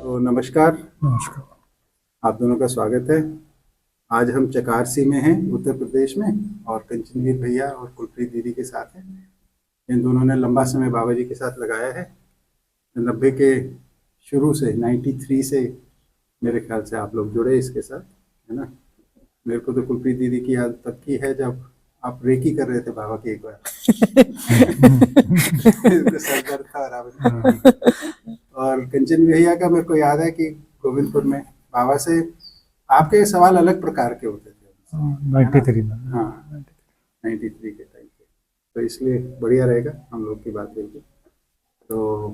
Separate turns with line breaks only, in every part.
तो नमस्कार,
नमस्कार।
आप दोनों का स्वागत है। आज हम चकारसी में हैं, उत्तर प्रदेश में, और कंचनवीर भैया और कुलप्रीत दीदी के साथ हैं। इन दोनों ने लंबा समय बाबा जी के साथ लगाया है। 90 के शुरू से 93 से मेरे ख्याल से आप लोग जुड़े इसके साथ, है ना। मेरे को तो कुलप्रीत दीदी की याद तब की है जब आप रेकी कर रहे थे बाबा की एक बार। सर दर्द था और कंचन भैया का मेरे को याद है कि गोविंदपुर में बाबा से आपके सवाल अलग प्रकार के होते थे
93 में।
हाँ, 93 के टाइम पे, तो इसलिए बढ़िया रहेगा हम लोग की बात होगी। तो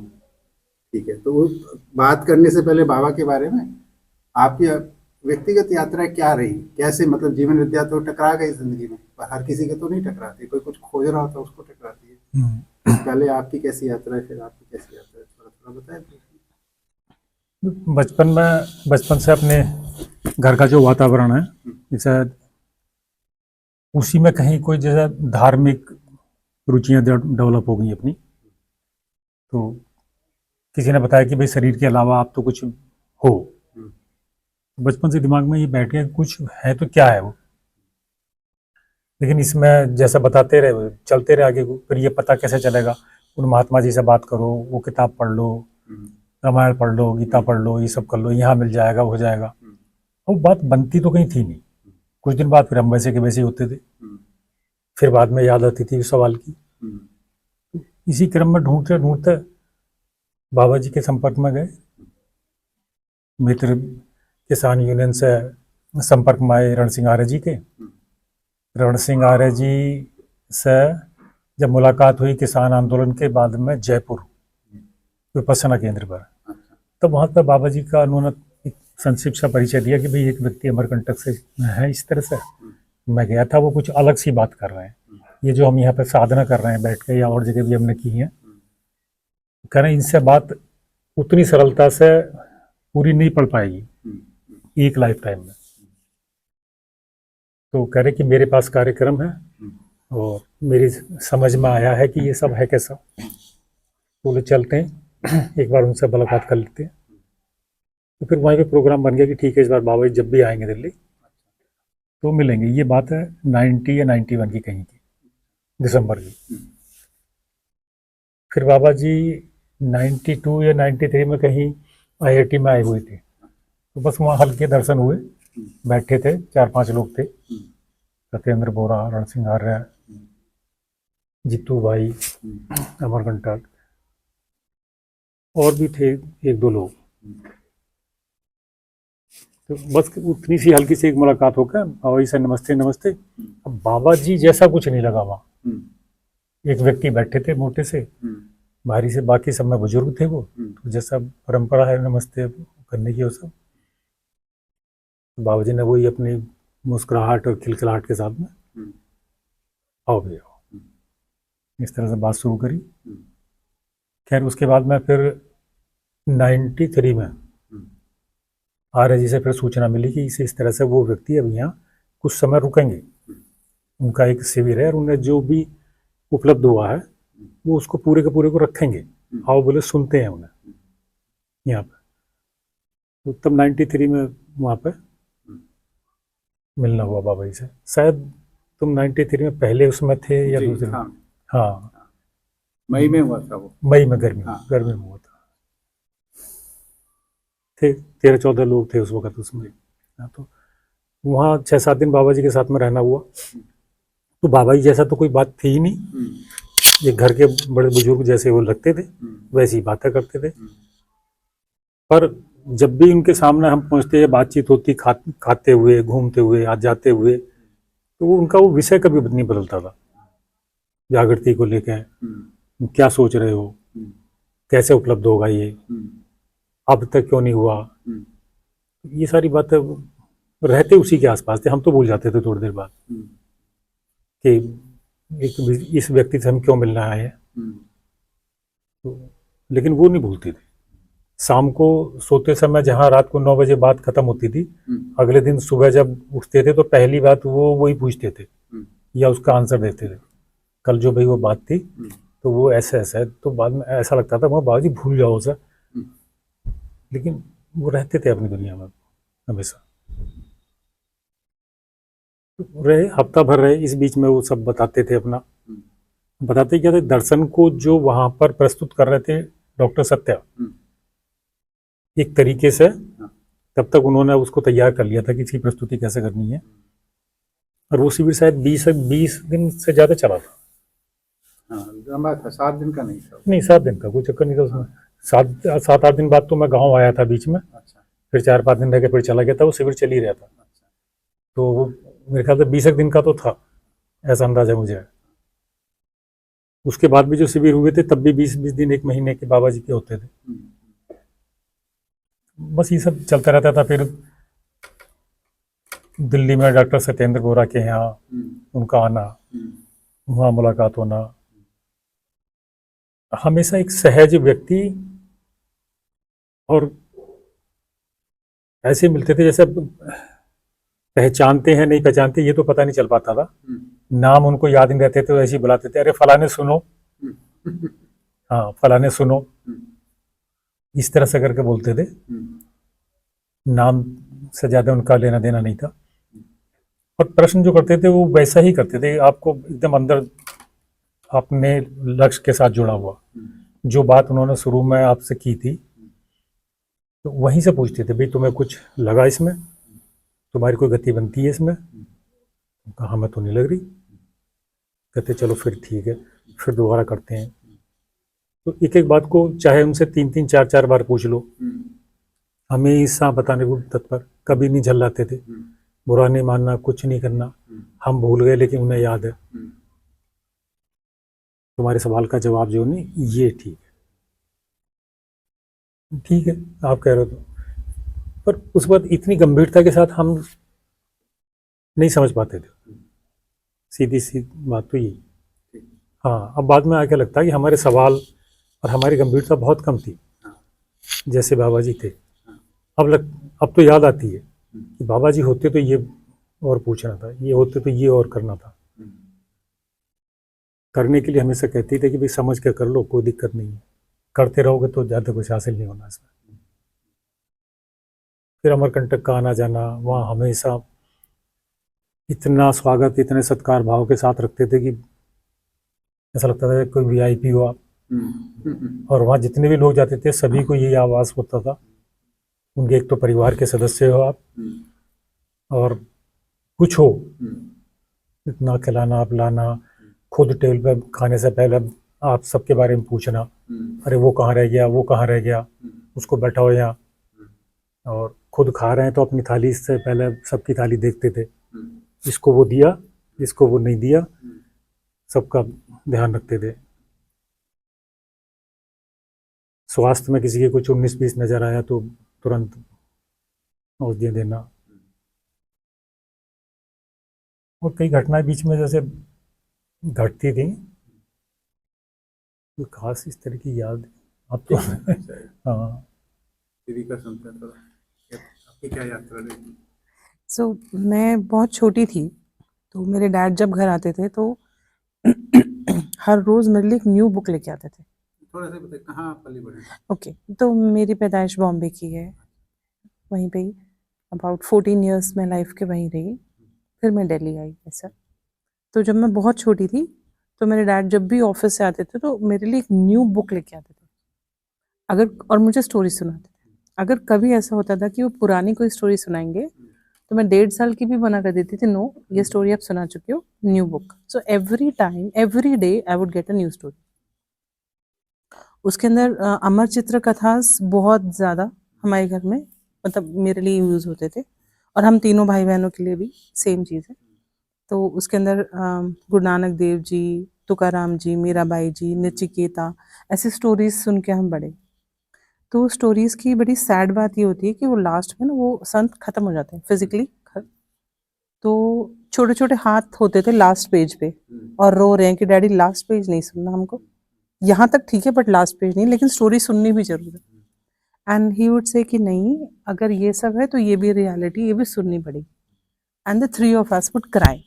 ठीक है, तो वो बात करने से पहले बाबा के बारे में आपकी व्यक्तिगत यात्रा क्या रही, कैसे, मतलब जीवन विद्या तो टकरा गई जिंदगी में, पर हर किसी के तो नहीं टकराती, कोई कुछ खोज रहा होता है उसको टकराती है। पहले आपकी कैसी यात्रा है, फिर आपकी कैसी यात्रा है, थोड़ा थोड़ा बताएं।
बचपन से अपने घर का जो वातावरण है, जैसे उसी में कहीं कोई जैसे धार्मिक रुचियां डेवलप हो गई अपनी। तो किसी ने बताया कि भाई शरीर के अलावा आप तो कुछ हो। बचपन से दिमाग में ये बैठ गया कुछ है तो क्या है वो। लेकिन इसमें जैसा बताते रहे, चलते रहे आगे, फिर ये पता कैसे चलेगा। उन महात्मा जी से बात करो, वो किताब पढ़ लो, रामायण पढ़ लो, गीता पढ़ लो, ये सब कर लो, यहाँ मिल जाएगा, हो जाएगा। वो बात बनती तो कहीं थी नहीं। कुछ दिन बाद फिर हम वैसे के वैसे ही होते थे। फिर बाद में याद आती थी उस सवाल की। इसी क्रम में ढूंढते ढूंढते बाबा जी के संपर्क में गए। मित्र किसान यूनियन से संपर्क में आए रण सिंह आर्य जी के। रण सिंह आर्य जी से जब मुलाकात हुई किसान आंदोलन के बाद में जयपुर विपश्यना केंद्र पर, तब वहाँ पर बाबा जी का उन्होंने एक संक्षिप्त सा परिचय दिया कि भाई एक व्यक्ति अमरकंटक से है इस तरह से। मैं गया था, वो कुछ अलग सी बात कर रहे हैं। ये जो हम यहाँ पे साधना कर रहे हैं बैठ के, या और जगह भी हमने की है, कह रहे हैं इनसे बात उतनी सरलता से पूरी नहीं पड़ पाएगी एक लाइफ टाइम में। तो कह रहे कि मेरे पास कार्यक्रम है और मेरी समझ में आया है कि ये सब है कैसा। बोले चलते हैं एक बार उनसे मुलाकात कर लेते हैं। तो फिर वहीं पे प्रोग्राम बन गया कि ठीक है, इस बार बाबा जी जब भी आएंगे दिल्ली तो मिलेंगे। ये बात है 90 या 91 की कहीं की, दिसंबर की। फिर बाबा जी 92 या 93 में कहीं IIT में आए हुए थे। तो बस वहाँ हल्के दर्शन हुए, बैठे थे, 4-5 लोग थे। सत्येंद्र बोरा, रण सिंह आर्य, जीतू भाई, अमरकंटक, और भी थे 1-2 लोग। तो बस उतनी सी हल्की सी एक मुलाकात होकर बाबा जी से नमस्ते नमस्ते। अब बाबा जी जैसा कुछ नहीं लगा वहाँ। एक व्यक्ति बैठे थे मोटे से, भारी से, बाकी सब में बुजुर्ग थे वो। तो जैसा परंपरा है नमस्ते करने की, वो सब बाबा जी ने वही अपनी मुस्कुराहट और खिलखिलाहट के साथ में आओ भैया, इस तरह से बात शुरू करी। खैर उसके बाद में फिर 93 में आर्य जी से फिर सूचना मिली कि इस तरह से वो व्यक्ति अब यहाँ कुछ समय रुकेंगे। उनका एक शिविर है और उन्हें जो भी उपलब्ध हुआ है वो उसको पूरे के पूरे को रखेंगे। आओ बोले, सुनते हैं उन्हें यहाँ पे। तो तब 93 में वहाँ पे मिलना हुआ बाबा जी से। शायद तुम 93 में पहले उसमें थे या दूसरे? हाँ,
मई में हुआ था वो।
मई में, गर्मी में हुआ था। थे 13-14 लोग थे उस वक्त उसमें। तो वहाँ 6-7 दिन बाबा जी के साथ में रहना हुआ। तो बाबा जी जैसा तो कोई बात थी ही नहीं। ये घर के बड़े बुजुर्ग जैसे वो लगते थे वैसी बातें करते थे। पर जब भी उनके सामने हम पहुँचते या बातचीत होती, खाते हुए, घूमते हुए, आज जाते हुए, तो वो उनका वो विषय कभी नहीं बदलता था। जागृति को लेकर क्या सोच रहे हो, कैसे उपलब्ध होगा ये, अब तक क्यों नहीं हुआ, ये सारी बातें रहते उसी के आसपास थे। हम तो भूल जाते थे थोड़ी देर बाद कि इस व्यक्ति से हम क्यों मिलना आए हैं। तो लेकिन वो नहीं भूलते थे। शाम को सोते समय जहाँ रात को 9 बजे बात खत्म होती थी, अगले दिन सुबह जब उठते थे तो पहली बात वो वही पूछते थे या उसका आंसर देते थे, कल जो भाई वो बात थी तो वो ऐसा ऐसा है। तो बाद में ऐसा लगता था वहाँ बाबा जी भूल जाओ सर, लेकिन वो रहते थे अपनी दुनिया में हमेशा, रहे हफ्ता भर रहे। इस बीच में वो सब बताते थे अपना, बताते क्या थे, दर्शन को जो वहां पर प्रस्तुत कर रहे थे डॉक्टर सत्या, एक तरीके से तब तक उन्होंने उसको तैयार कर लिया था कि इसकी प्रस्तुति कैसे करनी है। और वो शिविर शायद 20 दिन से ज्यादा चला था।
हाँ, लंबा था, 7 दिन का नहीं था।
नहीं, 7 दिन का कोई चक्कर नहीं था उसमें। 7-8 दिन बाद तो मैं गाँव आया था बीच में,
अच्छा,
फिर 4-5 दिन रह के फिर चला गया था। वो शिविर चल ही रहा था,
अच्छा।
तो वो मेरे ख्याल से 20 दिन का तो था, ऐसा अंदाजा है मुझे। उसके बाद भी जो शिविर हुए थे तब भी 20-20 दिन, 1 महीने के बाबा जी के होते थे। बस ये सब चलता रहता था। फिर दिल्ली में डॉक्टर सत्येंद्र गोरा के यहाँ उनका आना, वहाँ मुलाकात होना, हमेशा एक सहज व्यक्ति, और ऐसे मिलते थे जैसे पहचानते हैं नहीं पहचानते ये तो पता नहीं चल पाता था। नाम उनको याद नहीं रहते थे, तो ऐसे ही बुलाते थे, अरे फलाने सुनो, हाँ फलाने सुनो, इस तरह से करके बोलते थे। नाम से ज्यादा उनका लेना देना नहीं था। और प्रश्न जो करते थे वो वैसा ही करते थे, आपको एकदम अंदर अपने लक्ष्य के साथ जुड़ा हुआ। जो बात उन्होंने शुरू में आपसे की थी तो वहीं से पूछते थे, भाई तुम्हें कुछ लगा इसमें, तुम्हारी कोई गति बनती है इसमें? कहा हमें तो नहीं लग रही। कहते चलो फिर ठीक है, फिर दोबारा करते हैं। तो एक एक बात को चाहे उनसे 3-3 4-4 बार पूछ लो, हमेशा बताने को तत्पर, कभी नहीं झल्लाते थे। बुरा नहीं मानना, कुछ नहीं करना, हम भूल गए लेकिन उन्हें याद है, तुम्हारे सवाल का जवाब जो नहीं ये ठीक है, ठीक है आप कह रहे हो तो। पर उस वक्त इतनी गंभीरता के साथ हम नहीं समझ पाते थे, सीधी सी बात तो यही। हाँ, अब बाद में आके लगता है कि हमारे सवाल और हमारी गंभीरता बहुत कम थी, जैसे बाबा जी थे। अब तो याद आती है कि बाबा जी होते तो ये और पूछना था, ये होते तो ये और करना था। करने के लिए हमेशा कहते थे कि भाई समझ के कर लो, कोई दिक्कत नहीं है, करते रहोगे तो ज़्यादा कुछ हासिल नहीं होना इसमें। फिर अमरकंटक का आना जाना, वहाँ हमेशा इतना स्वागत, इतने सत्कार भाव के साथ रखते थे कि ऐसा लगता था कि कोई वीआईपी हो आप। और वहाँ जितने भी लोग जाते थे सभी को यही आवाज़ होता था, उनके एक तो परिवार के सदस्य हो आप, और कुछ हो, इतना खिलाना पिलाना, खुद टेबल पे खाने से पहले आप सबके बारे में पूछना, अरे वो कहाँ रह गया, वो कहाँ रह गया, उसको बैठाओ यहाँ। और खुद खा रहे हैं तो अपनी थाली से पहले सबकी थाली देखते थे, इसको वो दिया, इसको वो नहीं दिया, सबका ध्यान रखते थे। स्वास्थ्य में किसी के कुछ 19-20 नजर आया तो तुरंत औषधि देना। और कई घटनाएं बीच में जैसे घटती थी, कोई खास इस तरह की याद अब तो हाँ।
दीदी का सुनते हैं थोड़ा, आपकी क्या यात्रा रही?
मैं बहुत छोटी थी, तो मेरे डैड जब घर आते थे तो हर रोज़ मेरे लिए एक न्यू बुक लेके आते थे।
थोड़ा सा बताइए कहाँ आप पली बड़ी?
ओके, तो मेरी पैदाइश बॉम्बे की है, वहीं पे ही अबाउट 14 इयर्स मैं लाइफ के वहीं रही, फिर मैं दिल्ली आई ऐसा। तो जब मैं बहुत छोटी थी तो मेरे डैड जब भी ऑफिस से आते थे तो मेरे लिए एक न्यू बुक लेके आते थे, और मुझे स्टोरी सुनाते थे। अगर कभी ऐसा होता था कि वो पुरानी कोई स्टोरी सुनाएंगे तो मैं 1.5 साल की भी मना कर देती थी, नो ये स्टोरी आप सुना चुके हो, new book. So every time every day I would get a new story. उसके अंदर अमर चित्र कथा बहुत ज़्यादा हमारे घर में, मतलब मेरे लिए यूज़ होते थे, और हम तीनों भाई बहनों के लिए भी सेम चीज़ है। तो उसके अंदर गुरु नानक देव जी, तुकाराम जी, मीराबाई जी, नचिकेता, ऐसी स्टोरीज सुन के हम बड़े। तो स्टोरीज की बड़ी सैड बात ये होती है कि वो लास्ट में ना वो संत खत्म हो जाते हैं फिजिकली। तो छोटे छोटे हाथ होते थे लास्ट पेज पे और रो रहे हैं कि डैडी लास्ट पेज नहीं सुनना हमको, यहाँ तक ठीक है बट लास्ट पेज नहीं, लेकिन स्टोरी सुननी भी जरूर है। एंड ही वुड से कि नहीं, अगर ये सब है तो ये भी रियलिटी, ये भी सुननी पड़ेगी। And the 3 of us would cry।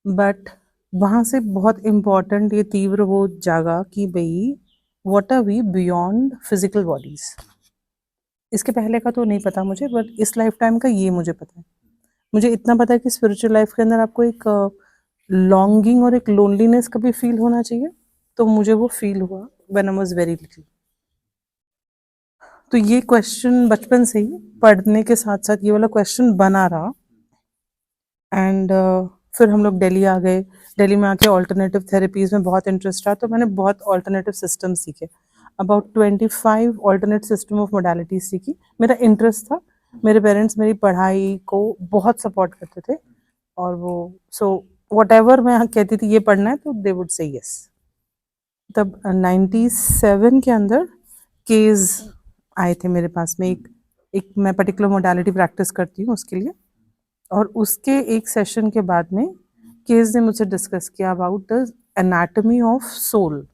But वहाँ से बहुत इम्पॉर्टेंट ये तीव्र वो जागा कि भाई what are we beyond physical bodies. इसके पहले का तो नहीं पता मुझे, बट इस लाइफ टाइम का ये मुझे पता है। मुझे इतना पता है कि स्पिरिचुअल लाइफ के अंदर आपको एक लॉन्गिंग और एक लोनलीनेस कभी फील होना चाहिए, तो मुझे वो फील हुआ when I was very little. तो ये क्वेश्चन बचपन से ही पढ़ने के साथ साथ ये वाला क्वेश्चन बना रहा। एंड फिर हम लोग दिल्ली आ गए। दिल्ली में आके ऑल्टरनेटिव थेरेपीज में बहुत इंटरेस्ट रहा, तो मैंने बहुत ऑल्टरनेटिव सिस्टम सीखे। About 25 alternate system of modalities सीखी। मेरा इंटरेस्ट था। मेरे पेरेंट्स मेरी पढ़ाई को बहुत सपोर्ट करते थे, और वो सो वट एवर मैं कहती थी ये पढ़ना है, तो दे वुड से यस। तब 97 के अंदर केस आए थे मेरे पास में। एक मैं पर्टिकुलर मोडालिटी प्रैक्टिस करती हूँ उसके लिए, और उसके एक सेशन के बाद में केस ने मुझसे डिस्कस किया about the anatomy of soul,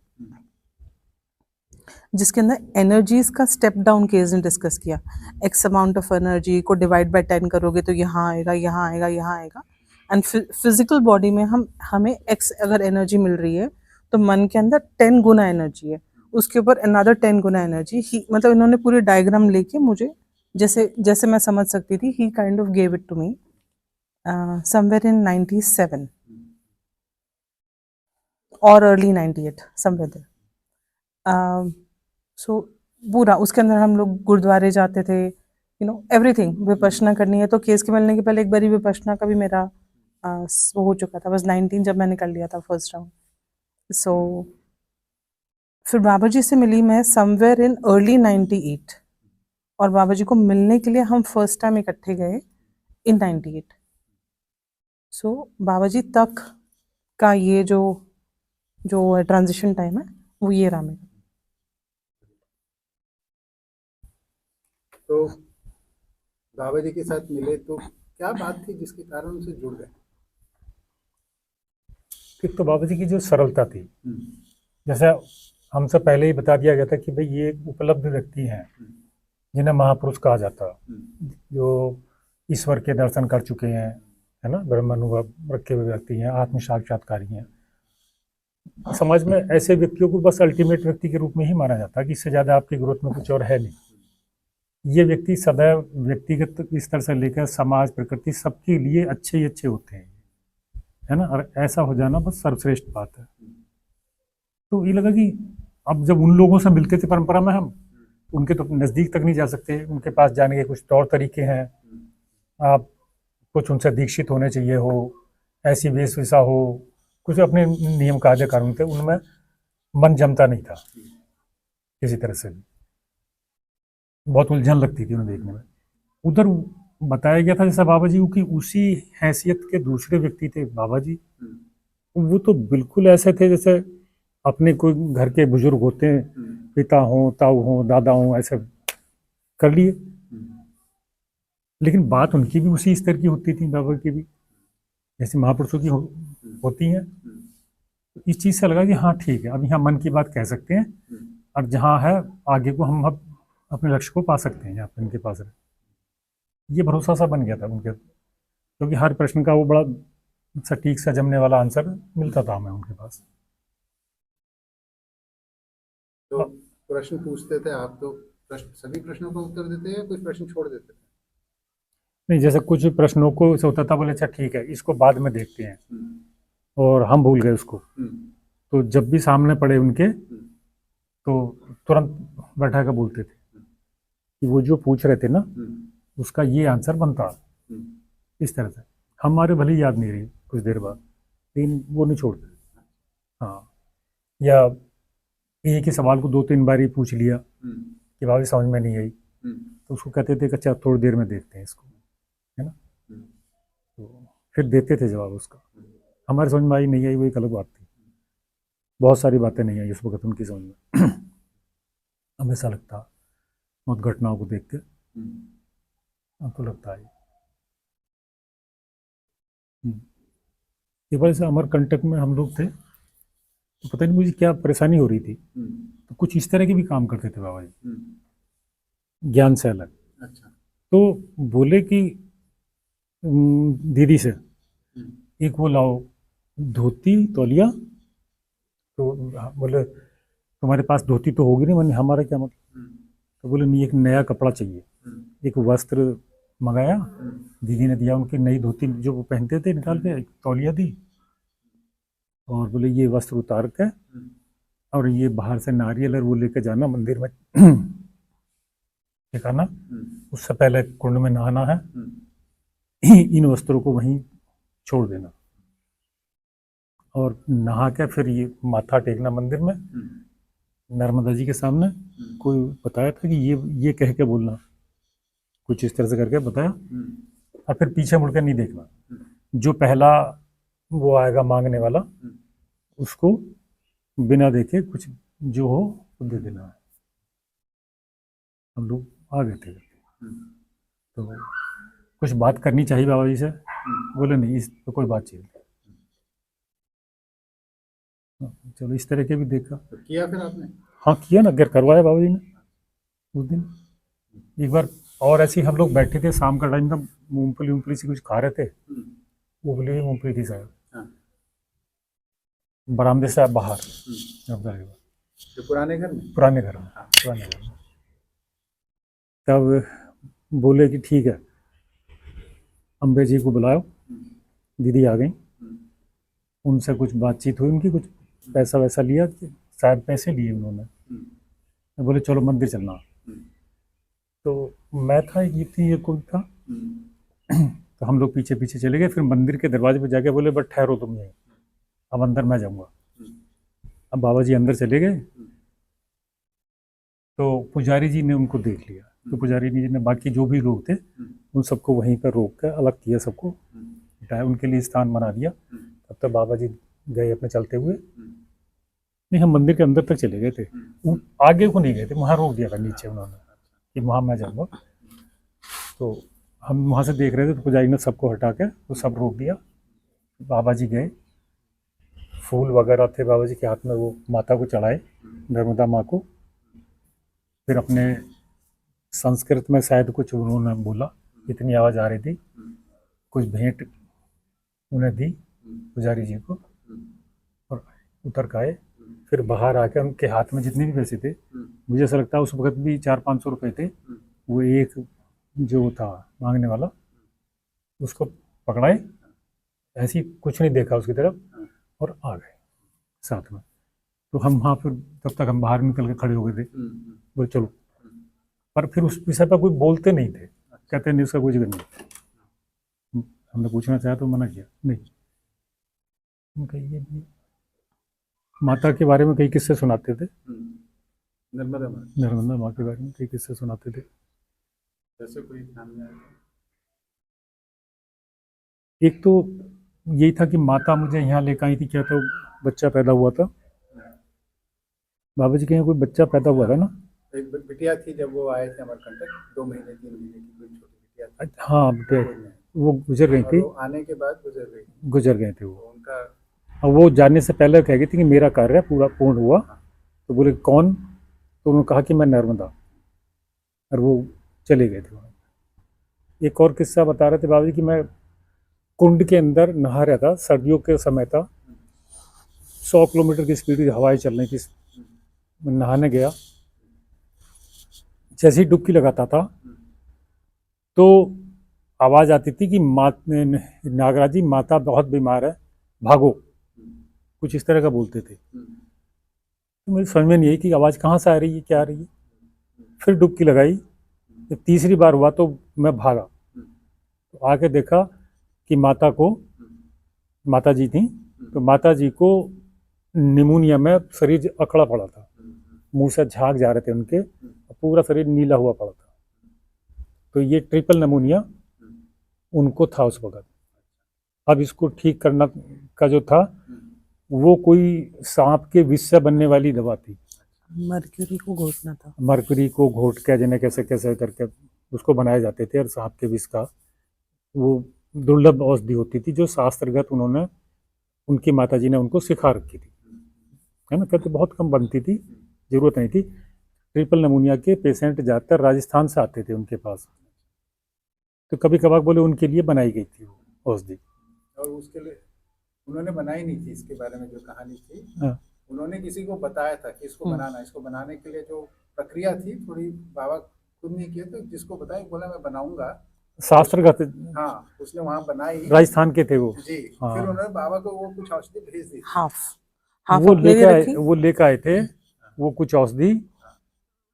जिसके अंदर एनर्जीज का स्टेप डाउन केस ने डिस्कस किया। एक्स अमाउंट ऑफ एनर्जी को डिवाइड बाय 10 करोगे तो यहाँ आएगा, यहाँ आएगा, यहाँ आएगा। एंड फिजिकल बॉडी में हमें एक्स अगर एनर्जी मिल रही है, तो मन के अंदर 10 गुना एनर्जी है, उसके ऊपर अनदर 10 गुना एनर्जी ही। मतलब इन्होंने पूरी डायग्राम लेके मुझे जैसे जैसे मैं समझ सकती थी, he kind of gave it to me somewhere in 97 और अर्ली 98 समवेयर देयर। सो पूरा उसके अंदर हम लोग गुरुद्वारे जाते थे, एवरीथिंग। विपश्यना करनी है तो केस के मिलने के पहले एक बारी विपश्यना का भी मेरा वो हो चुका था। बस 19 जब मैंने कर लिया था फर्स्ट राउंड। सो फिर बाबा जी से मिली मैं समवेयर इन अर्ली 98, और बाबा जी को मिलने के लिए हम फर्स्ट टाइम इकट्ठे गए इन 98। सो बाबा जी तक का ये जो ट्रांजिशन टाइम है, वो ये रहा मेरा।
तो बाबा जी के साथ मिले तो क्या बात थी जिसके कारण उनसे जुड़ गए?
एक तो बाबा जी की जो सरलता थी,
हम्म,
जैसे हमसे पहले ही बता दिया गया था कि भाई ये एक उपलब्ध व्यक्ति हैं जिन्हें महापुरुष कहा जाता, जो ईश्वर के दर्शन कर चुके हैं, है ना, ब्रह्म अनुभव रखे हुए व्यक्ति हैं, आत्म साक्षात्कारी हैं। समाज में ऐसे व्यक्तियों को बस अल्टीमेट व्यक्ति के रूप में ही माना जाता है कि इससे ज़्यादा आपकी ग्रोथ में कुछ और है नहीं। ये व्यक्ति सदैव व्यक्तिगत स्तर से लेकर समाज, प्रकृति, सबके लिए अच्छे ही अच्छे होते हैं, है ना, और ऐसा हो जाना बस सर्वश्रेष्ठ बात है। तो ये लगा कि अब जब उन लोगों से मिलते थे परंपरा में हम, उनके तो नज़दीक तक नहीं जा सकते, उनके पास जाने के कुछ तौर तरीके हैं, आप कुछ उनसे दीक्षित होने चाहिए हो, ऐसी वेशभूषा हो, कुछ अपने नियम कायदे कानून थे, उनमें मन जमता नहीं था किसी तरह से भी, बहुत उलझन लगती थी उन्हें देखने में। उधर बताया गया था जैसा बाबा जी की उसी हैसियत के दूसरे व्यक्ति थे बाबा जी, वो तो बिल्कुल ऐसे थे जैसे अपने कोई घर के बुजुर्ग होते हैं, पिता हो, ताऊ हो, दादा हो, ऐसे कर लिए। लेकिन बात उनकी भी उसी स्तर की होती थी, बाबा की भी जैसे महापुरुषों की होती हैं। इस चीज़ से लगा कि हाँ ठीक है, अब यहाँ मन की बात कह सकते हैं, और जहाँ है आगे को हम अब अपने लक्ष्य को पा सकते हैं, यहाँ पे उनके पास रहे। ये भरोसा सा बन गया था उनके, क्योंकि हर प्रश्न का वो बड़ा सटीक सा जमने वाला आंसर मिलता था हमें उनके पास।
तो प्रश्न पूछते थे आप, तो सभी प्रश्नों का उत्तर देते हैं या कुछ प्रश्न छोड़ देते थे?
नहीं, जैसे कुछ प्रश्नों को ऐसा होता था, बोले अच्छा ठीक है इसको बाद में देखते हैं, और हम भूल गए उसको, तो जब भी सामने पड़े उनके तो तुरंत बैठा कर बोलते थे कि वो जो पूछ रहे थे ना उसका ये आंसर बनता, इस तरह से। हमारे भले याद नहीं रही कुछ देर बाद, लेकिन वो नहीं छोड़ते। हाँ, या एक ही सवाल को 2-3 बार ही पूछ लिया कि भाभी समझ में नहीं आई, तो उसको कहते थे कि अच्छा थोड़ी देर में देखते हैं इसको, है ना, तो फिर देते थे जवाब उसका। हमारे समझ में आई नहीं आई वो एक अलग बात थी, बहुत सारी बातें नहीं आई उस वक्त उनकी समझ में। हमें ऐसा लगता बहुत घटनाओं को देख के हमको लगता है। एक बार ऐसे अमरकंटक में हम लोग थे, तो पता नहीं मुझे क्या परेशानी हो रही थी, तो कुछ इस तरह के भी काम करते थे बाबा जी, ज्ञान से अलग।
अच्छा।
तो बोले कि दीदी से एक वो लाओ धोती तौलिया, तो बोले तुम्हारे पास धोती तो होगी नहीं, मैंने हमारा क्या मतलब, तो बोले नहीं, एक नया कपड़ा चाहिए, एक वस्त्र मंगाया, दीदी ने दिया, उनकी नई धोती जो वो पहनते थे निकाल के, एक तौलिया दी, और बोले ये वस्त्र उतार के और ये बाहर से नारियल और वो लेके जाना मंदिर में दिखाना, उससे पहले कुंड में नहाना है, इन वस्त्रों को वहीं छोड़ देना, और नहा के फिर ये माथा टेकना मंदिर में नर्मदा जी के सामने। कोई बताया था कि ये कह के बोलना, कुछ इस तरह से करके बताया, और फिर पीछे मुड़ के नहीं देखना, जो पहला वो आएगा मांगने वाला उसको बिना देखे कुछ जो हो वो दे देना है। हम लोग आ गए थे, तो कुछ बात करनी चाहिए बाबा जी से, बोले नहीं इस तो कोई बात चाहिए। चलो इस तरह के भी देखा।
तो किया फिर आपने?
हाँ किया ना, घर करवाया बाबा जी ने उस दिन एक बार। और ऐसे ही हम लोग बैठे थे, शाम का टाइम था, मूंगफली से कुछ खा रहे थे, उबली हुई मूंगफली थी शायद,
हाँ।
बरामदे से बाहर
जो पुराने घर में?
पुराने घर में, पुराने घर में। तब बोले कि ठीक है अम्बे जी को बुलाओ, दीदी आ गई, उनसे कुछ बातचीत हुई, उनकी कुछ पैसा वैसा लिया, शायद पैसे लिए उन्होंने, बोले चलो मंदिर चलना। तो मैं था, ये थी, ये कोई था, तो हम लोग पीछे पीछे चले गए, फिर मंदिर के दरवाजे पे जाके बोले बट ठहरो तुम यहीं, अब अंदर मैं जाऊंगा। अब बाबा जी अंदर चले गए, तो पुजारी जी ने उनको देख लिया, तो पुजारी जी ने बाकी जो भी लोग थे उन सबको वहीं पर रोक कर अलग किया, सबको हटाया, उनके लिए स्थान बना दिया। तब तक बाबा जी गए अपने चलते हुए, नहीं हम मंदिर के अंदर तक चले गए थे, आगे को नहीं गए थे, वहाँ रोक दिया था नीचे उन्होंने कि वहाँ मैं जाऊँगा। तो हम वहाँ से देख रहे थे, तो पुजारी ने सबको हटा के वो सब रोक दिया। बाबा जी गए, फूल वगैरह थे बाबा जी के हाथ में, वो माता को चढ़ाए, नर्मदा माँ को, फिर अपने संस्कृत में शायद कुछ उन्होंने बोला, इतनी आवाज़ आ रही थी, कुछ भेंट उन्हें दी पुजारी जी को, और उतर के आए। फिर बाहर आके उनके हाथ में जितने भी पैसे थे, मुझे ऐसा लगता है उस वक्त भी 400-500 रुपये थे, वो एक जो था मांगने वाला उसको पकड़ाए, ऐसी कुछ नहीं देखा उसकी तरफ, और आ गए साथ में। तो हम वहाँ फिर तब तक हम बाहर निकल के खड़े हो गए थे, बोले चलो, पर फिर उस विषय पर कोई बोलते नहीं थे, कहते नहीं उसका कोई जिक्र नहीं। हमने पूछना चाहा तो मना किया, नहीं। उनका ये भी माता के बारे में कई किस्से सुनाते थे, नर्मदा माँ के बारे में कई किस्से सुनाते थे।
जैसे कोई नाम में आया?
एक तो यही था कि माता मुझे यहाँ लेकर आई थी, क्या था, बच्चा पैदा हुआ था, बाबा जी के यहाँ कोई बच्चा पैदा हुआ था ना,
एक बिटिया थी जब वो आए थे अमरकंटक, 2 महीने 3 महीने की कोई छोटी बिटिया थी।
हाँ बेटे, वो गुजर गई थी,
वो आने के बाद
गुजर गए थे वो।
तो उनका
और वो जाने से पहले कह गई थी कि मेरा कार्य पूरा पूर्ण हुआ, तो बोले कौन, तो उन्होंने कहा कि मैं नर्मदा, और वो चले गए थे वहाँ। एक और किस्सा बता रहे थे बाबा जी कि मैं कुंड के अंदर नहा रहा था, सर्दियों के समय था, 100 किलोमीटर की स्पीड हवाएं चल रही थी, मैं नहाने गया, जैसे ही डुबकी लगाता था तो आवाज़ आती थी कि नागराज जी माता बहुत बीमार है, भागो, कुछ इस तरह का बोलते थे। तो मुझे समझ में नहीं आई कि आवाज़ कहाँ से आ रही है, क्या आ रही है। फिर डुबकी लगाई, जब तीसरी बार हुआ तो मैं भागा, तो आके देखा कि माता जी थी, तो माता जी को निमोनिया में शरीर अकड़ा पड़ा था, मुंह से झाग जा रहे थे उनके, पूरा शरीर नीला हुआ पड़ा था, तो ये ट्रिपल निमोनिया उनको था उस वक्त। अब इसको ठीक करना का जो था वो कोई सांप के विष से बनने वाली दवा थी,
मर्क्यूरी को घोटना था,
मरकरी को घोट के जिन्हें कैसे कैसे करके उसको बनाए जाते थे, और सांप के विष का वो दुर्लभ औषधि होती थी जो शास्त्रगत उन्होंने, उनकी माता जी ने उनको सिखा रखी थी, है ना, कहते बहुत कम बनती थी, जरूरत नहीं थी। ट्रिपल निमोनिया के पेशेंट ज़्यादातर राजस्थान से आते थे उनके पास, तो कभी कभार बोले उनके लिए बनाई गई थी वो औषधि।
और उसके लिए उन्होंने बनाई नहीं थी, इसके बारे में जो कहानी थी,
हाँ।
उन्होंने किसी को बताया था कि इसको बनाना, इसको बनाने के लिए जो प्रक्रिया थी थोड़ी, बाबा खुद नहीं किए तो जिसको बताया बोला मैं बनाऊंगा।
शास्त्र का
हाँ, उसने वहाँ बनाई।
राजस्थान के थे वो।
जी,
हाँ।
फिर उन्होंने बाबा को वो कुछ औषधि भेज दी थी।
हाफ हाफ
वो
अपने लिए रखी।
वो लेके आए थे वो कुछ औषधि,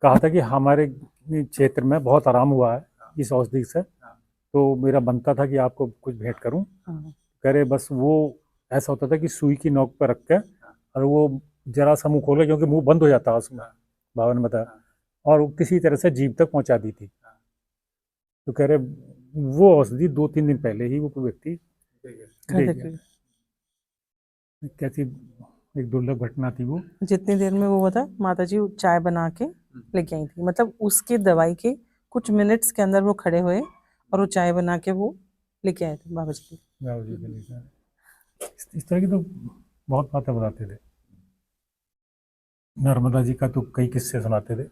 कहा था कि हमारे क्षेत्र में बहुत आराम हुआ है इस औषधि से, तो मेरा बनता था कि आपको कुछ भेंट करूं। कह रहे बस वो ऐसा होता था कि सुई की नोक पर रख के, और वो जरा सा मुंह खोले क्योंकि मुंह बंद हो जाता उसमें, बाबा ने बताया, और वो किसी तरह से जीभ तक पहुंचा दी थी। तो कह रहे वो औषधि 2-3 दिन पहले ही वो व्यक्ति दे गया। कैसी एक दुर्लभ घटना थी वो।
जितनी देर में वो बता माता जी चाय बना के लेके आई थी, मतलब उसके दवाई के कुछ मिनट्स के अंदर वो खड़े हुए और वो चाय बना के वो लेके आए थे बाबा जी।
बाबा जी के लिए इस तरह की तो बहुत बातें बताते थे। नर्मदा जी का तो कई किस्से सुनाते थे।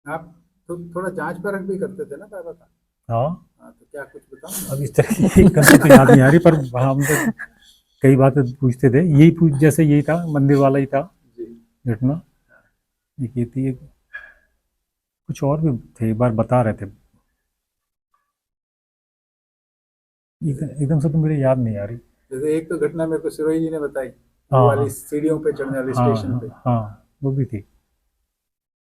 आप तो थोड़ा जांच परख भी करते थे ना बाबा का।
हाँ,
हाँ, तो क्या कुछ बताऊं?
अब इस तरह की गलती तो याद नहीं आ रही, पर हम तो कई बातें पूछते थे। यही पूछ, जैसे यही था, मंदिर वाला ही था
जी।
घटना। एक ये थी, कुछ और भी थे, एक बार बता रहे थे, एकदम से तो मेरे याद नहीं आ रही।
जैसे एक तो घटना मेरे को सिरोही जी ने बताई,
हाँ,
वो वाली सीढ़ियों पे चढ़ने वाली,
हाँ,
स्टेशन पे।
हाँ, वो भी थी।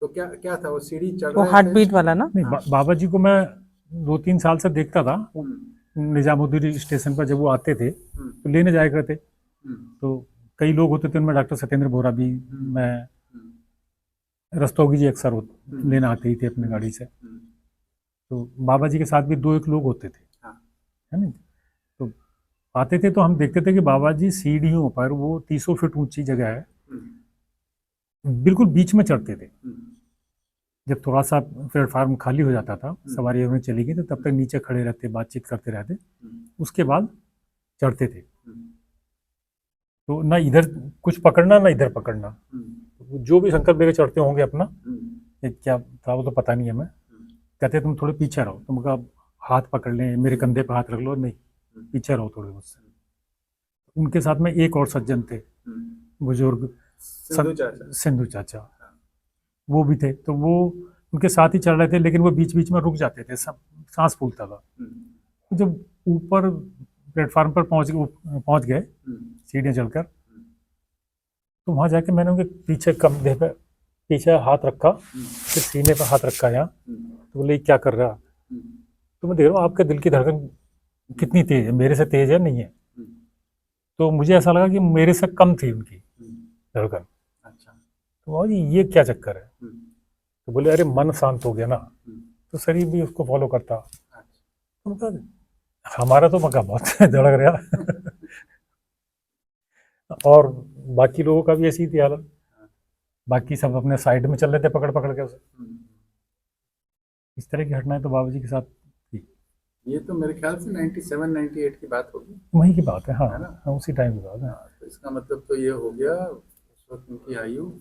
तो क्या क्या था, वो सीढ़ी चढ़
वो
रहे
हार्ट
थे?
बीट वाला ना।
नहीं, बाबा जी को मैं 2-3 साल से देखता था।
हम्म,
निजामुद्दीन स्टेशन पर जब वो आते थे
हम्म,
तो लेने जाया करते।
हम्म,
तो कई लोग होते थे उनमें, डॉक्टर सत्येंद्र बोरा भी, मैं,
हम्म,
रस्तोगी जी अक्सर
हम्म,
लेना आते ही थे अपनी गाड़ी से।
हम्म,
तो बाबा जी के साथ भी 2-1 लोग होते थे,
हाँ,
है ना। तो आते थे तो हम देखते थे कि बाबा जी सीढ़ियों पर, वो 300 फीट ऊंची जगह है,
हम्म,
बिल्कुल बीच में चढ़ते थे।
हम्म,
जब थोड़ा सा प्लेटफार्म खाली हो जाता था, सवारी उन्हें चली गई, तो तब तक नीचे खड़े रहते, बातचीत करते रहते, उसके बाद चढ़ते थे। तो ना इधर कुछ पकड़ना ना इधर पकड़ना, तो जो भी संकल्प लेके चढ़ते होंगे अपना, ये क्या था वो तो पता नहीं हमें, कहते तुम थोड़े पीछे रहो, तुम कहा हाथ पकड़ लें, मेरे कंधे पर हाथ रख लो, नहीं पीछे रहो थोड़े मुझसे। उनके साथ में एक और सज्जन थे, बुजुर्ग, सिंधु चाचा, वो भी थे। तो वो उनके साथ ही चल रहे थे, लेकिन वो बीच बीच में रुक जाते थे, सब सांस फूलता था। तो जब ऊपर प्लेटफार्म पर पहुंच गए सीढ़ियाँ चलकर, तो वहाँ जाके मैंने उनके पीछे कंधे पे पीछे हाथ रखा, फिर सीने पर हाथ रखा यहाँ। तो बोले क्या कर रहा? तो मैं देख रहा हूँ आपके दिल की धड़कन कितनी तेज है, मेरे से तेज है नहीं है? तो मुझे ऐसा लगा कि मेरे से कम थी उनकी धड़कन। तो बाबा जी ये क्या चक्कर है? तो बोले अरे मन शांत हो गया ना, तो शरीर भी उसको फॉलो करता। तो मतलब हमारा तो मका बहुत धड़क रहा और बाकी लोगों का भी ऐसी थी हालत। बाकी सब अपने साइड में चल रहे थे पकड़ पकड़ के उसे। इस तरह की घटनाएं तो बाबा जी के साथ थी।
ये तो मेरे ख्याल से 97 98 की बात होगी।
वहीं की बात है, हाँ,
है ना?
हाँ, उसी टाइम की बात है।
तो इसका मतलब तो ये हो गया उस वक्त उनकी आयु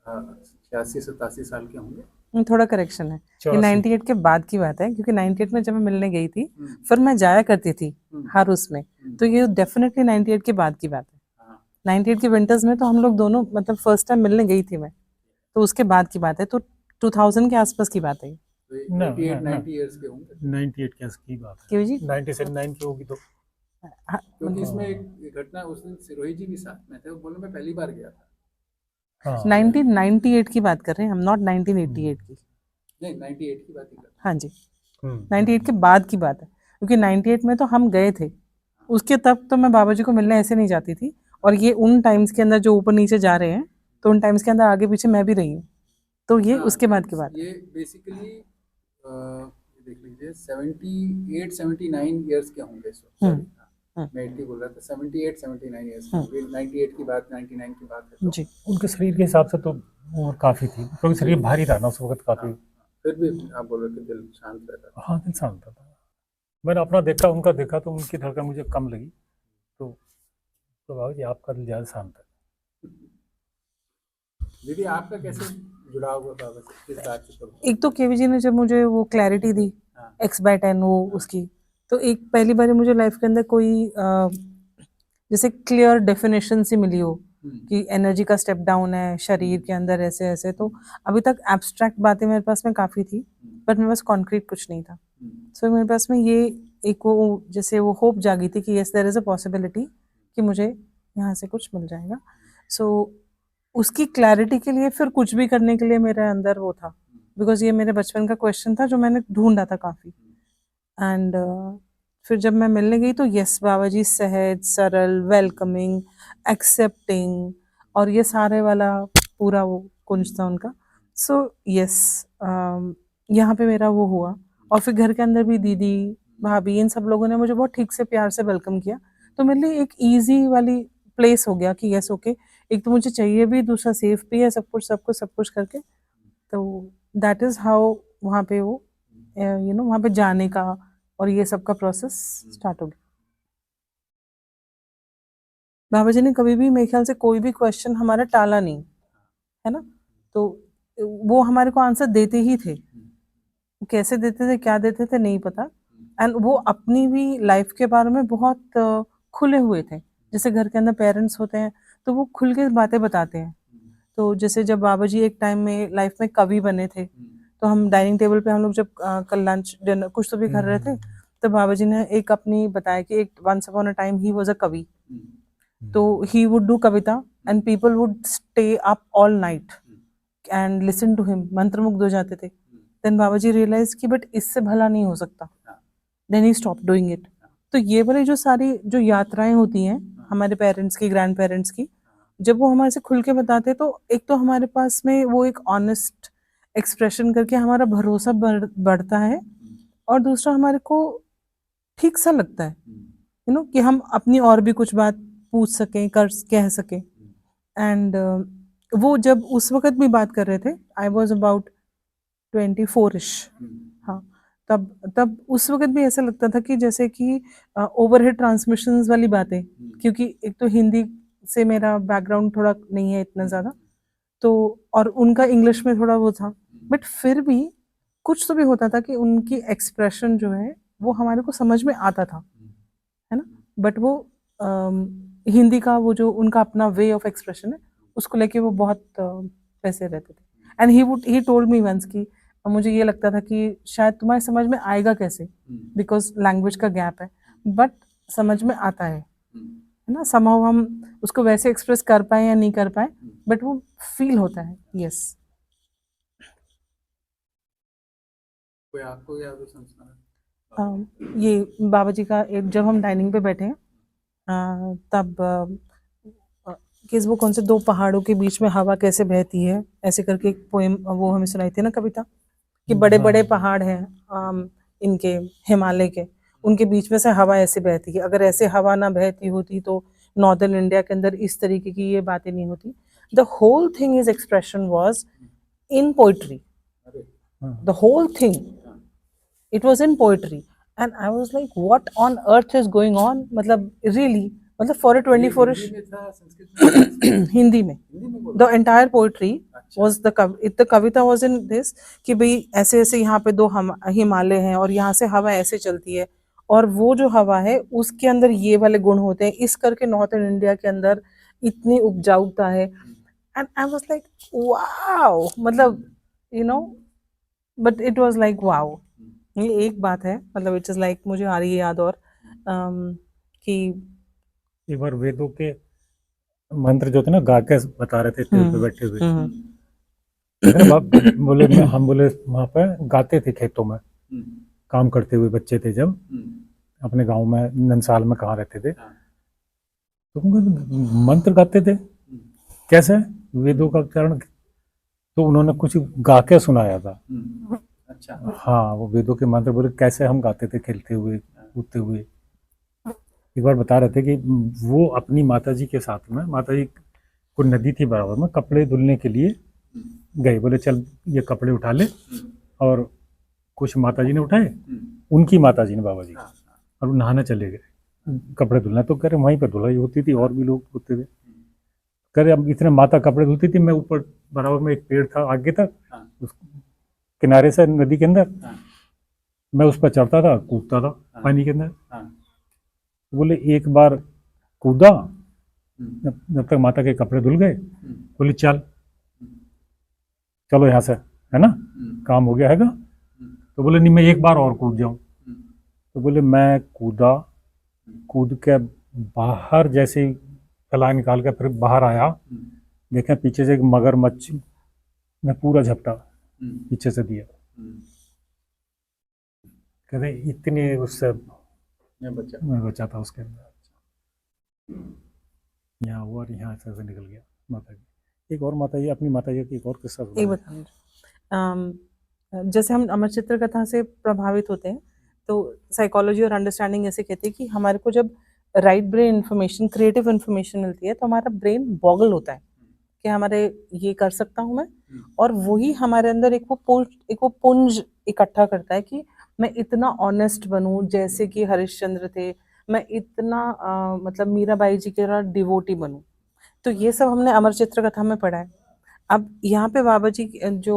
86-87 साल के होंगे।
थोड़ा करेक्शन है, ये
84।
98 के बाद की बात है, क्योंकि 98 में जब मैं मिलने गई थी फिर मैं जाया करती थी हर उसमें, तो ये डेफिनेटली 98 के बाद की बात है। 98 के विंटर्स में तो हम लोग दोनों, मतलब फर्स्ट टाइम मिलने गई थी मैं, तो उसके बाद की बात है, तो 2000 के आसपास की बात है।
90 इयर्स के होंगे।
98 की बात है।
क्यों जी?
97 की होगी तो।
क्योंकि इसमें एक घटना, उस दिन सिरोही जी भी साथ में थे, वो बोले मैं पहली बार गया था।
हाँ,
1998 की बात कर रहे हैं हम, नॉट 1988 की।
नहीं, 98 की बात ही कर।
हाँ जी, 98 के बाद की बात है, क्योंकि 98 में तो हम गए थे, उसके तब तो मैं बाबा जी को मिलने ऐसे नहीं जाती थी। और ये उन टाइम्स के अंदर जो ऊपर नीचे जा रहे हैं, तो उन टाइम्स के अंदर आगे पीछे मैं भी रही हूँ, तो ये उसके बाद की बात है।
ये बेसिकली देख लीजिए 78 79 इयर्स के होंगे इस वक्त। मैं 80 बोल रहा था, 78 79 इयर्स के होंगे। 98 की बात, 99 की बात है तो।
जी,
उनके शरीर के हिसाब से तो उम्र काफ़ी थी, क्योंकि शरीर भारी था ना उस वक्त काफ़ी।
फिर भी आप बोल रहे थे दिल शांत रहता था।
हाँ, दिल शांत था। मैंने अपना देखा, उनका देखा, तो उनकी धड़कन मुझे कम लगी। तो बाबा जी आपका दिल ज़्यादा शांत है।
दीदी आपका कैसे जुड़ाव हुआ बाबा से, किस बात से?
एक तो केवी जी ने जब मुझे वो क्लैरिटी दी X/10 वो उसकी, तो एक पहली बार मुझे लाइफ के अंदर कोई जैसे क्लियर डेफिनेशन सी मिली हो कि एनर्जी का स्टेप डाउन है शरीर के अंदर ऐसे ऐसे। तो अभी तक एब्स्ट्रैक्ट बातें मेरे पास में काफ़ी थी, बट मेरे पास कॉन्क्रीट कुछ नहीं था। सो मेरे पास में ये एक वो जैसे वो होप जागी थी कि yes there is a possibility कि मुझे यहाँ से कुछ मिल जाएगा। सो उसकी क्लैरिटी के लिए फिर कुछ भी करने के लिए मेरे अंदर वो था, बिकॉज ये मेरे बचपन का क्वेश्चन था जो मैंने ढूंढा था काफ़ी। एंड फिर जब मैं मिलने गई तो यस बाबा जी सहज सरल वेलकमिंग एक्सेप्टिंग और ये सारे वाला पूरा वो कुंज था उनका। सो यस यहाँ पे मेरा वो हुआ। और फिर घर के अंदर भी दीदी भाभी इन सब लोगों ने मुझे बहुत ठीक से प्यार से वेलकम किया। तो मेरे लिए एक इजी वाली प्लेस हो गया कि यस ओके, एक तो मुझे चाहिए भी, दूसरा सेफ भी है, सब कुछ करके। तो दैट इज़ हाउ वहाँ पे वो वहाँ पे जाने का और ये सब का प्रोसेस स्टार्ट हो गया। बाबा जी ने कभी भी मेरे ख्याल से कोई भी क्वेश्चन हमारा टाला नहीं, है ना। तो वो हमारे को आंसर देते ही थे, कैसे देते थे क्या देते थे नहीं पता। एंड वो अपनी भी लाइफ के बारे में बहुत खुले हुए थे। जैसे घर के अंदर पेरेंट्स होते हैं तो वो खुल के बातें बताते हैं। तो जैसे जब बाबा जी एक टाइम में लाइफ में कवि बने थे, तो हम डाइनिंग टेबल पे हम लोग जब कल लंच डिनर कुछ तो भी कर रहे थे, तो बाबा जी ने एक अपनी बताया कि एक once upon a time he was a कवि। तो ही वुड डू कविता and people would stay up all night and listen to him, मंत्रमुग्ध हो जाते थे। देन बाबा जी रियलाइज कि बट इससे भला नहीं हो सकता, then he stop doing it. तो ये वाली जो सारी जो यात्राएं होती हैं हमारे पेरेंट्स की ग्रैंड पेरेंट्स की, जब वो हमारे से खुल के बताते तो एक तो हमारे पास में वो एक ऑनेस्ट एक्सप्रेशन करके हमारा भरोसा बढ़ता है, और दूसरा हमारे को ठीक सा लगता है कि हम अपनी और भी कुछ बात पूछ सकें कह सकें। एंड वो जब उस वक्त भी बात कर रहे थे, आई वॉज अबाउट 24ish। हाँ, तब उस वक्त भी ऐसा लगता था कि जैसे कि ओवरहेड ट्रांसमिशंस वाली बातें, क्योंकि एक तो हिंदी से मेरा बैकग्राउंड थोड़ा नहीं है इतना ज़्यादा, तो और उनका इंग्लिश में थोड़ा वो था, बट फिर भी कुछ तो भी होता था कि उनकी एक्सप्रेशन जो है वो हमारे को समझ में आता था, है ना। बट वो हिंदी का वो जो उनका अपना वे ऑफ एक्सप्रेशन है उसको लेके वो बहुत वैसे रहते थे। And he told me once कि मुझे ये लगता था कि शायद तुम्हारे समझ में आएगा कैसे, बिकॉज लैंग्वेज का गैप है, बट समझ में आता है ना। समहाउ हम उसको वैसे एक्सप्रेस कर पाए या नहीं कर पाए, बट वो फील होता है। यस।
कोई आपको याद हो संस्कार?
ये बाबा जी का एक जब हम डाइनिंग पे बैठे हैं तब किस वो कौन से दो पहाड़ों के बीच में हवा कैसे बहती है ऐसे करके एक पोएम वो हमें सुनाई थी ना कविता, कि बड़े बड़े पहाड़ हैं इनके हिमालय के, उनके बीच में से हवा ऐसे बहती है। अगर ऐसे हवा ना बहती होती तो नॉर्दर्न इंडिया के अंदर इस तरीके की ये बातें नहीं होती। The whole thing is expression was in poetry, the whole thing it was in poetry. And I was like what on earth is going on, मतलब रियली, मतलब फॉर ए 24ish हिंदी में the entire poetry was the कविता was in this कि भाई ऐसे ऐसे यहाँ पे दो हिमालय हैं और यहाँ से हवा ऐसे चलती है, और वो जो हवा है उसके अंदर ये वाले गुण होते हैं, इस करके नॉर्थन इंडिया के अंदर इतनी उपजाऊता है। And I was like wow, मतलब but it was like wow. ये एक बात है, मतलब इट इज लाइक मुझे आ रही है याद, और कि
एक बार वेदों के मंत्र जो थे ना गा के बता रहे थे पेड़ पे बैठे हुए, बोले हम बोले वहाँ पे गाते थे खेतों में काम करते हुए बच्चे थे जब अपने गांव में नंसाल में कहाँ रहते थे, तो मंत्र गाते थे कैसे वेदों का उच्चारण, तो उन्होंने कुछ गा के सुनाया था।
अच्छा।
हाँ, वो वेदों के मंत्र बोले कैसे हम गाते थे खेलते हुए कूदते हुए। एक बार बता रहे थे कि वो अपनी माताजी के साथ में, माताजी को नदी थी बराबर में, कपड़े धुलने के लिए गए, बोले चल ये कपड़े उठा ले, और कुछ माताजी ने उठाए, उनकी माताजी ने बाबा जी, और वो नहाने चले गए कपड़े धुलना, तो कह रहे वहीं पर धुलाई होती थी और भी लोग धुलते थे। कह रहे अब इतने माता कपड़े धुलती थी, मैं ऊपर बराबर में एक पेड़ था आगे तक उस किनारे से नदी के अंदर, मैं उस पर चढ़ता था कूदता था पानी के अंदर। बोले एक बार कूदा जब तक माता के कपड़े धुल गए, बोली चल चलो यहाँ से, है ना, काम हो गया हैगा। तो बोले नहीं मैं एक बार और कूद जाऊं। तो बोले मैं कूदा, कूद के बाहर जैसे ही फैलाए निकाल के फिर बाहर आया, देखें पीछे से एक मगरमच्छ ने पूरा झपटा पीछे से दिया। कहते इतनी उससे मैं बचा था उसके अंदर, यहाँ हुआ और यहाँ से निकल गया माता जी। एक और माता जी, अपनी माता जी की एक और किस्सा
एक
सुनाइए।
बताऊँ, जैसे हम अमर चित्र कथा से प्रभावित होते हैं तो साइकोलॉजी और अंडरस्टैंडिंग ऐसे कहती है कि हमारे को जब right brain information, creative information मिलती है तो हमारा ब्रेन बॉगल होता है कि हमारे ये कर सकता हूँ मैं, और वही हमारे अंदर एक वो पुंज इकट्ठा करता है कि मैं इतना ऑनेस्ट बनूं जैसे कि हरिश्चंद्र थे, मैं इतना मतलब मीराबाई जी के डिवोटी बनूं। तो ये सब हमने अमर चित्र कथा में पढ़ा है। अब यहाँ पे बाबा जी जो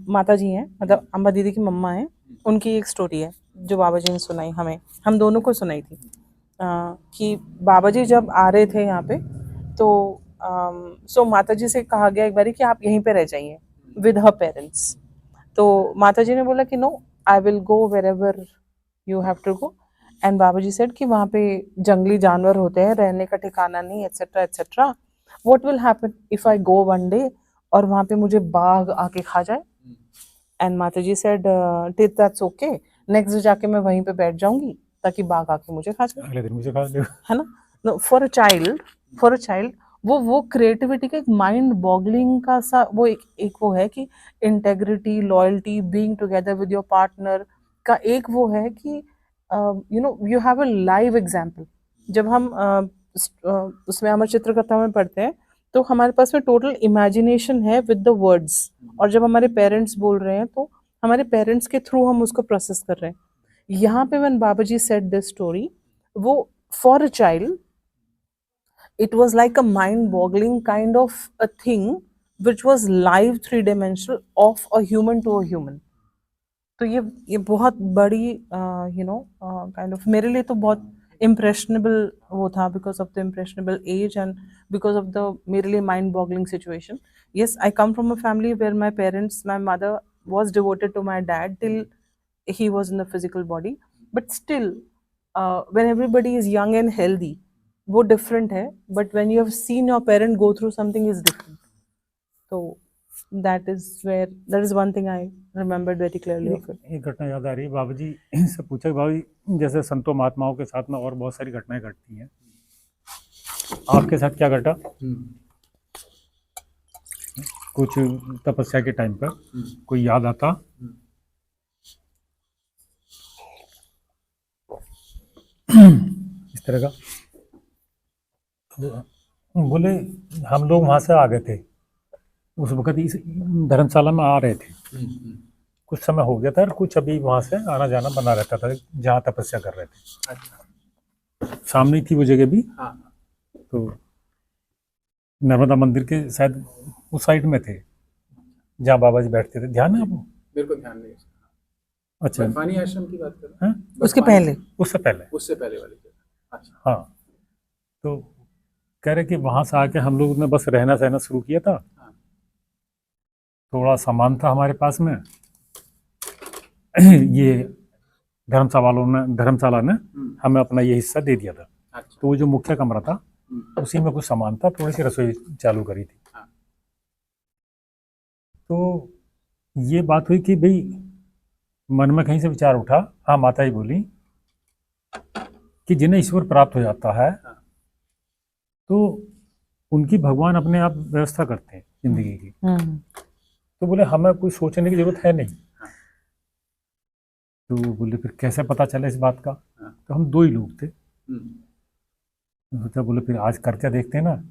माता जी हैं, मतलब अम्बा दीदी की मम्मा हैं, उनकी एक स्टोरी है जो बाबा जी ने सुनाई हमें, हम दोनों को सुनाई थी। कि बाबा जी जब आ रहे थे यहाँ पे तो सो माता जी से कहा गया एक बारी कि आप यहीं पे रह जाइए विद हर पेरेंट्स। तो माता जी ने बोला कि no, I will go wherever you have to go. And Baba ji said कि वहाँ पे जंगली जानवर होते हैं, रहने का ठिकाना नहीं, etcetera etcetera. What will happen if I go one day और वहाँ पे मुझे बाघ आके खा जाए? And Mata ji said that's okay, next day जाके मैं वहीं पे बैठ जाऊंगी ताकि बाघ आके मुझे खा जाए,
अगले दिन मुझे खा लिया।
है ना। फॉर अ चाइल्ड वो क्रिएटिविटी का एक माइंड बॉगलिंग का सा वो एक वो है कि integrity, loyalty, being together with your partner का एक वो है कि you know you have a live example. जब हम उसमें अमर चित्र कथा में पढ़ते हैं तो हमारे पास में टोटल इमेजिनेशन है विद द वर्ड्स, और जब हमारे पेरेंट्स बोल रहे हैं तो हमारे पेरेंट्स के थ्रू हम उसको प्रोसेस कर रहे हैं। यहाँ पे when Baba ji said this story, वो for a child it was like a mind-boggling kind of a thing which was live three-dimensional of a human to a human. तो ये बहुत बड़ी यू नो काइंड ऑफ मेरे लिए तो बहुत इम्प्रेशनेबल वो था, because of the impressionable age and because of the मेरे लिए mind boggling situation. Yes, I come from a family where my parents, my mother was devoted to my dad till he was in the physical body, but still when everybody is young and healthy वो different है, but when you have seen your parent go through something is different. So that is one thing I remembered very clearly of it.
एक घटना याद आ रही है, बाबू जी से पूछा कि बाबू जी जैसे संतों महात्माओं के साथ में और बहुत सारी घटनाएं घटती हैं, आपके साथ क्या घटा? कुछ तपस्या के टाइम पर कोई याद आता? इस तरह का। बोले हम लोग वहां से आ गए थे, उस वक्त इस धर्मशाला में आ रहे थे, कुछ समय हो गया था और कुछ अभी वहां से आना जाना बना रहता था जहाँ तपस्या कर रहे थे। अच्छा। सामने थी वो जगह भी। हाँ। तो नर्मदा मंदिर के शायद उस साइड में थे जहाँ बाबा जी बैठते थे। ध्यान है आपको?
बिल्कुल ध्यान नहीं।
अच्छा,
बर्फानी आश्रम की बात कर रहे हैं?
उससे पहले
उससे पहले वाली जगह। अच्छा।
हाँ, तो कह रहे कि वहां से आके हम लोग ने बस रहना सहना शुरू किया था। हाँ। थोड़ा सामान था हमारे पास में ये धर्मशाला ने हमें अपना ये हिस्सा दे दिया था। अच्छा। तो वो जो मुख्य कमरा था उसी में कुछ सामान था, थोड़ी सी रसोई चालू करी थी। हाँ। तो ये बात हुई कि भाई मन में कहीं से विचार उठा। हाँ, माता ही बोली कि जिन्हें ईश्वर प्राप्त हो जाता है तो उनकी भगवान अपने आप व्यवस्था करते हैं जिंदगी की। तो बोले हमें कोई सोचने की जरूरत है नहीं। तो बोले फिर कैसे पता चले इस बात का? तो हम दो ही लोग थे। तो बोले फिर आज करके देखते हैं ना,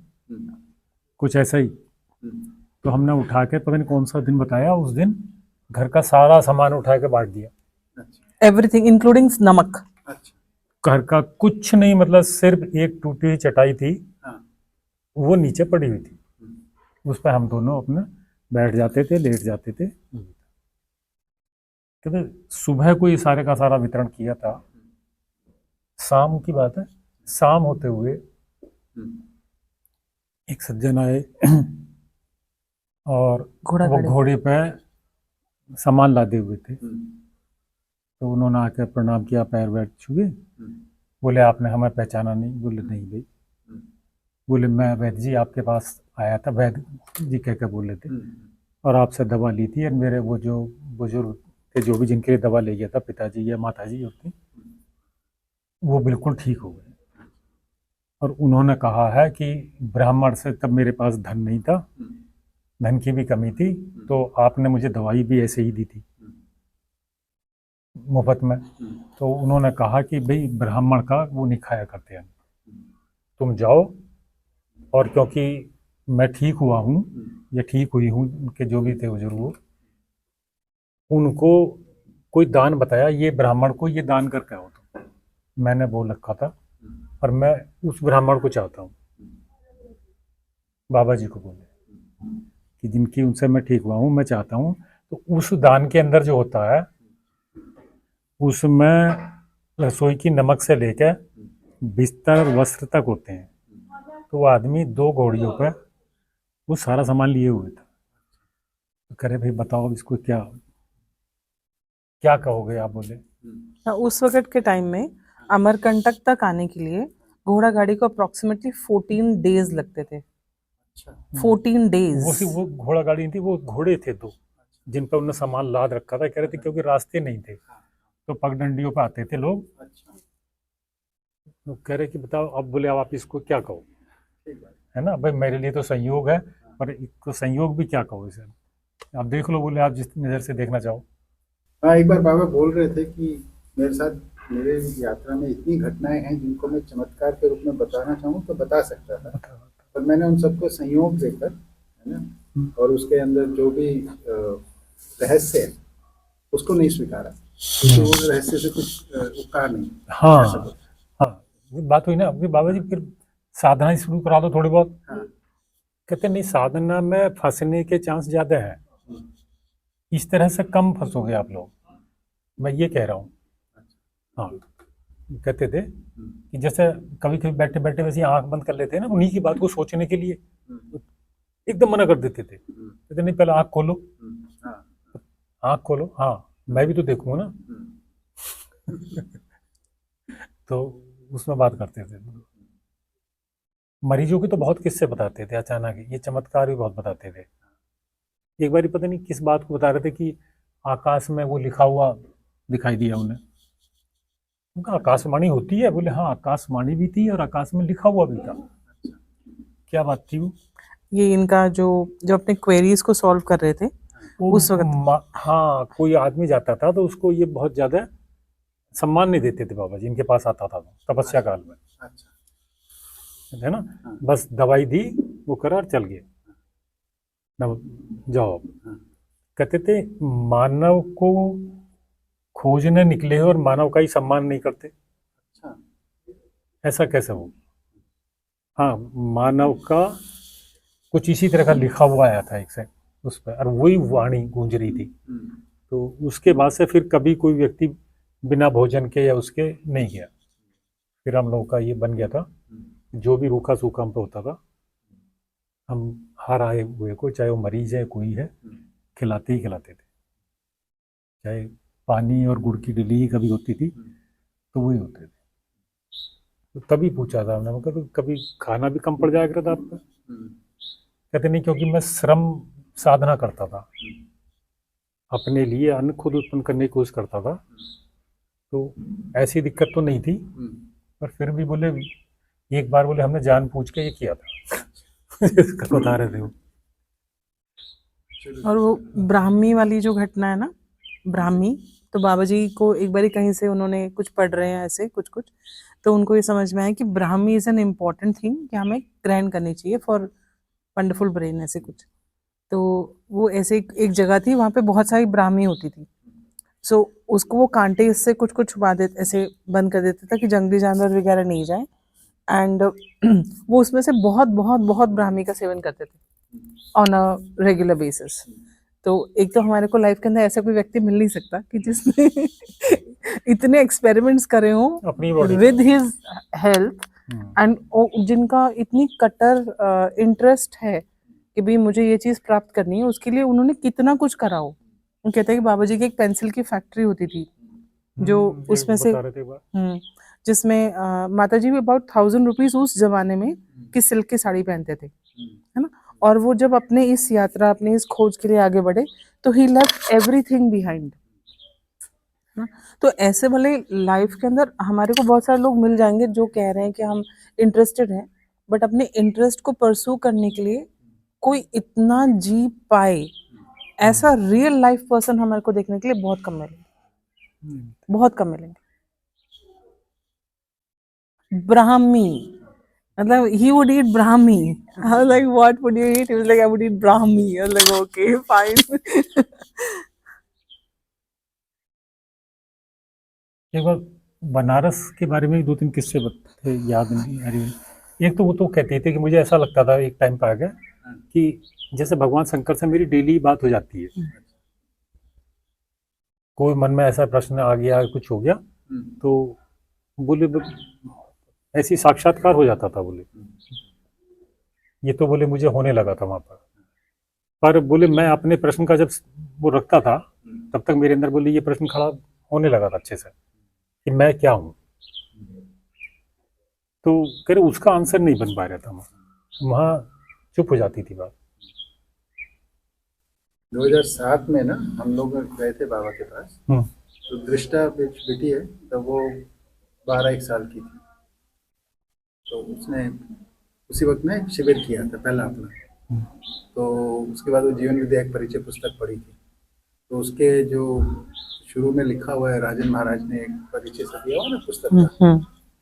कुछ ऐसा ही। तो हमने उठा के पता नहीं कौन सा दिन बताया, उस दिन घर का सारा सामान उठा के बांट दिया।
एवरीथिंग इंक्लूडिंग नमक।
अच्छा। घर का कुछ नहीं, मतलब सिर्फ एक टूटी हुई चटाई थी। हाँ। वो नीचे पड़ी हुई थी, उस पर हम दोनों अपने बैठ जाते थे, लेट जाते थे। तो सुबह को ये सारे का सारा वितरण किया था। शाम की बात है, शाम होते हुए एक सज्जन आए और
घोड़ा
वो
गाड़ी
घोड़े पे सामान लादे हुए थे, तो उन्होंने आकर प्रणाम किया, पैर वैर छुए, बोले आपने हमें पहचाना नहीं? बोले नहीं भाई। बोले मैं वैद्य जी आपके पास आया था, वैद्य जी कह के बोले थे, और आपसे दवा ली थी, और मेरे वो जो बुजुर्ग थे, जो भी जिनके लिए दवा ले गया था, पिताजी या माताजी होती, वो बिल्कुल ठीक हो गए। और उन्होंने कहा है कि ब्राह्मण से, तब मेरे पास धन नहीं था, धन की भी कमी थी, तो आपने मुझे दवाई भी ऐसे ही दी थी मुफ्त में। तो उन्होंने कहा कि भाई ब्राह्मण का वो नहीं खाया करते हैं, तुम जाओ, और क्योंकि मैं ठीक हुआ हूँ या ठीक हुई हूँ, उनके जो भी थे बुजुर्ग, वो उनको कोई दान बताया, ये ब्राह्मण को ये दान करके आओ। तो मैंने बोल रखा था, और मैं उस ब्राह्मण को चाहता हूँ, बाबा जी को बोले कि जिनकी उनसे मैं ठीक हुआ हूँ, मैं चाहता हूँ। तो उस दान के अंदर जो होता है, उसमें रसोई की नमक से लेकर बिस्तर वस्त्र तक होते हैं। तो वो आदमी 2 घोड़ियों पे वो सारा सामान लिए हुए था। तो करे भाई बताओ इसको क्या क्या कहोगे आप? बोले
उस वक्त के टाइम में अमरकंटक तक आने के लिए घोड़ा गाड़ी को अप्रोक्सीमेटली 14 डेज लगते थे। 14 डेज।
वो घोड़ा गाड़ी नहीं थी, वो घोड़े थे 2 जिन पर उन्होंने सामान लाद रखा था। कह रहे थे क्योंकि रास्ते नहीं थे, तो पगडंडियों पे आते थे लोग। तो कह रहे कि बताओ, अब बोले अब आप इसको क्या कहो, है ना भाई, मेरे लिए तो संयोग है, पर इसको संयोग भी क्या कहो इसे, आप देख लो, बोले आप जिस नज़र से देखना चाहो।
हाँ, एक बार बाबा बोल रहे थे कि मेरे साथ मेरे यात्रा में इतनी घटनाएं हैं जिनको मैं चमत्कार के रूप में बताना चाहूँ तो बता सकता था, पर मैंने उन सबको संयोग देकर, है ना, और उसके अंदर जो भी रहस्य है उसको नहीं स्वीकारा, क्योंकि वो रहस्य से कुछ उपकार नहीं।
हाँ
ऐसा कुछ।
हाँ, ये बात हुई ना अभी, बाबा जी फिर साधना ही शुरू करा दो थोड़ी बहुत।
हाँ।
कहते नहीं, साधना में फंसने के चांस ज़्यादा है, इस तरह से कम फंसोगे आप लोग, मैं ये कह रहा हूँ। हाँ, कहते थे कि जैसे कभी कभी बैठे बैठे वैसे आंख बंद कर लेते हैं ना, उन्हीं की बात को सोचने के लिए एकदम मना कर देते थे। कहते नहीं, पहले आंख खोलो, आंख खोलो, हाँ मैं भी तो देखूंगा ना। तो उसमें बात करते थे। मरीजों के तो बहुत किस्से बताते थे, अचानक ये चमत्कार भी बहुत बताते थे। एक बार पता नहीं किस बात को बता रहे थे कि आकाश में वो लिखा हुआ दिखाई दिया उन्हें। उनका आकाशवाणी होती है? बोले हाँ, आकाशवाणी भी थी और आकाश में लिखा हुआ भी था। क्या बात थी वो?
ये इनका जो अपने क्वेरीज को सॉल्व कर रहे थे उस वक्त।
हाँ, कोई आदमी जाता था तो उसको ये बहुत ज्यादा सम्मान नहीं देते थे बाबा जी, इनके पास आता था तपस्या काल में, है ना। बस दवाई दी, वो करा और चल गए, जाओ। कहते थे मानव को खोजने निकले और मानव का ही सम्मान नहीं करते, ऐसा कैसे हो? हाँ, मानव का कुछ इसी तरह का लिखा हुआ आया था एक से उस पर, और वही वाणी गूंज रही थी। तो उसके बाद से फिर कभी कोई व्यक्ति बिना भोजन के या उसके नहीं गया। फिर हम लोगों का ये बन गया था, जो भी रूखा सूखा हम पे होता था, हम हर आए हुए को, चाहे वो मरीज है कोई है, खिलाते ही खिलाते थे। चाहे पानी और गुड़ की डिली ही कभी होती थी तो वही होते थे। तो तभी पूछा था हमने, कहा तो कभी खाना भी कम पड़ जाया करता आपका? कहते नहीं, क्योंकि मैं श्रम साधना करता था, अपने लिए अन्न खुद उत्पन्न करने की कोशिश करता था, तो ऐसी दिक्कत तो नहीं थी। पर फिर भी बोले एक बार बोले हमने जानबूझ के ये किया था। इसका बता रहे थे वो।
और वो ब्राह्मी वाली जो घटना है ना, ब्राह्मी, तो बाबा जी को एक बारी कहीं से उन्होंने कुछ पढ़ रहे हैं ऐसे कुछ कुछ, तो उनको ये समझ में आया कि Brahmi is an important thing कि हमें ग्रहण करनी चाहिए फॉर वंडरफुल ब्रेन, ऐसे कुछ। तो वो ऐसे एक जगह थी, वहाँ पे बहुत सारी ब्राह्मी होती थी। सो उसको वो कांटे से कुछ कुछ छुपा देते, ऐसे बंद कर देते थे कि जंगली जानवर वगैरह नहीं जाए। एंड वो उसमें से बहुत बहुत बहुत ब्राह्मी का सेवन करते थे ऑन अ रेगुलर बेसिस। तो एक तो हमारे को लाइफ के अंदर ऐसा कोई व्यक्ति मिल नहीं सकता कि जिसने इतने एक्सपेरिमेंट्स करे हों
अपनी body
with his health and जिनका इतनी कट्टर इंटरेस्ट है कि भाई मुझे ये चीज प्राप्त करनी है, उसके लिए उन्होंने कितना कुछ करा हो। वो कहते हैं कि बाबा जी की एक पेंसिल की फैक्ट्री होती थी, जो उसमें से
बता रहे थे एक बार।
जिसमें माता जी भी अबाउट 1000 रुपीज उस जमाने में की सिल्क की साड़ी पहनते थे, है ना। और वो जब अपने इस यात्रा, अपने इस खोज के लिए आगे बढ़े, तो ही लेफ्ट एवरीथिंग बिहाइंड। तो ऐसे वाले लाइफ के अंदर हमारे को बहुत सारे लोग मिल जाएंगे जो कह रहे हैं कि हम इंटरेस्टेड हैं, बट अपने इंटरेस्ट को परस्यू करने के लिए कोई इतना जी पाए, ऐसा रियल लाइफ पर्सन हमारे को देखने के लिए बहुत कम मिलेंगे, बहुत कम मिलेंगे। ब्राह्मी, मतलब he would eat brahmi. I was like, what would you eat? He was like, I would eat brahmi. I was like, okay, fine.
एक बार बनारस के बारे में 2-3 किस्से थे, याद नहीं आ रही। एक तो वो तो कहते थे कि मुझे ऐसा लगता था एक टाइम पे आ गया कि जैसे भगवान शंकर से मेरी डेली बात हो जाती है। कोई मन में ऐसा प्रश्न आ गया, कुछ हो गया, तो बोले ऐसी साक्षात्कार हो जाता था। बोले ये तो बोले मुझे होने लगा था वहां पर बोले मैं अपने प्रश्न का जब वो रखता था, तब तक मेरे अंदर बोले ये प्रश्न खड़ा होने लगा था अच्छे से कि मैं क्या हूँ। तो कह रहे उसका आंसर नहीं बन पा रहा था, वहाँ चुप हो जाती थी बात।
2007 में ना हम लोग गए थे बाबा के पास, तो दृष्टा बेटी है, तब वो 12-1 साल की थी। तो उसने उसी वक्त में शिविर किया था पहला अपना। तो उसके बाद वो जीवन विद्या एक परिचय पुस्तक पढ़ी थी। तो उसके जो शुरू में लिखा हुआ है, राजन महाराज ने एक परिचय से दिया हुआ ना पुस्तक का,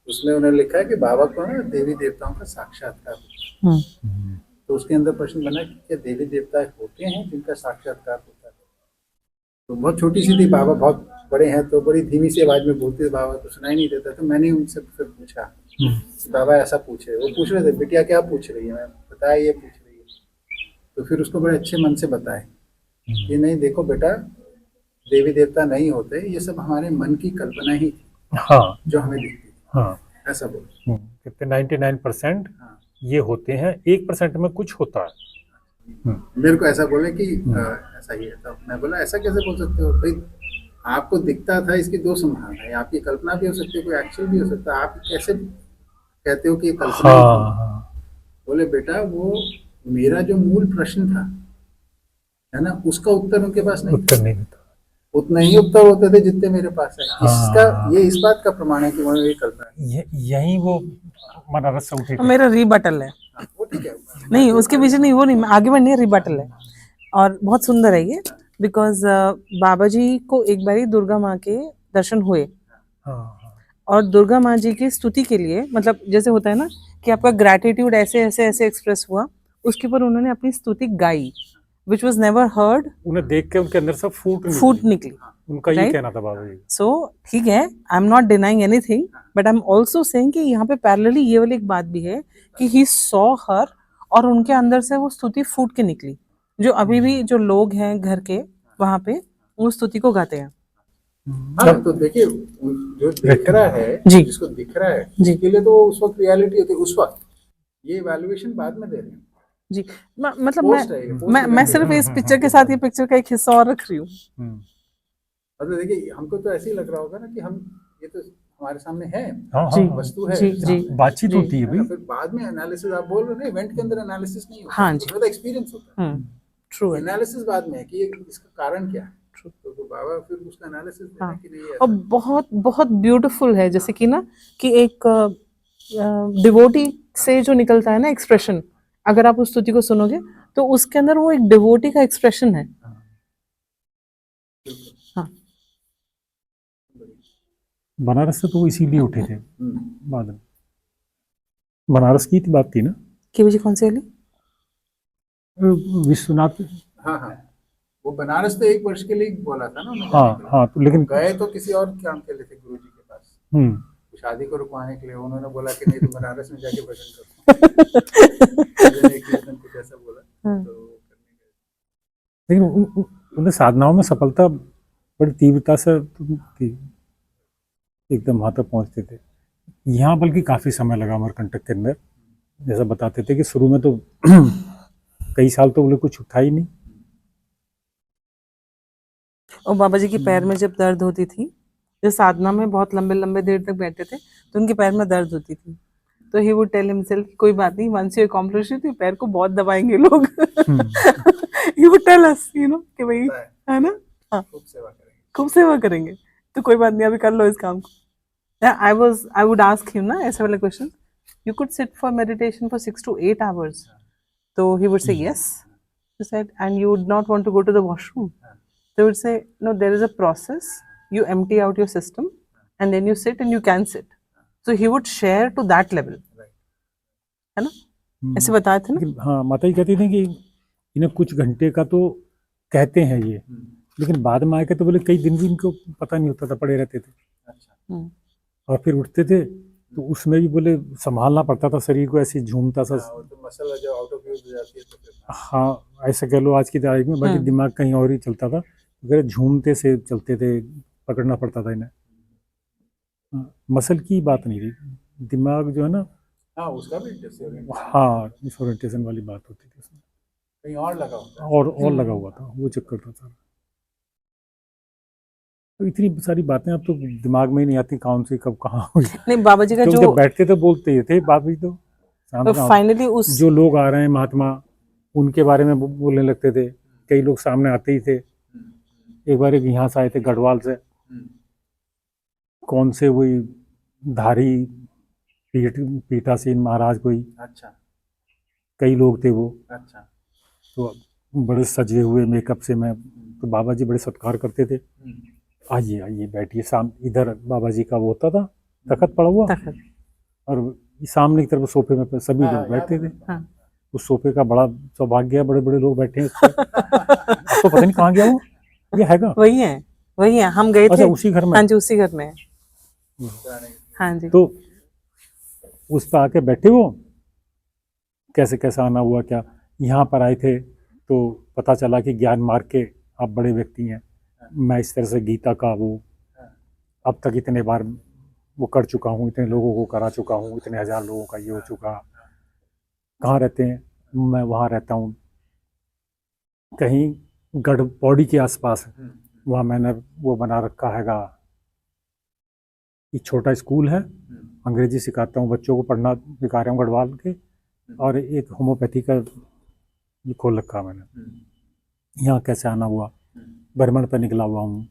उसमें उन्होंने लिखा है कि बाबा को ना देवी देवताओं का साक्षात्कार होता है। तो उसके अंदर प्रश्न बना कि क्या देवी देवता होते हैं जिनका साक्षात्कार होता है? तो बहुत छोटी सी थी, बाबा बहुत बड़े हैं तो बड़ी धीमी सी आवाज में बोलते थे, बाबा को सुनाई नहीं देता। तो मैंने उनसे फिर पूछा, बाबा ऐसा पूछ रहे, वो पूछ रहे थे बिटिया क्या पूछ रही है, मैं बताया ये पूछ रही है। तो फिर उसको बड़े अच्छे मन से बताए कि नहीं देखो बेटा, देवी देवता नहीं होते, ये सब हमारे मन की कल्पना ही थी,
हाँ,
जो हमें दिखती थी।
हाँ,
ऐसा बोल
कितने 99% ये होते हैं, 1% में कुछ होता है।
मेरे को ऐसा बोले कि ऐसा ही है। तो मैं बोला ऐसा कैसे बोल सकते हो भाई, आपको दिखता था, इसकी 2 संभावना है, आपकी कल्पना भी हो सकती है, कोई एक्चुअल भी हो सकता है, आप कैसे कहते हो कि ये कल्पना ही थी? बोले बेटा वो मेरा जो मूल प्रश्न था, है ना, उसका उत्तर उनके पास नहीं था। उतना ही उत्तर होते थे जितने मेरे पास है। इसका ये इस बात का प्रमाण है कि उन्होंने ये कल्पना
यही वो बनारस से उठे।
मेरा रिबटल है,
वो ठीक है,
नहीं उसके पीछे नहीं, वो नहीं, आगे बढ़ने रिबटल है। और बहुत सुंदर है ये, बिकॉज बाबा जी को एक बारी दुर्गा माँ के दर्शन हुए, और दुर्गा माँ जी की स्तुति के लिए, मतलब जैसे होता है ना कि आपका ग्रैटिट्यूड ऐसे ऐसे ऐसे एक्सप्रेस हुआ, उसके ऊपर उन्होंने अपनी स्तुति गाई, विच वॉज नेवर हर्ड।
उन्हें देख के उनके अंदर से फूट
निकली।
उनका ये कहना था बाबा जी।
सो ठीक है, I am not denying anything, but I am also saying कि यहाँ पे पैरेलली ये वाली एक बात भी है कि ही सॉ हर, और उनके अंदर से वो स्तुति फूट के निकली, जो अभी भी जो लोग हैं घर के वहां पे वो स्तुति को गाते हैं।
हाँ, तो देखिए जो दिख रहा है, जिसको दिख रहा है उसके लिए तो उस वक्त रियलिटी होती है, उस वक्त ये इवैल्यूएशन बाद में दे रहे हैं
जी। मतलब मैं सिर्फ इस पिक्चर के साथ ये पिक्चर का एक हिस्सा और रख रही हूँ।
मतलब देखिए हमको तो ऐसे ही लग रहा होगा ना कि हम ये तो हमारे सामने है, वस्तु है,
बातचीत होती है भाई,
फिर बाद में एनालिसिस आप बोल रहे हो, इवेंट के अंदर एनालिसिस नहीं होता,
हाँ जी,
तो एक्सपीरियंस होता है।
ट्रू है,
एनालिसिस बाद में है कि इसका कारण क्या है, तो बाबा फिर उसका एनालिसिस देना कि नहीं है।
और बहुत बहुत ब्यूटीफुल है, जैसे कि ना कि एक डिवोटी से जो निकलता है ना एक्सप्रेशन, अगर आप उस स्तुति को सुनोगे तो उसके अंदर वो एक डिवोटी का एक्सप्रेशन है। हाँ,
बनारस से तो इसीलिए उठे थे बाद में। बनारस की बात थी ना
कि मुझे कौन सी वाली,
विश्वनाथ।
हाँ हाँ, वो बनारस तो 1 वर्ष के लिए बोला था ना।
हाँ, तो लेकिन
गए तो किसी और काम के लिए थे, गुरु जी के पास शादी को रुकवाने के लिए। उन्होंने बोला कि नहीं, तुम बनारस में जाके भजन करो। कुछ ऐसा बोला तो
लेकिन उन्हें साधनाओं में सफलता बड़ी तीव्रता से थी, एकदम वहां तक पहुंचते थे। यहाँ बल्कि काफ़ी समय लगा अमरकंटक के अंदर। जैसा बताते थे कि शुरू में तो कई साल तो बोले कुछ उठा ही नहीं।
और बाबा जी के पैर में जब दर्द होती थी, जो साधना में बहुत लंबे लंबे देर तक बैठे थे, तो उनके पैर में दर्द होती थी, तो ही वुड टेल हिमसेल्फ कोई बात नहीं, वंस यू अकॉम्प्लिश इट, पैर को बहुत दबाएंगे लोग। ही वुड टेल अस, कि भाई, है ना, हाँ, खूब सेवा करेंगे, तो कोई बात नहीं, अभी कर लो इस काम को। I would ask him ना ऐसे वाले question, you could sit for meditation for 6 to 8 hours, so he would say yes. He said, and you would not want to go to the washroom. They would say, no, there is a process, you empty out your system and then you sit and you can sit. So he would share to that level, है ना, ऐसे बताए थे ना।
लेकिन हाँ, माता जी कहती थी कि इन्हें कुछ घंटे का तो कहते हैं ये, लेकिन बाद में आके तो बोले कई दिन भी इनको पता नहीं होता था, पड़े रहते थे। और फिर उठते थे तो उसमें भी बोले संभालना पड़ता था शरीर को, ऐसे झूमता सा।
तो मसल जो आउट ऑफ यूज हो जाती है तो फिर
हाँ, ऐसा कह लो आज की तारीख में, बाकी दिमाग कहीं और ही चलता था, अगर झूमते से चलते थे, पकड़ना पड़ता था इन्हें। मसल की बात नहीं थी, दिमाग जो है ना,
हाँ उसका भी डिसोरिएंटेशन,
हाँ डिसोरिएंटेशन वाली बात होती थी उसमें,
कहीं और लगा होता है।
और लगा हुआ था, वो चक्कर था सर। तो इतनी सारी बातें अब तो दिमाग में ही नहीं आती, कौन सी कब कहाँ हुई।
नहीं, बाबा जी का
तो
जो
जब बैठते थे बोलते ही थे बाबा जी, तो
फाइनली उस
जो लोग आ रहे हैं महात्मा, उनके बारे में बोलने लगते थे। कई लोग सामने आते ही थे। एक बार एक यहाँ से आए थे गढ़वाल से, कौन से वही धारी पीठासीन महाराज कोई,
अच्छा
कई लोग थे वो।
अच्छा,
तो बड़े सजे हुए मेकअप से, मैं तो बाबा जी बड़े सत्कार करते थे, आइए आइए बैठिए। इधर बाबा जी का वो होता था तखत पड़ा हुआ, और सामने की तरफ सोफे में सभी लोग बैठते थे। उस सोफे का बड़ा सौभाग्य है, बड़े बड़े लोग बैठे हैं उस पर। अब तो पता नहीं कहाँ गया वो, ये हैगा
वही है, हम गए थे।
अच्छा, उसी घर में।
हाँ जी, उसी घर में है। हाँ जी।
तो उस पर आके बैठे वो, कैसे कैसा आना हुआ, क्या यहाँ पर आए थे तो पता चला कि ज्ञान मार्ग के आप बड़े व्यक्ति हैं। मैं इस तरह से गीता का वो अब तक इतने बार वो कर चुका हूँ, इतने लोगों को करा चुका हूँ, इतने हजार लोगों का ये हो चुका। कहाँ रहते हैं? मैं वहाँ रहता हूँ कहीं गढ़ पौड़ी के आसपास, वहाँ मैंने वो बना रखा हैगा, एक छोटा स्कूल है, अंग्रेजी सिखाता हूँ बच्चों को, पढ़ना सिखा रहा हूँ गढ़वाल के, और एक होम्योपैथी का खोल रखा मैंने। यहाँ कैसे आना हुआ, भ्रमण पर निकला हुआ हूँ,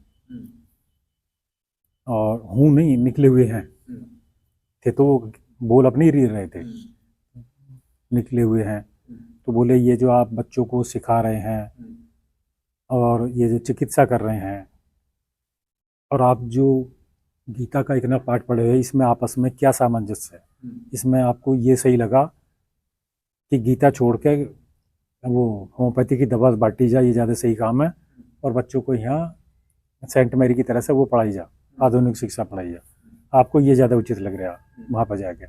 और हूँ नहीं, निकले हुए हैं थे, तो बोल अपनी ही रहे थे, निकले हुए हैं। तो बोले ये जो आप बच्चों को सिखा रहे हैं और ये जो चिकित्सा कर रहे हैं, और आप जो गीता का इतना पाठ पढ़े हुए, इसमें आपस में क्या सामंजस्य है? इसमें आपको ये सही लगा कि गीता छोड़ के वो होम्योपैथी की दवा बांटी जाए, ये ज़्यादा सही काम है, और बच्चों को यहाँ सेंट मैरी की तरह से वो पढ़ाई जा, आधुनिक शिक्षा पढ़ाई जा, आपको ये ज़्यादा उचित लग रहा वहाँ पर जाके?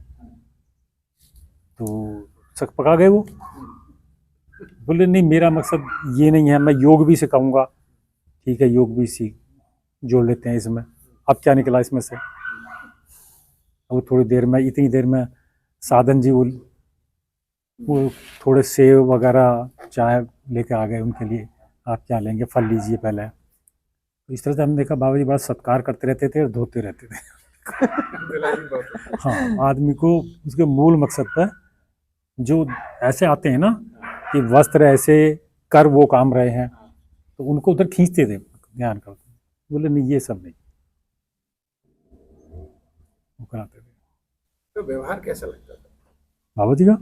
तो सक पका गए वो। बोले नहीं, मेरा मकसद ये नहीं है, मैं योग भी सिखाऊंगा। ठीक है, योग भी सीख जोड़ लेते हैं इसमें। अब क्या निकला इसमें से? अब थोड़ी देर में, इतनी देर में साधन जी वो थोड़े सेव वगैरह चाय लेके आ गए उनके लिए। आप क्या लेंगे? फल लीजिए पहले। तो इस तरह से हमने देखा बाबा जी बड़ा सत्कार करते रहते थे और धोते रहते थे। हाँ, आदमी को उसके मूल मकसद पर, जो ऐसे आते हैं ना कि वस्त्र ऐसे कर वो काम रहे हैं, तो उनको उधर खींचते थे, ध्यान करते। बोले नहीं, ये सब नहीं, वो कराते थे।
तो व्यवहार कैसा लगता था
बाबा जी का?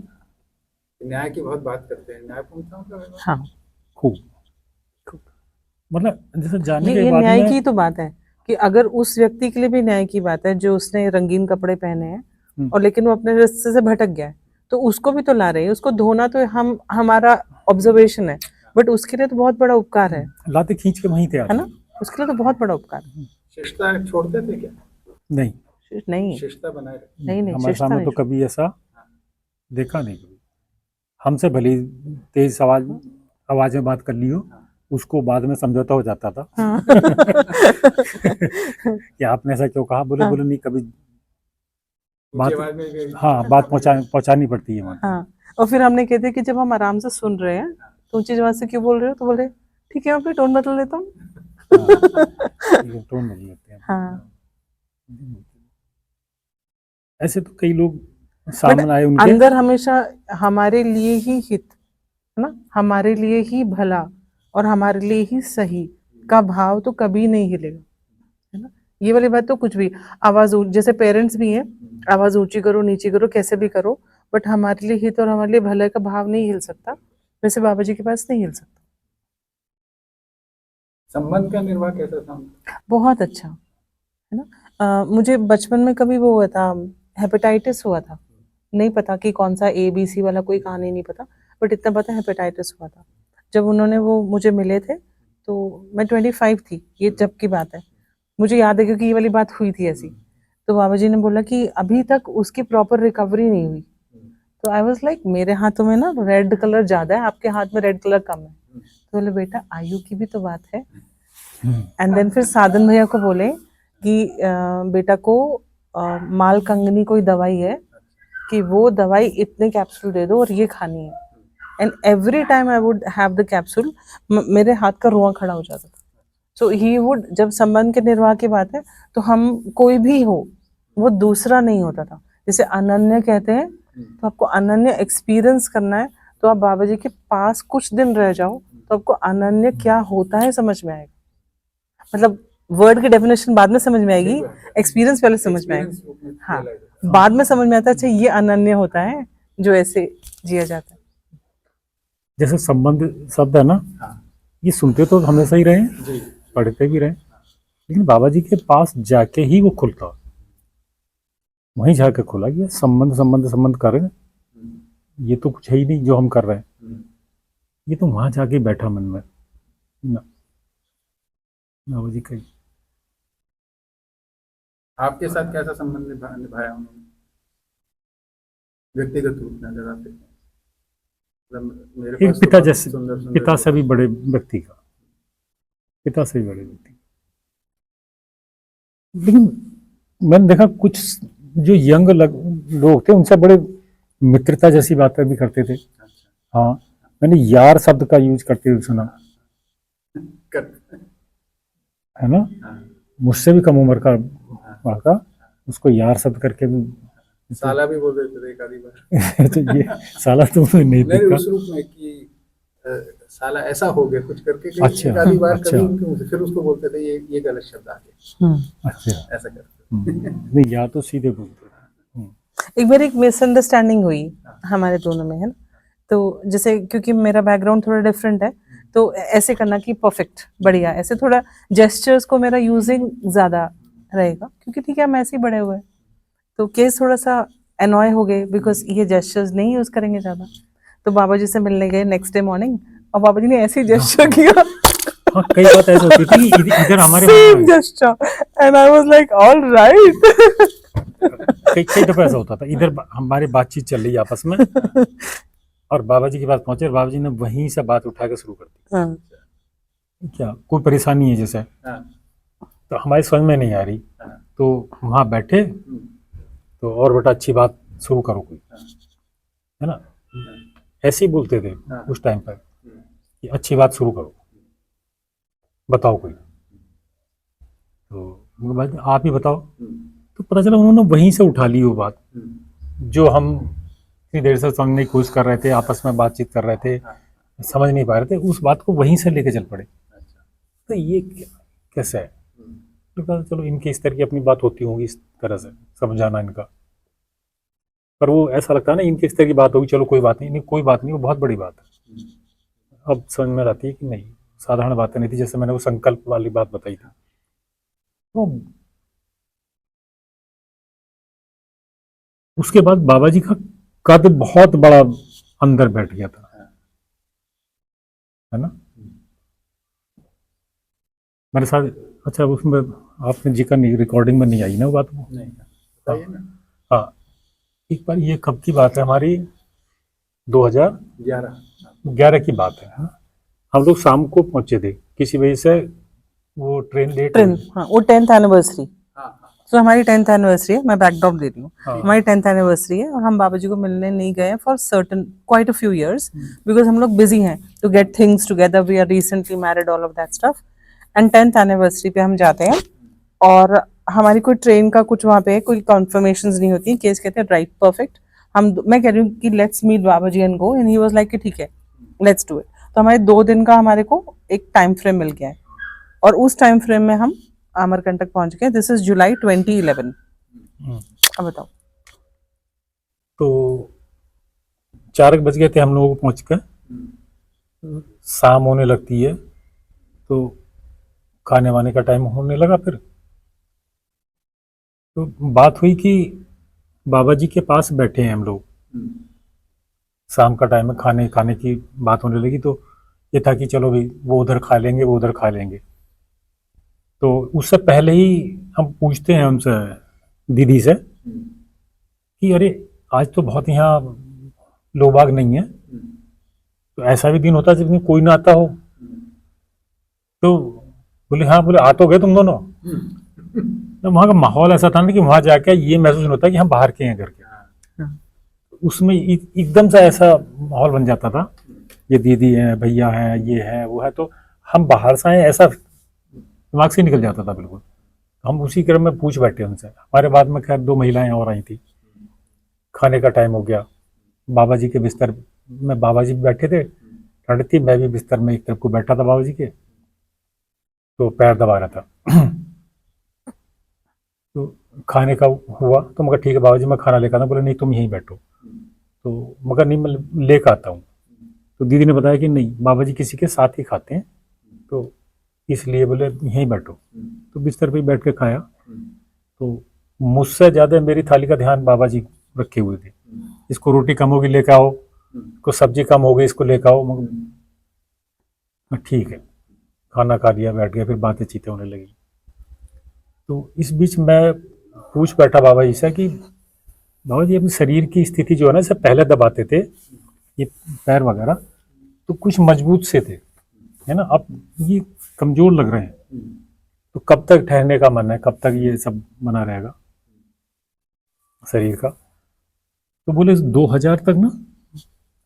न्याय की बहुत बात करते हैं, न्यायपूर्ण का व्यवहार।
हाँ,
खूब मतलब जैसे जाने
ये
के बाद
न्याय
में,
की तो बात है कि अगर उस व्यक्ति के लिए भी न्याय की बात है जो उसने रंगीन कपड़े पहने हैं और लेकिन वो अपने रास्ते से भटक गया है, तो उसको भी तो ला रहे हैं। उसको धोना तो हमारा ऑब्जर्वेशन है, बट उसके लिए तो बहुत बड़ा उपकार है
लाते खींच के वहीं थे,
है ना, उसके लिए तो बहुत बड़ा उपकार है।
शिष्टता छोड़ते थे क्या?
नहीं,
शिष्टता बनाए रखते।
नहीं,
हमारे
शिष्टता
सामने तो
नहीं।
कभी ऐसा देखा नहीं। कभी हमसे भली तेज आवाज में बात कर ली हो, उसको बाद में समझौता हो जाता था।
हाँ।
कि आपने ऐसा क्यों कहा? बोले नहीं, कभी बात,
आवाज में भी-
हाँ बात पहुंचानी पड़ती है वहाँ।
हाँ, और फिर हमने कहते कि जब हम आराम से सुन रहे हैं तो ऊंची आवाज से क्यों बोल रहे हो, तो बोले ठीक है मैं अपनी टोन बदल लेता हूँ।
ये टोन बदल लेते हैं।
हाँ,
ऐसे तो कई लोग
बट
सामने आए उनके,
अंदर हमेशा हमारे लिए ही हित है ना, हमारे लिए ही भला और हमारे लिए ही सही का भाव तो कभी नहीं हिलेगा, है ना। ये वाली बात तो कुछ भी आवाज जैसे पेरेंट्स भी हैं, आवाज ऊंची करो नीची करो कैसे भी करो, बट हमारे लिए हित और हमारे लिए भले का भाव नहीं हिल सकता, वैसे बाबा जी के पास नहीं हिल सकता।
संबंध का निर्वाह कैसा था?
बहुत अच्छा, है ना। मुझे बचपन में कभी वो हुआ था, हेपेटाइटिस हुआ था, नहीं पता कि कौन सा ABC वाला, कोई कहानी नहीं पता, बट इतना पता हेपेटाइटिस हुआ था। जब उन्होंने वो मुझे मिले थे तो मैं 25 थी, ये जब की बात है, मुझे याद है क्योंकि ये वाली बात हुई थी ऐसी। तो बाबा जी ने बोला कि अभी तक उसकी प्रॉपर रिकवरी नहीं हुई। तो आई वाज लाइक मेरे हाथों में ना रेड कलर ज्यादा है, आपके हाथ में रेड कलर कम है। तो बोले बेटा आयु की भी तो बात है। एंड देन फिर साधन भैया को बोले कि बेटा को मालकंगनी कोई दवाई है कि वो दवाई इतने कैप्सूल दे दो और ये खानी है। And every time I would have the capsule, मेरे हाथ का रुआं खड़ा हो जाता था। सो ही वुड, जब संबंध के निर्वाह की बात है तो हम कोई भी हो वो दूसरा नहीं होता था। जैसे अनन्य कहते हैं, तो आपको अनन्य एक्सपीरियंस करना है तो आप बाबा जी के पास कुछ दिन रह जाओ तो आपको अनन्य क्या होता है समझ में आएगा। मतलब वर्ड की डेफिनेशन बाद में समझ में आएगी, एक्सपीरियंस पहले समझ में आएगा। हाँ, बाद में समझ में आता है अच्छा ये अनन्य होता है जो ऐसे जिया जाता है।
जैसे संबंध शब्द है ना,
हाँ
ये सुनते तो हमेशा ही रहे हैं,
जी,
पढ़ते भी रहे, लेकिन बाबा जी के पास जाके ही वो खुलता, वहीं जाके खुला कि संबंध संबंध संबंध कर रहे हैं, ये तो कुछ है ही नहीं जो हम कर रहे हैं, ये तो वहां जाके बैठा मन में ना। बाबा जी का
आपके साथ कैसा संबंध निभाया उन्होंने व्यक्तिगत रूप में, अगर आप देखें? मतलब मेरे
एक
पास तो
पिता
बहुत
जैसे,
सुंदर सुंदर
पिता से भी बड़े व्यक्ति का, पिता से भी बड़े व्यक्ति। लेकिन मैंने देखा कुछ जो यंग लोग थे उनसे बड़े मित्रता जैसी बातें भी करते थे।
अच्छा,
हाँ, मैंने यार शब्द का यूज करते हुए सुना,
कर
है ना।
हाँ,
मुझसे भी कम उम्र का लड़का, उसको यार शब्द करके भी
साला भी बोल देते थे एक आधी बार।
तो ये साला तो नहीं
नहीं
देखा।
उस रूप में कि साला ऐसा हो गया कुछ करके कहीं
अच्छा,
एक आधी बार
अच्छा।
कभी उनके मुंह से, फिर उसको बोलते थे ये गलत शब्द आ गया,
अच्छा,
ऐसा करते।
नहीं या तो सीधे बोलते थे।
एक बार एक मिसअंडरस्टैंडिंग हुई हमारे दोनों में, है ना। तो जैसे क्योंकि मेरा बैकग्राउंड थोड़ा डिफरेंट है तो ऐसे करना कि परफेक्ट बढ़िया, ऐसे थोड़ा जेस्चर्स को मेरा यूजिंग ज्यादा रहेगा क्योंकि ठीक है हम ऐसे ही बड़े हुए हैं। तो केस थोड़ा सा अनॉय हो गए बिकॉज ये जेस्चर्स नहीं यूज करेंगे ज्यादा। तो बाबा जी से मिलने गए नेक्स्ट डे मॉर्निंग और बाबा जी ने ऐसे ही जेस्चर किया,
हाँ, कई बात ऐसी होती थी कि इधर हमारे
same gesture and I was like all right.
कई कई दफा ऐसा होता था, इधर हमारी बातचीत चल रही है आपस में और बाबा जी के पास पहुंचे और बाबा जी ने वहीं से बात उठा के शुरू कर दी।
हाँ,
क्या कोई परेशानी है जैसे,
हाँ,
तो हमारी समझ में नहीं आ रही,
हाँ,
तो वहाँ बैठे तो और बेटा अच्छी बात शुरू करो कोई, है ना, ऐसे ही बोलते थे उस टाइम पर कि अच्छी बात शुरू करो, बताओ कोई। तो भाई आप ही बताओ, तो पता चला उन्होंने वहीं से उठा ली वो बात जो हम इतनी देर से समझने की कोशिश कर रहे थे, आपस में बातचीत कर रहे थे, समझ नहीं पा रहे थे, उस बात को वहीं से लेके चल पड़े। तो ये कैसे है, तो कहा चलो इनकी इस तरह की अपनी बात होती होगी, इस तरह से समझाना इनका, पर वो ऐसा लगता है ना इनकी इस तरह की बात होगी, चलो कोई बात नहीं, नहीं कोई बात नहीं, वो बहुत बड़ी बात है। अब समझ में आती है कि नहीं साधारण बातें नहीं थी, जैसे मैंने वो संकल्प वाली बात बताई थी। तो उसके बाद बाबा जी का कद बहुत बड़ा अंदर बैठ गया था, है ना, मेरे साथ। अच्छा उसमें आपने जिक्र नहीं, रिकॉर्डिंग में नहीं आई ना वो बात, वो
नहीं बताइए ना।
हाँ, एक बार ये कब की बात है, हमारी 2011 की बात है ना? हम लोग शाम को पहुंचे थे, किसी वजह से वो ट्रेन लेट
ट्रेन, हाँ वो 10th एनिवर्सरी,
हाँ, हाँ,
तो हमारी 10th एनिवर्सरी है, मैं बैकड्रॉप दे रही हूँ,
हाँ।
हमारी 10th एनिवर्सरी है और हम बाबा जी को मिलने नहीं गए for certain quite a few years because हम लोग बिजी हैं to get things together, we are recently married, all of that stuff, and 10th anniversary पे हम जाते हैं और हमारी कोई ट्रेन का कुछ वहाँ पे कोई कन्फर्मेशंस नहीं होती, केस कहते हैं राइट परफेक्ट, मैं कह रही हूँ कि let's meet Baba ji and go, and he was like कि ठीक है लेट्स डू इट। तो हमारे 2 दिन का हमारे को एक टाइम फ्रेम मिल गया है और उस टाइम फ्रेम में हम अमरकंटक पहुंच गए। This is July 2011। अब बताओ।
तो 4 बज गए थे हम लोगों को पहुंच कर, शाम होने लगती है तो खाने वाने का टाइम होने लगा। फिर तो बात हुई कि बाबा जी के पास बैठे हैं हम लोग, शाम का टाइम है, खाने खाने की बात होने लगी। तो ये था कि चलो भाई वो उधर खा लेंगे, वो उधर खा लेंगे। तो उससे पहले ही हम पूछते हैं उनसे, दीदी से, कि अरे आज तो बहुत यहाँ लोग बाग नहीं है, तो ऐसा भी दिन होता है जब कोई ना आता हो। तो बोले हाँ, बोले आ तो गए तुम दोनों। तो वहाँ का माहौल ऐसा था ना कि वहाँ जाके ये महसूस होता है कि हम बाहर के हैं घर के। उसमें एकदम से ऐसा माहौल बन जाता था, ये दीदी है, भैया है, ये है, वो है, तो हम बाहर से आए ऐसा दिमाग से निकल जाता था बिल्कुल। हम उसी क्रम में पूछ बैठे उनसे। हमारे बाद में खैर 2 महिलाएं और आई थी। खाने का टाइम हो गया, बाबा जी के बिस्तर में बाबा जी बैठे थे, ठंड थी, मैं भी बिस्तर में एक तरफ को बैठा था बाबा जी के, तो पैर दबा रहा था। तो खाने का हुआ तो मगर ठीक है बाबा जी मैं खाना लेकर आता हूँ। बोले नहीं तुम यहीं बैठो। तो मगर नहीं, मैं लेकर आता हूँ। तो दीदी ने बताया कि नहीं, बाबा जी किसी के साथ ही खाते हैं, तो इसलिए बोले यहीं बैठो। तो बिस्तर पे बैठ के खाया। तो मुझसे ज़्यादा मेरी थाली का ध्यान बाबा जी रखे हुए थे। इसको रोटी कम होगी लेकर आओ, इसको सब्जी कम हो गई इसको लेकर आओ। मगर ठीक है, खाना खा लिया, बैठ गया, फिर बातें चीतें होने लगी। तो इस बीच मैं पूछ बैठा बाबा जी से कि बाबा जी अपने शरीर की स्थिति जो है ना, इससे पहले दबाते थे ये पैर वगैरह तो कुछ मजबूत से थे, है ना, अब ये कमजोर लग रहे हैं, तो कब तक ठहरने का मन है, कब तक ये सब बना रहेगा शरीर का। तो बोले 2000 तक ना,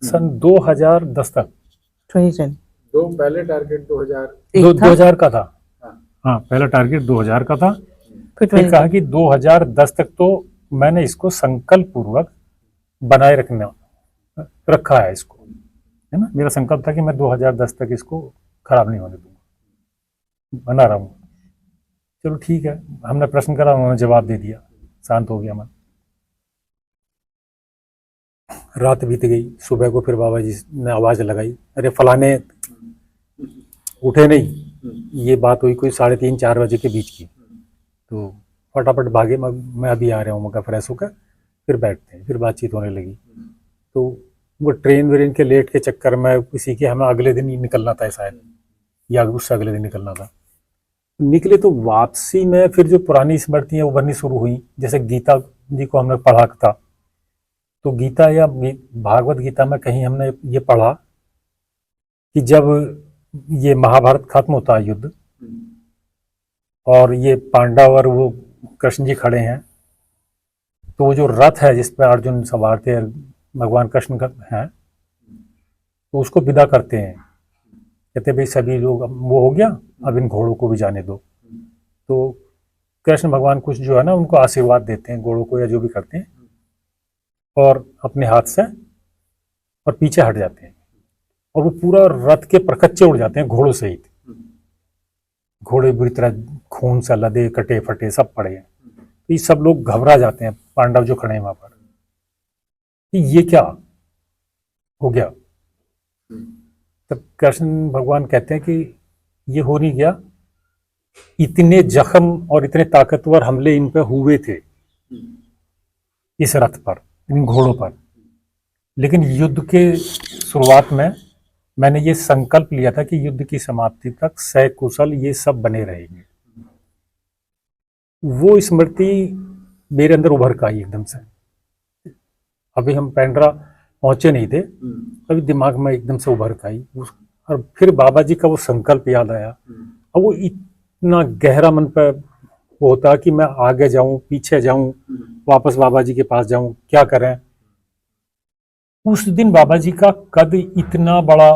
सन 2010 तक।
2010
दो पहले टारगेट 2000
2000 का था। हाँ, पहला टारगेट 2000 का था। फिर कहा कि 2010 तक तो मैंने इसको संकल्प पूर्वक बनाए रखा है इसको, है ना। मेरा संकल्प था कि मैं 2010 तक इसको खराब नहीं होने दूंगा, बना रहा हूँ। चलो ठीक है, हमने प्रश्न करा, उन्होंने जवाब दे दिया, शांत हो गया मन। रात बीत गई, सुबह को फिर बाबा जी ने आवाज़ लगाई, अरे फलाने उठे नहीं। ये बात हुई कोई 3:30-4 बजे के बीच की। तो फटाफट भागे, मैं अभी आ रहा हूँ, मगर फ्रेश होकर फिर बैठते हैं, फिर बातचीत होने लगी। तो वो ट्रेन व्रेन के लेट के चक्कर में किसी के हमें अगले दिन ही निकलना था शायद, या उससे अगले दिन निकलना था। निकले तो वापसी में फिर जो पुरानी स्मृतियाँ उभरनी शुरू हुई। जैसे गीता जी को हमने पढ़ा था, तो गीता या भागवत गीता में कहीं हमने ये पढ़ा कि जब ये महाभारत खत्म होता है युद्ध, और ये पांडव और वो कृष्ण जी खड़े हैं, तो वो जो रथ है जिस पर अर्जुन सवार थे, भगवान कृष्ण का है, तो उसको विदा करते हैं। कहते भाई सभी लोग वो हो गया, अब इन घोड़ों को भी जाने दो। तो कृष्ण भगवान कुछ जो है ना उनको आशीर्वाद देते हैं, घोड़ों को या जो भी करते हैं, और अपने हाथ से और पीछे हट जाते हैं, और वो पूरा रथ के परखच्चे उड़ जाते हैं घोड़ों सहित। घोड़े बुरी तरह खून से लदे, कटे फटे सब पड़े हैं। तो ये सब लोग घबरा जाते हैं, पांडव जो खड़े हैं वहां पर, कि ये क्या हो गया। तब कृष्ण भगवान कहते हैं कि ये हो नहीं गया, इतने जख्म और इतने ताकतवर हमले इन पे हुए थे इस रथ पर, इन घोड़ों पर, लेकिन युद्ध के शुरुआत में मैंने ये संकल्प लिया था कि युद्ध की समाप्ति तक सकुशल ये सब बने रहेंगे। वो स्मृति मेरे अंदर उभर का आई एकदम से। अभी हम पेंड्रा पहुंचे नहीं थे, अभी दिमाग में एकदम से उभर का आई, और फिर बाबा जी का वो संकल्प याद आया, और वो इतना गहरा मन पर वो होता कि मैं आगे जाऊं, पीछे जाऊं, वापस बाबा जी के पास जाऊं, क्या करें। उस दिन बाबा जी का कद इतना बड़ा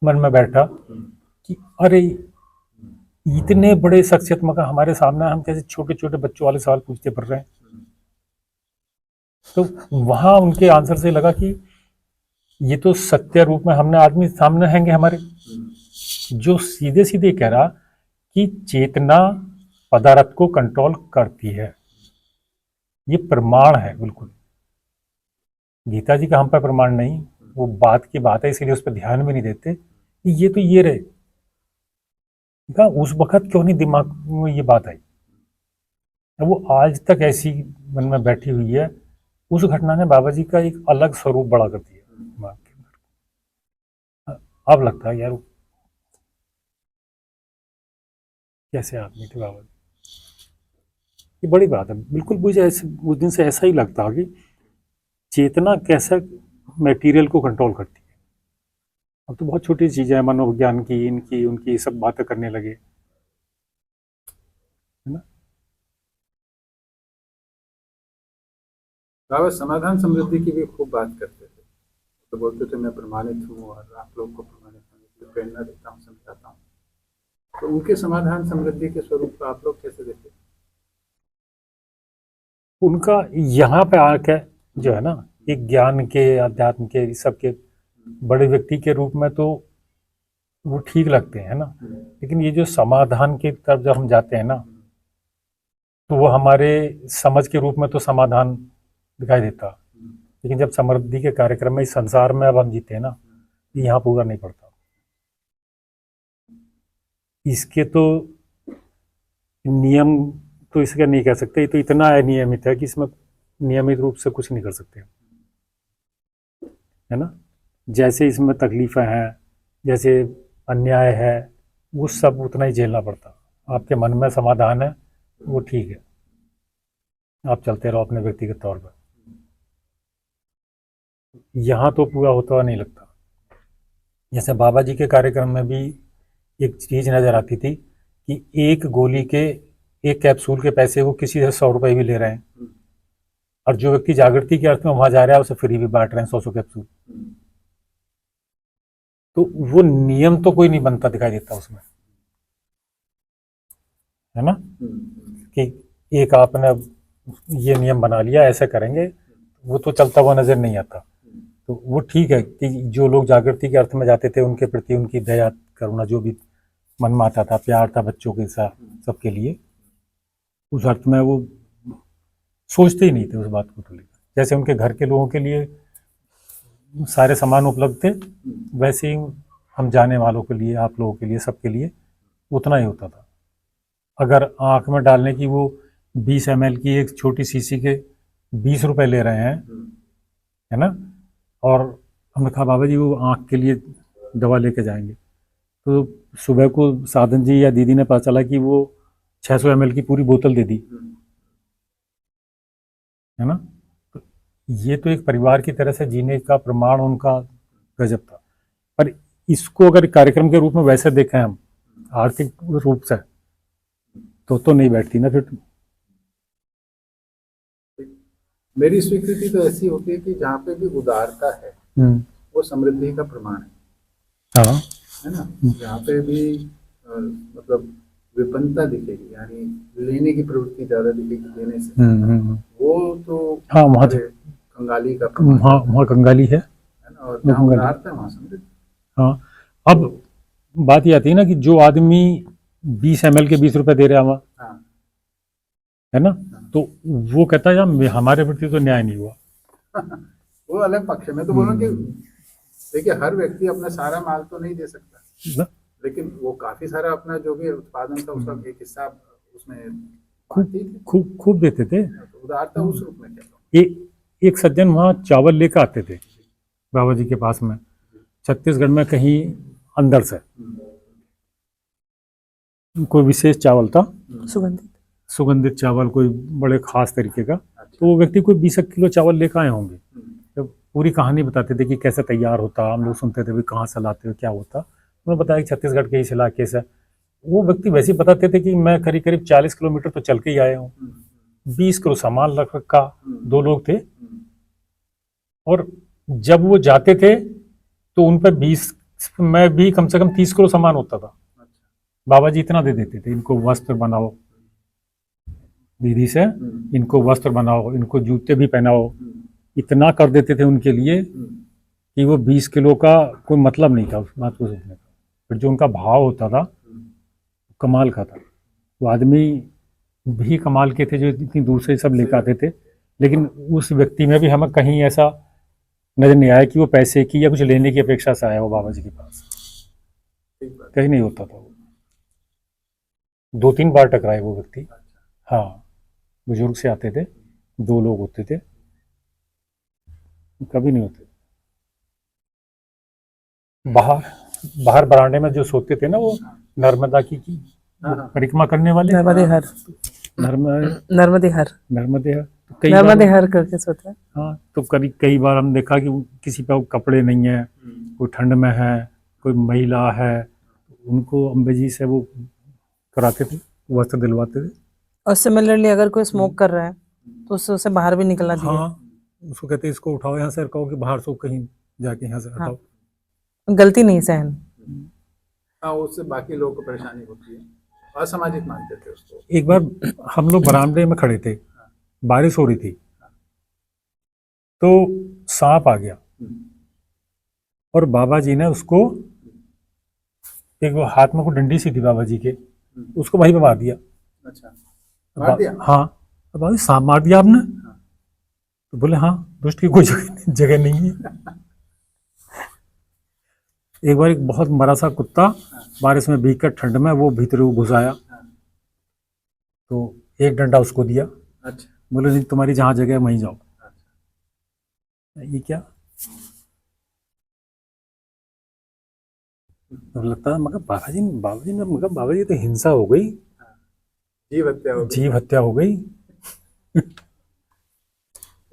मन में बैठा कि अरे इतने बड़े शख्सियत मगर हमारे सामने, हम जैसे छोटे छोटे बच्चों वाले सवाल पूछते पड़ रहे हैं। तो वहां उनके आंसर से लगा कि ये तो सत्य रूप में हमने आदमी सामने हैंगे हमारे, जो सीधे सीधे कह रहा कि चेतना पदार्थ को कंट्रोल करती है। ये प्रमाण है बिल्कुल। गीता जी का हम पर प्रमाण नहीं, वो बात की बात है, इसीलिए उस पर ध्यान भी नहीं देते कि ये तो ये रहे। कहा उस वक्त क्यों नहीं दिमाग में ये बात आई। वो आज तक ऐसी मन में बैठी हुई है। उस घटना ने बाबा जी का एक अलग स्वरूप बड़ा कर दिया दिमाग के अंदर। अब लगता है यार कैसे आदमी थे बाबा जी। ये बड़ी बात है बिल्कुल। मुझे ऐसे उस दिन से ऐसा ही लगता कि चेतना कैसे मटेरियल को कंट्रोल करती है। अब तो बहुत छोटी चीजें हैं, मनोविज्ञान की, इनकी उनकी सब बातें करने लगे, है ना।
बाबा समाधान समृद्धि की भी खूब बात करते थे। तो बोलते थे मैं प्रमाणित हूँ और आप लोग को प्रमाणित होने के लिए प्रेरणा देता हूँ, समझाता हूँ। तो उनके समाधान समृद्धि के स्वरूप को आप लोग कैसे देखते हैं?
उनका यहाँ पे आके जो है ना, एक ज्ञान के, अध्यात्म के, इस सब के बड़े व्यक्ति के रूप में तो वो ठीक लगते हैं ना। लेकिन ये जो समाधान की तरफ जब हम जाते हैं ना, तो वो हमारे समझ के रूप में तो समाधान दिखाई देता। लेकिन जब समृद्धि के कार्यक्रम में इस संसार में अब हम जीते हैं ना, यहाँ पूरा नहीं पड़ता। इसके तो नियम तो इसका नहीं कह सकते, ये तो इतना अनियमित है कि इसमें नियमित रूप से कुछ नहीं कर सकते, है ना। जैसे इसमें तकलीफें हैं, जैसे अन्याय है, वो सब उतना ही झेलना पड़ता। आपके मन में समाधान है, वो ठीक है, आप चलते रहो अपने व्यक्तिगत तौर पर। यहाँ तो पूरा होता हुआ नहीं लगता। जैसे बाबा जी के कार्यक्रम में भी एक चीज नजर आती थी कि एक गोली के, एक कैप्सूल के पैसे वो किसी से 100 रुपए भी ले रहे हैं, और जो व्यक्ति जागृति के अर्थ में वहां जा रहा है उसे फ्री भी बांट रहे हैं 100 कैप्सूल। तो वो नियम तो कोई नहीं बनता दिखाई देता उसमें, है ना, कि एक आपने ये नियम बना लिया ऐसे करेंगे, वो तो चलता हुआ नजर नहीं आता। तो वो ठीक है कि जो लोग जागृति के अर्थ में जाते थे उनके प्रति उनकी दया करुणा जो भी मन में आता था, प्यार था बच्चों के साथ सबके लिए, उस अर्थ में वो सोचते ही नहीं थे उस बात को तो लेकर। जैसे उनके घर के लोगों के लिए सारे सामान उपलब्ध थे, वैसे ही हम जाने वालों के लिए, आप लोगों के लिए, सबके लिए उतना ही होता था। अगर आंख में डालने की वो 20 ml की एक छोटी शीशी के 20 रुपए ले रहे हैं, है ना, और हमने कहा बाबा जी वो आंख के लिए दवा लेके जाएंगे, तो सुबह को साधन जी या दीदी ने पता चला कि वो 600 ml की पूरी बोतल दे दी, है ना। तो ये तो एक परिवार की तरह से जीने का प्रमाण उनका गजब था। पर इसको अगर कार्यक्रम के रूप में वैसे देखें हम आर्थिक रूप से, तो नहीं बैठती ना फिर।
मेरी स्वीकृति तो ऐसी होती है कि जहाँ पे भी उदारता है वो समृद्धि का प्रमाण है,
हाँ,
है ना। जहाँ पे भी मतलब विपन्नता दिखेगी, यानी लेने की प्रवृत्ति ज्यादा दिखेगी देने से, वो तो
हाँ वहाँ तो
कंगाली का प्रमाण
हाँ वहाँ कंगाली है
ना। और जहाँ उदारता है वहाँ समृद्धि।
हाँ, अब बात ये आती है ना कि जो आदमी 20 ml के 20 रुपए दे रहा है वहाँ,
हाँ,
है ना, तो वो कहता है यार हमारे प्रति तो न्याय नहीं हुआ।
वो अलग पक्ष है। मैं तो बोल रहा हूँ कि देखिए हर व्यक्ति अपना सारा माल तो नहीं दे सकता, लेकिन वो काफी सारा अपना जो भी उत्पादन था उसका एक हिस्सा उसमें
खूब देते थे।
तो उदारता उस रूप में कहता हूँ।
एक सज्जन वहाँ चावल लेकर आते थे बाबा जी के पास में, छत्तीसगढ़ में कहीं अंदर से कोई विशेष चावल था, सुगंधित चावल, कोई बड़े खास तरीके का। तो वो व्यक्ति कोई 20 किलो चावल लेकर आए होंगे। तो पूरी कहानी बताते थे कि कैसे तैयार होता, हम लोग सुनते थे भी कहाँ से लाते हो क्या होता। उन्होंने बताया कि छत्तीसगढ़ के इस इलाके से वो व्यक्ति वैसे ही बताते थे कि मैं करीब करीब 40 किलोमीटर तो चल के ही आया हूँ, 20 किलो सामान रख रखा, 2 लोग थे, और जब वो जाते थे तो उन पर 20 में भी कम से कम 30 किलो सामान होता था। बाबा जी इतना दे देते थे, इनको वस्त्र बनाओ दीदी से, इनको वस्त्र बनाओ, इनको जूते भी पहनाओ, इतना कर देते थे उनके लिए कि वो 20 किलो का कोई मतलब नहीं था उस बात को सोचने का। फिर जो उनका भाव होता था कमाल का था। वो आदमी भी कमाल के थे जो इतनी दूर से सब लेकर आते थे, लेकिन उस व्यक्ति में भी हमें कहीं ऐसा नजर नहीं आया कि वो पैसे की या कुछ लेने की अपेक्षा से आया वो बाबा जी के पास, कहीं नहीं होता था वो। 2-3 बार टकराए वो व्यक्ति। हाँ, बुजुर्ग से आते थे, 2 लोग होते थे, कभी नहीं होते। बाहर बरामदे में जो सोते थे ना, वो नर्मदा की परिक्रमा करने वाले,
नर्मदे हर
नर्मदे हर तो कई
नर्मदे
बार,
हर करके सोता है।
हाँ, तो कई बार हम देखा कि किसी पे कपड़े नहीं है, कोई ठंड में है, कोई महिला है, उनको अम्बे जी से वो कराते थे, वस्त्र दिलवाते थे।
और सिमिलरली अगर कोई स्मोक कर रहा है तो उसे बाहर भी निकला दिया।
हाँ, उसको कहते हैं इसको उठाओ यहाँ से, कहो कि बाहर से कहीं जाके यहाँ से हटाओ।
गलती नहीं सहन।
हाँ, उससे बाकी लोगों को परेशानी होती है, असामाजिक मानते थे उसको।
एक बार हम लोग बरामदे में खड़े थे, बारिश हो रही थी, तो सांप आ गया और बाबा जी ने उसको, एक वो हाथ में को डंडी सी थी बाबा जी के, उसको वहीं पे मार दिया।
अच्छा, मार दिया?
हाँ, बाबा जी सांप मार दिया आपने? तो बोले हाँ, दुष्ट की कोई जगह नहीं है। एक बार एक बहुत बड़ा सा कुत्ता बारिश में भीग कर ठंड में वो भीतर घुस आया, तो एक डंडा उसको दिया।
अच्छा,
बोले नहीं, तुम्हारी जहाँ जगह है वहीं जाओ। ये क्या, तो लगता है मगर बाबा जी ने मगर बाबा जी तो हिंसा हो गई,
जीव हत्या हो गई।
जीव हत्या हो गई।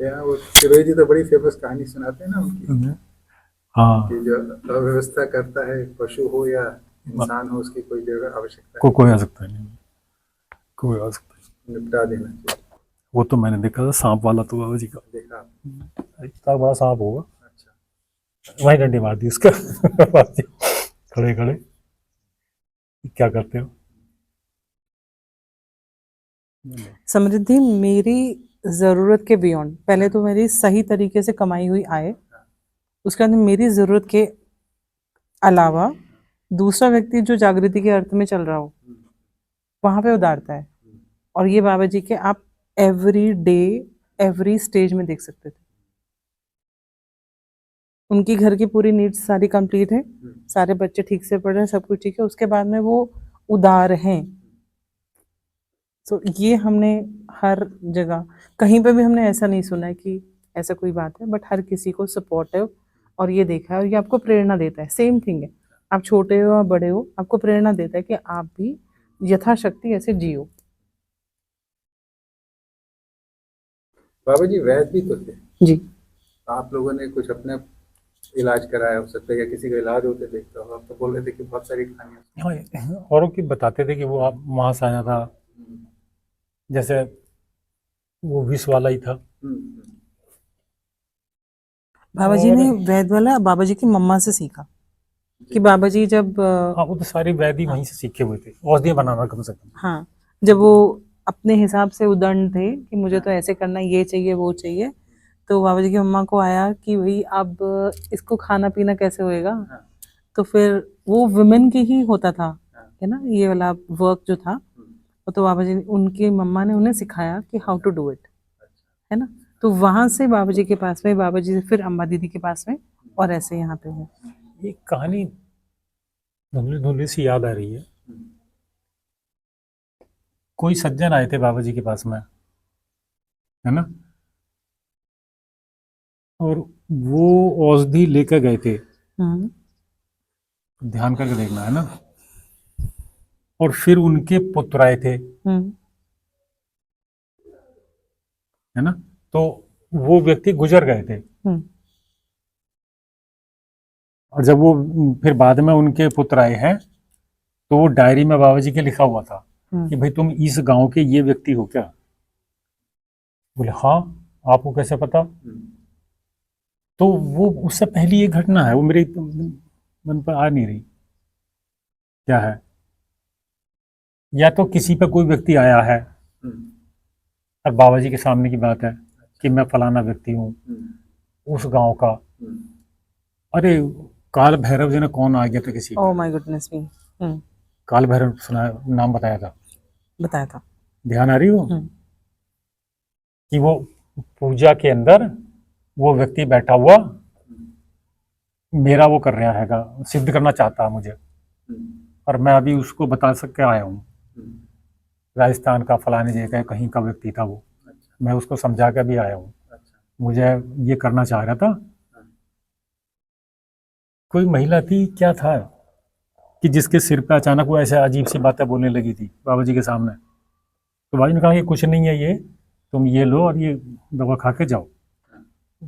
यार वो शिरोई जी तो बड़ी फेमस कहानी सुनाते हैं ना उनकी,
हाँ,
कि जो अव्यवस्था करता है, पशु हो या इंसान हो, उसकी कोई जगह आवश्यकता
कोई आ सकता है नहीं, कोई आ सकता है,
निपटा देना चाहिए।
वो तो मैंने देखा था सांप वाला, तो बाबा जी का
देखा?
इतना बड़ा सांप होगा,
अच्छा,
वहीं डंडी मार दी उसका। खड़े खड़े क्या करते हो।
समृद्धि मेरी ज़रूरत के बियॉन्ड, पहले तो मेरी सही तरीके से कमाई हुई आय, उसके बाद मेरी ज़रूरत के अलावा दूसरा व्यक्ति जो जागृति के अर्थ में चल रहा हो वहाँ पे उदारता है। और ये बाबा जी के आप एवरी डे एवरी स्टेज में देख सकते थे। उनकी घर की पूरी नीड्स सारी कंप्लीट है, सारे बच्चे ठीक से पढ़ रहे हैं, सब कुछ ठीक है, उसके बाद में वो उदार हैं। तो ये हमने हर जगह कहीं पे भी हमने ऐसा नहीं सुना है कि ऐसा कोई बात है, बट हर किसी को सपोर्टिव और ये देखा है, और ये आपको प्रेरणा देता है। सेम थिंग है, आप छोटे हो या बड़े हो, आपको प्रेरणा देता है कि आप भी यथाशक्ति ऐसे जियो।
बाबा जी वैद्य भी तो थे,
जी,
आप लोगों ने कुछ अपने इलाज कराया हो सकता है, या किसी का इलाज होते देखते हो? आप तो बोल रहे थे कि बहुत सारी कहानियां।
हाँ, औरों की बताते थे कि वो आप वहाँ से आया था, जैसे वो विष वाला ही था।
बाबा जी ने वैद वाला बाबा जी की मम्मा से सीखा कि बाबा जी जब
हाँ, वो तो सारी वैद्य वहीं से सीखे हुए थे, औषधियाँ बनाना कम से कम।
हाँ, जब वो अपने हिसाब से उदंड थे कि मुझे तो ऐसे करना, ये चाहिए वो चाहिए, तो बाबा जी की मम्मा को आया कि भाई अब इसको खाना पीना कैसे होएगा। तो फिर वो वुमेन की ही होता था, है ना, ये वाला वर्क जो था, तो बाबा जी उनकी मम्मा ने उन्हें सिखाया कि हाउ टू डू इट, है ना। तो वहाँ से बाबा जी के पास में, बाबा जी से फिर अम्बा दीदी के पास में, और ऐसे यहाँ पे है।
एक कहानी धुंधली धुंधली सी याद आ रही है। कोई सज्जन आए थे बाबा जी के पास में, है ना, और वो औषधि लेकर गए थे, ध्यान करके देखना, है ना, और फिर उनके पुत्र आए थे, है ना, तो वो व्यक्ति गुजर गए थे, और जब वो फिर बाद में उनके पुत्र आए हैं, तो वो डायरी में बाबा जी के लिखा हुआ था
हम्म,
कि भाई तुम इस गांव के ये व्यक्ति हो क्या? बोले हाँ, आपको कैसे पता? तो वो उससे पहली एक घटना है, वो मेरे मन पर आ नहीं रही क्या है। या तो किसी पे कोई व्यक्ति आया है और बाबा जी के सामने की बात है कि मैं फलाना व्यक्ति हूँ उस गांव का। अरे काल भैरव जी ने कौन आ गया था किसी
ओह
पे,
माय गुडनेस मी।
काल भैरव सुना, नाम बताया था,
बताया था।
ध्यान आ रही हो
हम्म,
कि वो पूजा के अंदर वो व्यक्ति बैठा हुआ मेरा वो कर रहा हैगा, सिद्ध करना चाहता है मुझे, और मैं अभी उसको बता सक के आया हूँ। राजस्थान का फलाने जगह का कहीं का व्यक्ति था वो, मैं उसको समझा के भी आया हूँ, मुझे ये करना चाह रहा था। कोई महिला थी, क्या था कि जिसके सिर पे अचानक वो ऐसे अजीब सी बातें बोलने लगी थी बाबा जी के सामने। तो बाबा जी ने कहा कि कुछ नहीं है ये, तुम ये लो और ये दवा खा के जाओ।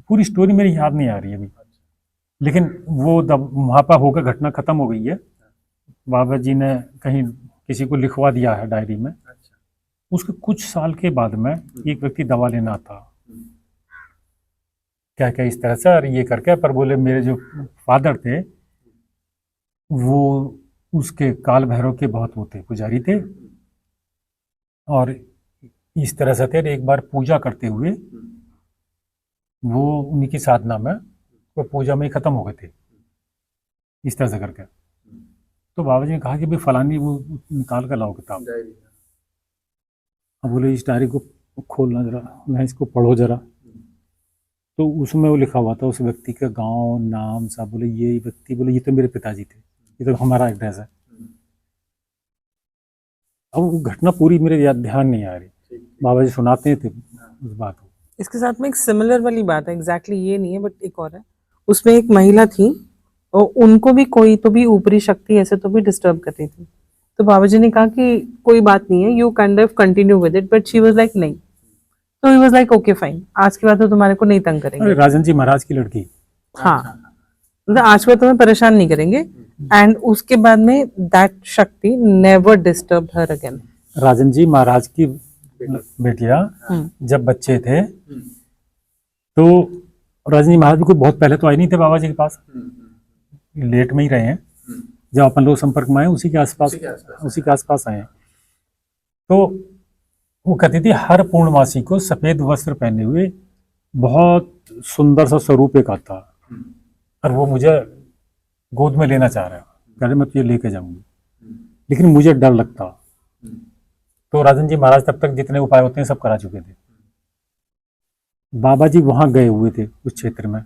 पूरी स्टोरी मेरी याद नहीं आ रही अभी, लेकिन वो वहाँ पर होकर घटना खत्म हो गई है। बाबा जी ने कहीं किसी को लिखवा दिया है डायरी में। उसके कुछ साल के बाद में एक व्यक्ति दवा लेना आता, क्या क्या इस तरह से और ये करके, पर बोले मेरे जो फादर थे वो उसके काल भैरव के बहुत वो थे, पुजारी थे, और इस तरह से थे। एक बार पूजा करते हुए वो उन्हीं की साधना में वो पूजा में ही खत्म हो गए थे, इस तरह से करके। तो बाबा जी ने कहा कि भाई फलानी वो निकाल कर लाओ किताब। अब बोले इस डायरी को खोलना जरा, मैं इसको पढ़ो जरा। तो उसमें वो लिखा हुआ था उस व्यक्ति का गांव नाम सब। बोले ये व्यक्ति, बोले ये तो मेरे पिताजी थे, ये तो हमारा एड्रेस है। अब वो घटना पूरी मेरे याद ध्यान नहीं आ रही, बाबा जी सुनाते थे उस बात को।
इसके साथ में एक सिमिलर वाली बात है, एग्जैक्टली ये नहीं है बट एक और है। उसमें एक महिला थी और उनको भी कोई तो भी ऊपरी शक्ति ऐसे तो भी डिस्टर्ब कर रही थी। तो बाबा जी ने कहा कि कोई बात नहीं है, you kind of continue with it, but she was like नहीं। तो ही वाज लाइक ओके फाइन, आज के बाद तो तुम्हारे को नहीं तंग
अरे
करेंगे।
राजन जी महाराज की लड़की,
हाँ, मतलब आज के बाद तुम्हें परेशान नहीं करेंगे। एंड उसके बाद में दैट शक्ति never disturb her again.
Rajan ji महाराज की बेटियां जब बच्चे थे तो राजन जी महाराज भी कोई बहुत पहले तो आए नहीं थे बाबा जी के पास, लेट में ही रहे हैं। जब अपन लोग संपर्क में आए उसी के आसपास आए हैं। तो वो कहती थी हर पूर्णमासी को सफेद वस्त्र पहने हुए बहुत सुंदर सा स्वरूप एक आता, और वो मुझे गोद में लेना चाह रहा है, कह रहे मैं तुझे लेके जाऊंगी, लेकिन मुझे डर लगता। तो राजन जी महाराज तब तक जितने उपाय होते हैं सब करा चुके थे। बाबा जी वहां गए हुए थे उस क्षेत्र में,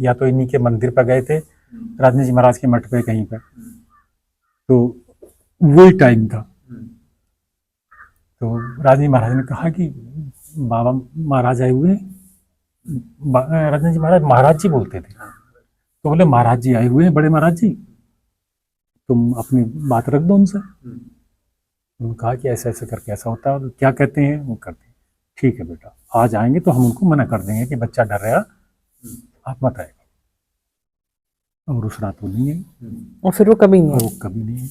या तो इन्हीं के मंदिर पर गए थे, राजन जी महाराज के मठ पे कहीं पर, तो वही टाइम था। तो राजन जी महाराज ने कहा कि बाबा महाराज आए हुए हैं। राजन जी महाराज जी बोलते थे। तो बोले महाराज जी आए हुए हैं, बड़े महाराज जी, तुम अपनी बात रख दो उनसे। उन्होंने कहा कि ऐसा ऐसा करके ऐसा होता है, क्या कहते हैं वो करते हैं। ठीक है बेटा, आज आएंगे तो हम उनको मना कर देंगे कि बच्चा डर रहा, आप मत आएगा। और उस रात वो नहीं आई,
और फिर वो कभी नहीं
और वो कभी नहीं आई।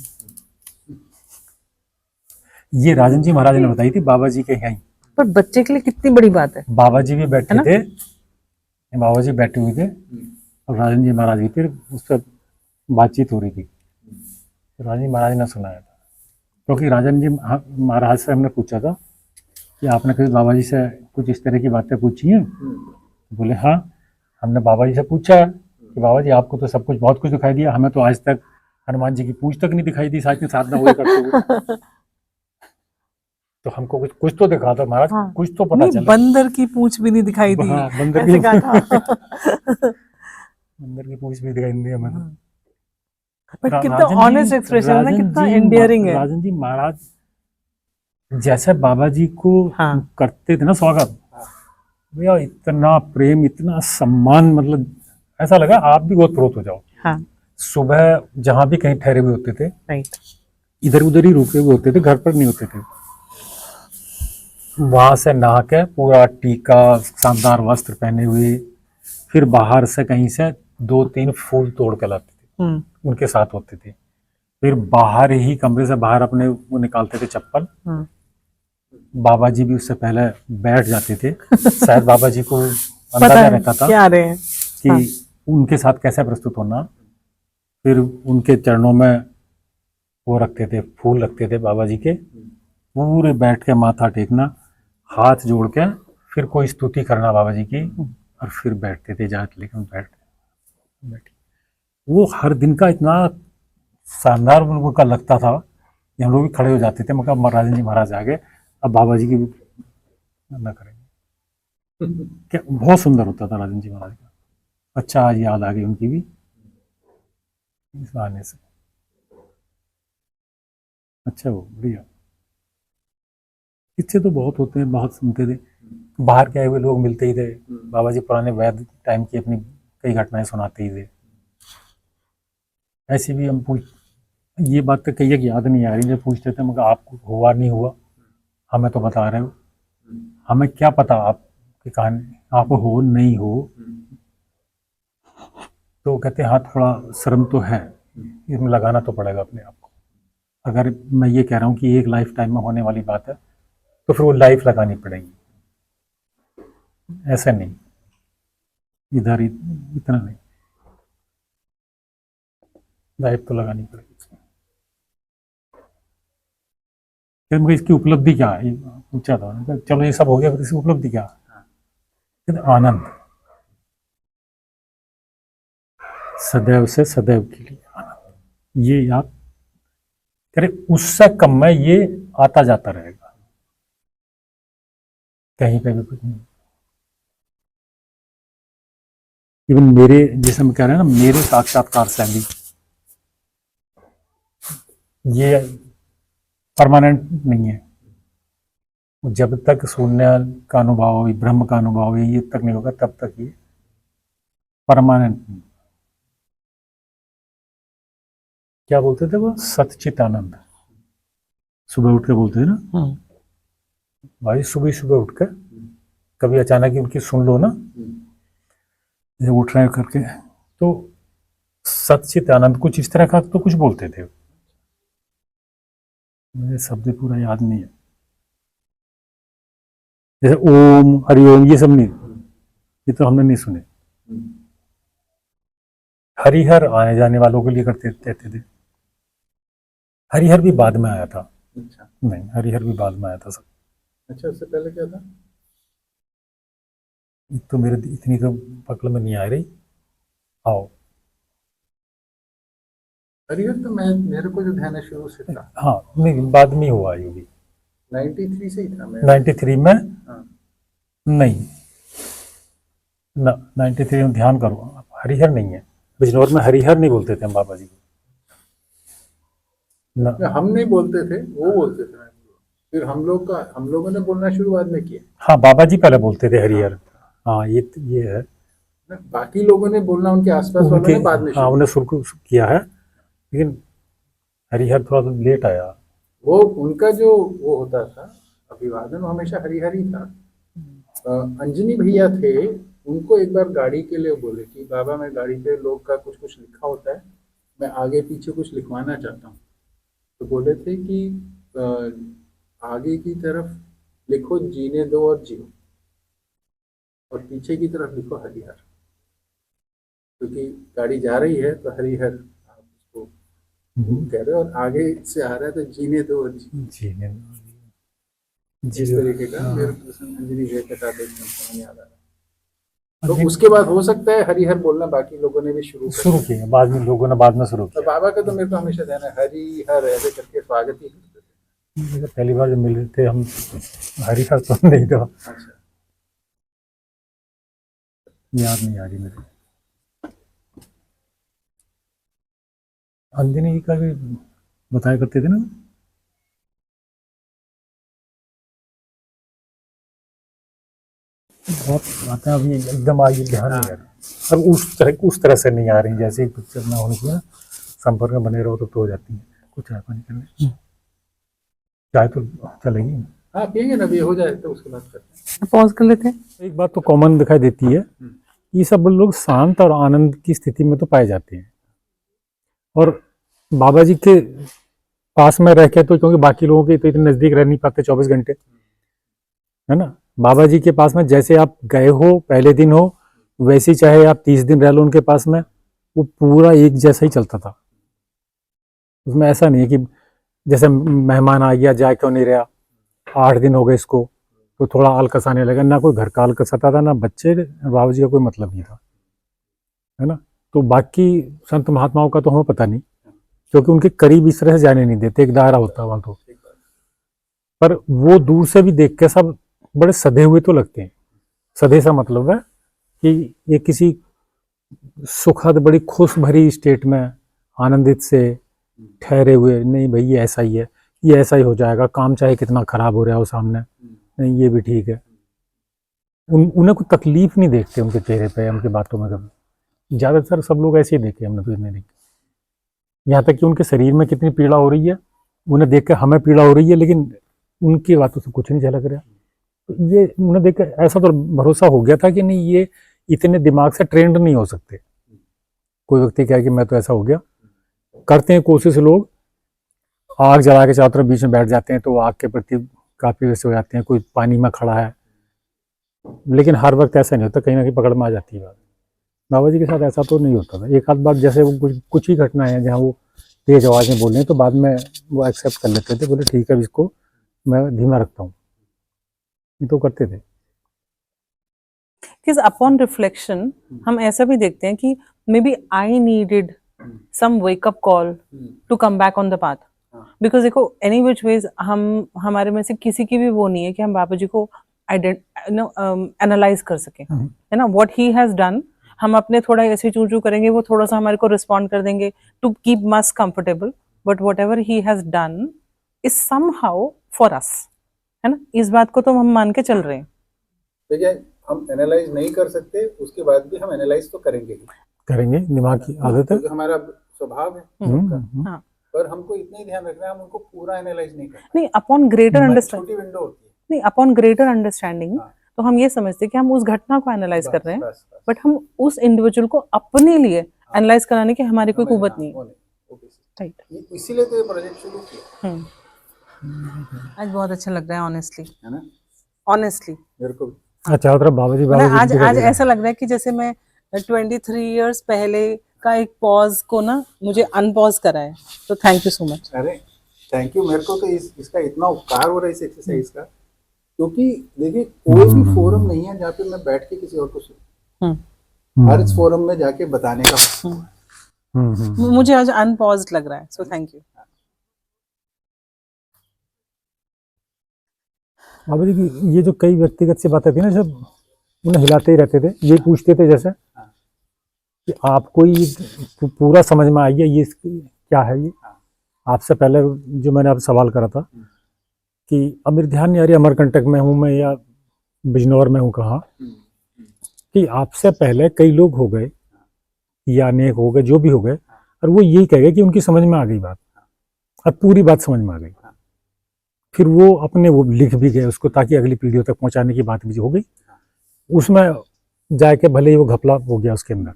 ये राजन जी महाराज ने बताई थी बाबा जी के यहाँ।
पर बच्चे के लिए कितनी बड़ी बात है।
बाबा जी भी बैठे
है ना?
थे, बाबा जी बैठे हुए थे और राजन जी महाराज भी थे, उससे बातचीत हो रही थी। तो राजन जी महाराज ने सुनाया था, क्योंकि राजन जी महाराज से हमने पूछा था कि आपने कभी बाबा जी से कुछ इस तरह की बातें पूछी हैं? बोले हाँ, हमने बाबा जी से पूछा है कि बाबा जी आपको तो सब कुछ बहुत कुछ दिखाई दिया, हमें तो आज तक हनुमान जी की पूंछ तक नहीं दिखाई दी साथ में साधना हुए करते हुए। तो हमको कुछ तो दिखा दो महाराज,
हाँ।
कुछ तो पता
नहीं,
चला।
बंदर की पूंछ भी नहीं दिखाई दी,
हाँ, बंदर
ऐसे
की
कहा था।
बंदर की पूंछ भी दिखाई नहीं दी हमें।
बट कितना ऑनेस्ट एक्सप्रेशन है ना, कितना एंडियरिंग है।
राजन जी महाराज जैसे बाबा जी को
हाँ।
करते थे ना स्वागत, भैया इतना प्रेम इतना सम्मान, मतलब ऐसा लगा आप भी बहुत प्रोत हो जाओ।
हाँ,
सुबह जहां भी कहीं ठहरे हुए होते थे,
राइट,
इधर उधर ही रुके हुए होते थे, घर पर नहीं होते थे। वहां से नहा के पूरा टीका शानदार वस्त्र पहने हुए, फिर बाहर से कहीं से 2-3 फूल तोड़ के लाते थे, उनके साथ होते थे। फिर बाहर ही कमरे से बाहर अपने वो निकालते थे चप्पल।
हाँ।
बाबा जी भी उससे पहले बैठ जाते थे। शायद बाबा जी को
पता
अंदाजा
है
रहता था
क्या आ रहे हैं।
कि
हाँ।
उनके साथ कैसे प्रस्तुत होना। फिर उनके चरणों में वो रखते थे, फूल रखते थे बाबा जी के, पूरे बैठ के माथा टेकना, हाथ जोड़ के, फिर कोई स्तुति करना बाबा जी की, और फिर बैठते थे जाके, लेकिन बैठे वो हर दिन का इतना शानदार उनका लगता था कि हम लोग भी खड़े हो जाते थे। मगर महाराज जी महाराज आ गए, अब बाबा जी की ना करेंगे। क्या बहुत सुंदर होता था राजन जी महाराज का। अच्छा, आज याद आ गई उनकी भी इस बहाने से। अच्छा, वो बढ़िया। किस्से तो बहुत होते हैं, बहुत सुनते थे। बाहर के आए हुए लोग मिलते ही थे, बाबा जी पुराने वैद टाइम की अपनी कई घटनाएं सुनाते ही थे। ऐसे भी हम पूछ, ये बात तो कई एक याद नहीं आ रही, जब पूछते थे मगर आपको हुआ नहीं हुआ, हमें तो बता रहे हो, हमें क्या पता आपकी कहानी, आप हो नहीं हो। तो कहते हाँ, थोड़ा शर्म तो है, इसमें लगाना तो पड़ेगा अपने आप को। अगर मैं ये कह रहा हूँ कि एक लाइफ टाइम में होने वाली बात है, तो फिर वो लाइफ लगानी पड़ेगी, ऐसा नहीं इधर इतना नहीं, लाइफ तो लगानी पड़ेगी। फिर मुझे इसकी उपलब्धि क्या है, पूछा था। चलो ये सब हो गया, फिर इसकी उपलब्धि क्या है? आनंद, सदैव से सदैव के लिए आनंद। ये याद करे, उससे कम में ये आता जाता रहेगा, कहीं पे भी कुछ नहीं। इवन मेरे, जैसे हम कह रहे हैं ना, मेरे साक्षात्कार से भी ये परमानेंट नहीं है। जब तक शून्य का अनुभव हो, ब्रह्म का अनुभव हो, ये तक नहीं होगा, तब तक ये परमानेंट नहीं। क्या बोलते थे वो, सतचित आनंद। सुबह उठ के बोलते थे ना भाई, सुबह सुबह उठ कर कभी अचानक ही उनकी सुन लो ना, जैसे उठ रहे करके, तो सतचित आनंद कुछ इस तरह का तो कुछ बोलते थे। मुझे शब्द पूरा याद नहीं है, जैसे ओम हरिओम ये सब नहीं, ये तो हमने नहीं सुने। हरिहर आने जाने वालों के लिए करते कहते थे। हरिहर भी बाद में आया था।
अच्छा,
नहीं, हरिहर भी बाद में आया था सब।
अच्छा, उससे पहले क्या था?
तो मेरे इतनी तो पकड़ में नहीं आ रही। आओ,
हरिहर तो मैं, मेरे को जो ध्यान है शुरू से था,
हाँ, नहीं बाद में हुआ ये भी,
93 से ही था मैं।
93 में।
हाँ,
नहीं ना, 93 में ध्यान करो, हरिहर नहीं है। बिजनौर में हरिहर नहीं बोलते थे हम बाबा जी को ना।
हम नहीं बोलते थे, वो बोलते थे। फिर हम लोगों ने बोलना शुरुआत में किया।
हाँ, बाबा जी पहले बोलते थे हरिहर। हाँ, ये है।
बाकी लोगों ने बोलना, उनके आसपास वालों
उनके,
ने बाद में
हाँ,
शुरू
उन्हें शुरू किया है, लेकिन हरिहर थोड़ा सा लेट आया।
वो उनका जो वो होता था अभिवादन, वो हमेशा हरिहर ही था। अंजनी भैया थे, उनको एक बार गाड़ी के लिए बोले कि बाबा, मैं गाड़ी पे लोग का कुछ कुछ लिखा होता है, मैं आगे पीछे कुछ लिखवाना चाहता हूँ। तो बोले थे कि आगे की तरफ लिखो जीने दो और जियो, और पीछे की तरफ लिखो हरिहर, क्योंकि गाड़ी जा रही है तो हरिहर आप उसको कह रहे हो, और आगे से आ रहा है तो जीने दो और जियो।
जी
इस
जी,
तरीके का
हाँ।
मेरे को अंजनी भैया के साथ एक समझ याद आ रहा है। तो उसके बाद हो सकता है हरिहर बोलना बाकी लोगों ने भी
शुरू किया, बाद में लोगों ने बाद में शुरू
तो
किया।
बाबा का तो मेरे को हमेशा ध्यान है, हरिहर ऐसे करके स्वागत ही करते थे।
मुझे पहली बार जब मिले थे हम, हरिहर तो नहीं था,
अच्छा,
याद नहीं आ रही मेरे। अंजनी जी का भी बताया करते थे ना। बहुत बातें अभी एकदम आगे ध्यान नहीं आ रही, अब उस तरह से नहीं आ रही जैसे ही पिक्चर ना होने की ना, संपर्क में बने रहो तो हो जाती है। कुछ चाय पानी करने, चाय तो चलेगी।
हाँ पियेंगे ना, अभी हो जाए तो उसके बाद करते हैं।
पॉज कर लेते हैं।
एक बात तो कॉमन दिखाई देती है, ये सब लोग शांत और आनंद की स्थिति में तो पाए जाते हैं, और बाबा जी के पास में रह के, तो क्योंकि बाकी लोगों के तो इतने नजदीक रह नहीं पाते 24 घंटे, है ना। बाबा जी के पास में जैसे आप गए हो पहले दिन हो, वैसे ही चाहे आप 30 दिन रह लो उनके पास में, वो पूरा एक जैसा ही चलता था। उसमें ऐसा नहीं है कि जैसे मेहमान आ गया जा क्यों नहीं रहा, 8 दिन हो गए इसको, तो थोड़ा आलकस आने लगा। ना कोई घर का आलकस आता था, ना बच्चे, बाबा जी का कोई मतलब नहीं था, है ना। तो बाकी संत महात्माओं का तो हमें पता नहीं, क्योंकि उनके करीब इस तरह से जाने नहीं देते, एक दायरा होता है वहाँ तो। पर वो दूर से भी देख के सब बड़े सधे हुए तो लगते हैं। सधे सा मतलब है कि ये किसी सुखद, बड़ी खुश भरी स्टेट में, आनंदित से ठहरे हुए नहीं, भाई ये ऐसा ही है, ये ऐसा ही हो जाएगा, काम चाहे कितना खराब हो रहा हो सामने, नहीं ये भी ठीक है। उन्हें कोई तकलीफ नहीं देखते उनके चेहरे पे, उनकी बातों में कभी। ज़्यादातर सब लोग ऐसे ही देखे, हमने तो इतने देखे। यहाँ तक कि उनके शरीर में कितनी पीड़ा हो रही है, उन्हें देख कर हमें पीड़ा हो रही है, लेकिन उनकी बातों से कुछ नहीं झलक रहा। तो ये उन्हें देख कर ऐसा तो भरोसा हो गया था कि नहीं, ये इतने दिमाग से ट्रेंड नहीं हो सकते। कोई व्यक्ति कहे कि मैं तो ऐसा हो गया, करते हैं कोशिश लोग, आग जला के चारों तरफ बीच में बैठ जाते हैं, तो आग के प्रति काफ़ी वैसे हो जाते हैं। कोई पानी में खड़ा है, लेकिन हर वक्त ऐसा नहीं होता, कहीं ना कहीं पकड़ में आ जाती है बात। बाबा जी के साथ ऐसा तो नहीं होता था। एक आध बार जैसे वो कुछ ही घटनाएं हैं जहाँ वो तेज आवाज़ में बोल रहे हैं, तो बाद में वो एक्सेप्ट कर लेते थे, बोले ठीक है, इसको मैं धीमा रखता हूँ, ये तो करते थे।
Because upon reflection, हम ऐसा भी देखते हैं कि maybe I needed some wake up call to come back on the path. Because देखो any which ways हम हमारे में से किसी की भी वो नहीं है कि हम बाबा जी को एनालाइज कर सकें, है ना। What he has done, हम अपने थोड़ा ऐसे चू चू करेंगे, वो थोड़ा सा हमारे को रिस्पॉन्ड कर देंगे to keep us comfortable. But whatever he has done is somehow for us, है ना। इस बात को तो हम मान के चल रहे हैं।
देखिए, हम एनालाइज नहीं कर सकते, उसके बाद भी हम एनालाइज तो करेंगे ही,
करेंगे, दिमाग की आदत है,
क्योंकि हमारा स्वभाव है सबका।
हाँ,
पर हमको इतना ही ध्यान रखना है, हम उनको पूरा एनालाइज नहीं करना।
नहीं अपॉन ग्रेटर
हमारी
अंडरस्टैंडिंग,
छोटी विंडो होती है।
नहीं अपॉन ग्रेटर अंडरस्टैंडिंग,
हाँ।
तो हम ये समझते हैं कि हम उस घटना को एनालाइज कर रहे हैं,
बस, बस।
बट हम उस इंडिविजुअल को अपने लिए एनालाइज कराने की हमारी कोई
हमें-
कुव्वत
हाँ,
नहीं
वो
है।
नहीं, वो किसी-
राइट।
इसीलिए तो ये प्रोजेक्ट शुरू किया,
आज बहुत अच्छा लग रहा है ऑनेस्टली,
है ना।
ऑनेस्टली।
मेरे को
चारों तरफ बाबा जी
मतलब
बाबा
आज
जी
आज ऐसा लग रहा है कि जैसे मैं 23 इयर्स पहले का एक पॉज को ना मुझे अनपॉज करा है, तो थैंक यू सो मच।
अरे थैंक यू। मेरे को तो इसका इतना उपकार हो रहा है इस एक्सरसाइज का, क्योंकि देखिए कोई भी फोरम नहीं है जहाँ पे मैं बैठ के किसी और को सुनूं। हर इस फोरम में जाके बताने का
मुझे आज अनपॉज लग रहा है, सो थैंक यू।
बाबा जी की ये जो कई व्यक्तिगत सी बातें थी ना, सब उन्हें हिलाते ही रहते थे, ये पूछते थे जैसे कि आपको ये पूरा समझ में आई है, ये क्या है ये। आपसे पहले जो मैंने आप सवाल करा था कि अब मेरे ध्यान नहीं आ रही अमरकंटक में हूँ मैं या बिजनौर में हूँ कहाँ, कि आपसे पहले कई लोग हो गए या अनेक हो गए, जो भी हो गए, और वो यही कह गए कि उनकी समझ में आ गई बात, और पूरी बात समझ में आ गई। फिर वो अपने वो लिख भी गए उसको, ताकि अगली पीढ़ियों तक पहुंचाने की बात भी हो गई। उसमें जाके भले ही वो घपला हो गया उसके अंदर,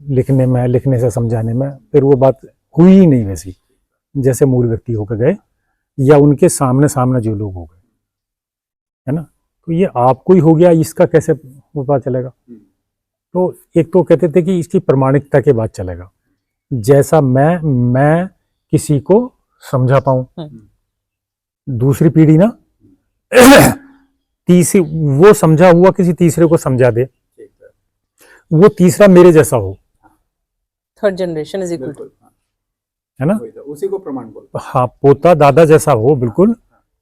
लिखने से समझाने में, फिर वो बात हुई ही नहीं वैसी जैसे मूल व्यक्ति होकर गए या उनके सामने सामने जो लोग हो गए, है ना। तो ये आपको ही हो गया, इसका कैसे पता चलेगा। तो एक तो कहते थे कि इसकी प्रमाणिकता के बाद चलेगा, जैसा मैं किसी को समझा पाऊं, दूसरी पीढ़ी ना तीसरी वो समझा हुआ किसी तीसरे को समझा दे, वो तीसरा मेरे जैसा हो,
third generation is equal to,
है ना।
उसी को प्रमाण बोल।
हाँ, पोता दादा जैसा हो बिल्कुल,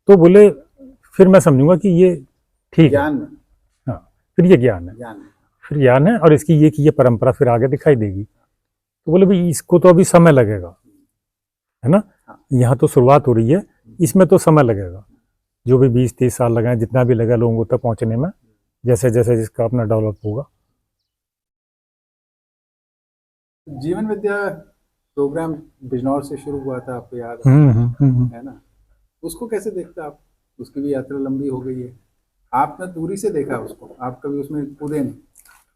तो बोले फिर मैं समझूंगा कि ये ठीक है।
ज्ञान में,
हाँ, फिर ये ज्ञान है, फिर ज्ञान है, और इसकी ये परंपरा फिर आगे दिखाई देगी। तो बोले भाई इसको तो अभी समय लगेगा, है ना। यहाँ तो शुरुआत हो रही है, इसमें तो समय लगेगा, जो भी 20-30 साल लगे, जितना भी लगा लोगों तक पहुँचने में, जैसे जैसे जिसका अपना डेवलप होगा।
जीवन विद्या प्रोग्राम बिजनौर से शुरू हुआ था, आपको याद है ना। उसको कैसे देखते आप? उसकी भी यात्रा लंबी हो गई है, आपने दूरी से देखा उसको, आप कभी उसमें कूदे नहीं,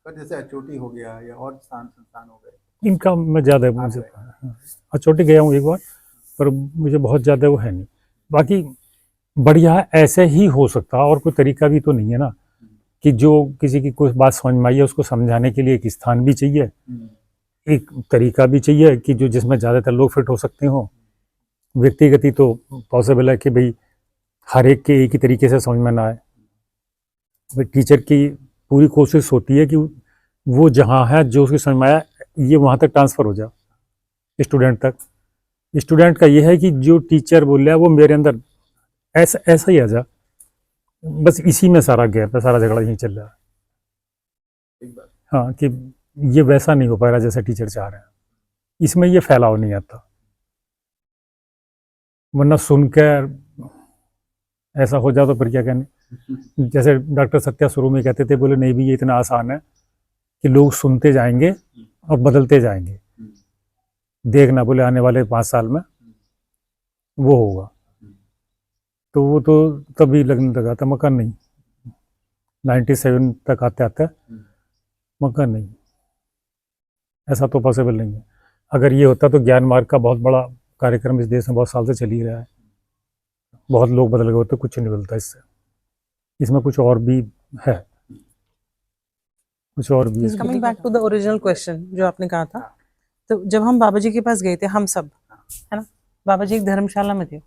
पर जैसे अचोटी हो गया या और संस्थान हो गए,
इनका मैं ज़्यादा मुझे, हाँ, चोटी गया हूँ एक बार, पर मुझे बहुत ज़्यादा वो है नहीं। बाकी बढ़िया है, ऐसे ही हो सकता है, और कोई तरीका भी तो नहीं है ना कि जो किसी की कोई बात समझ में आई है उसको समझाने के लिए एक स्थान भी चाहिए, एक तरीका भी चाहिए कि जो जिसमें ज़्यादातर लोग फिट हो सकते हो। व्यक्तिगति तो पॉसिबल है कि भाई हर एक के एक ही तरीके से समझ में ना आए। भाई टीचर की पूरी कोशिश होती है कि वो जहाँ है जो उसकी समझ में आया ये वहाँ तक ट्रांसफ़र हो जाए स्टूडेंट तक। स्टूडेंट का ये है कि जो टीचर बोल रहा है वो मेरे अंदर ऐसा ऐसा ही आ जा। बस इसी में सारा गैप है, सारा झगड़ा यहीं चल रहा है।
ठीक बात।
हाँ, कि ये वैसा नहीं हो पा रहा जैसा टीचर चाह रहे हैं, इसमें ये फैलाव नहीं आता। वरना सुनकर ऐसा हो जाए तो फिर क्या कहने। जैसे डॉक्टर सत्या शुरू में कहते थे, बोले नहीं भी ये इतना आसान है कि लोग सुनते जाएंगे और बदलते जाएंगे, देखना बोले आने वाले 5 साल में वो होगा। तो वो तो तभी लगने लगा था, मकान नहीं 97 तक आते आते मकान नहीं, ऐसा तो पॉसिबल नहीं है। अगर ये होता तो ज्ञान मार्ग का बहुत बड़ा कार्यक्रम इस देश में बहुत साल से चल ही रहा है, बहुत लोग बदल गए होते, कुछ नहीं बदलता इससे। इसमें कुछ और भी है, कुछ और भी है।
Coming back to the original question जो आपने कहा था, तो जब हम बाबा जी के पास गए थे हम सब, है ना, बाबा जी एक धर्मशाला में थे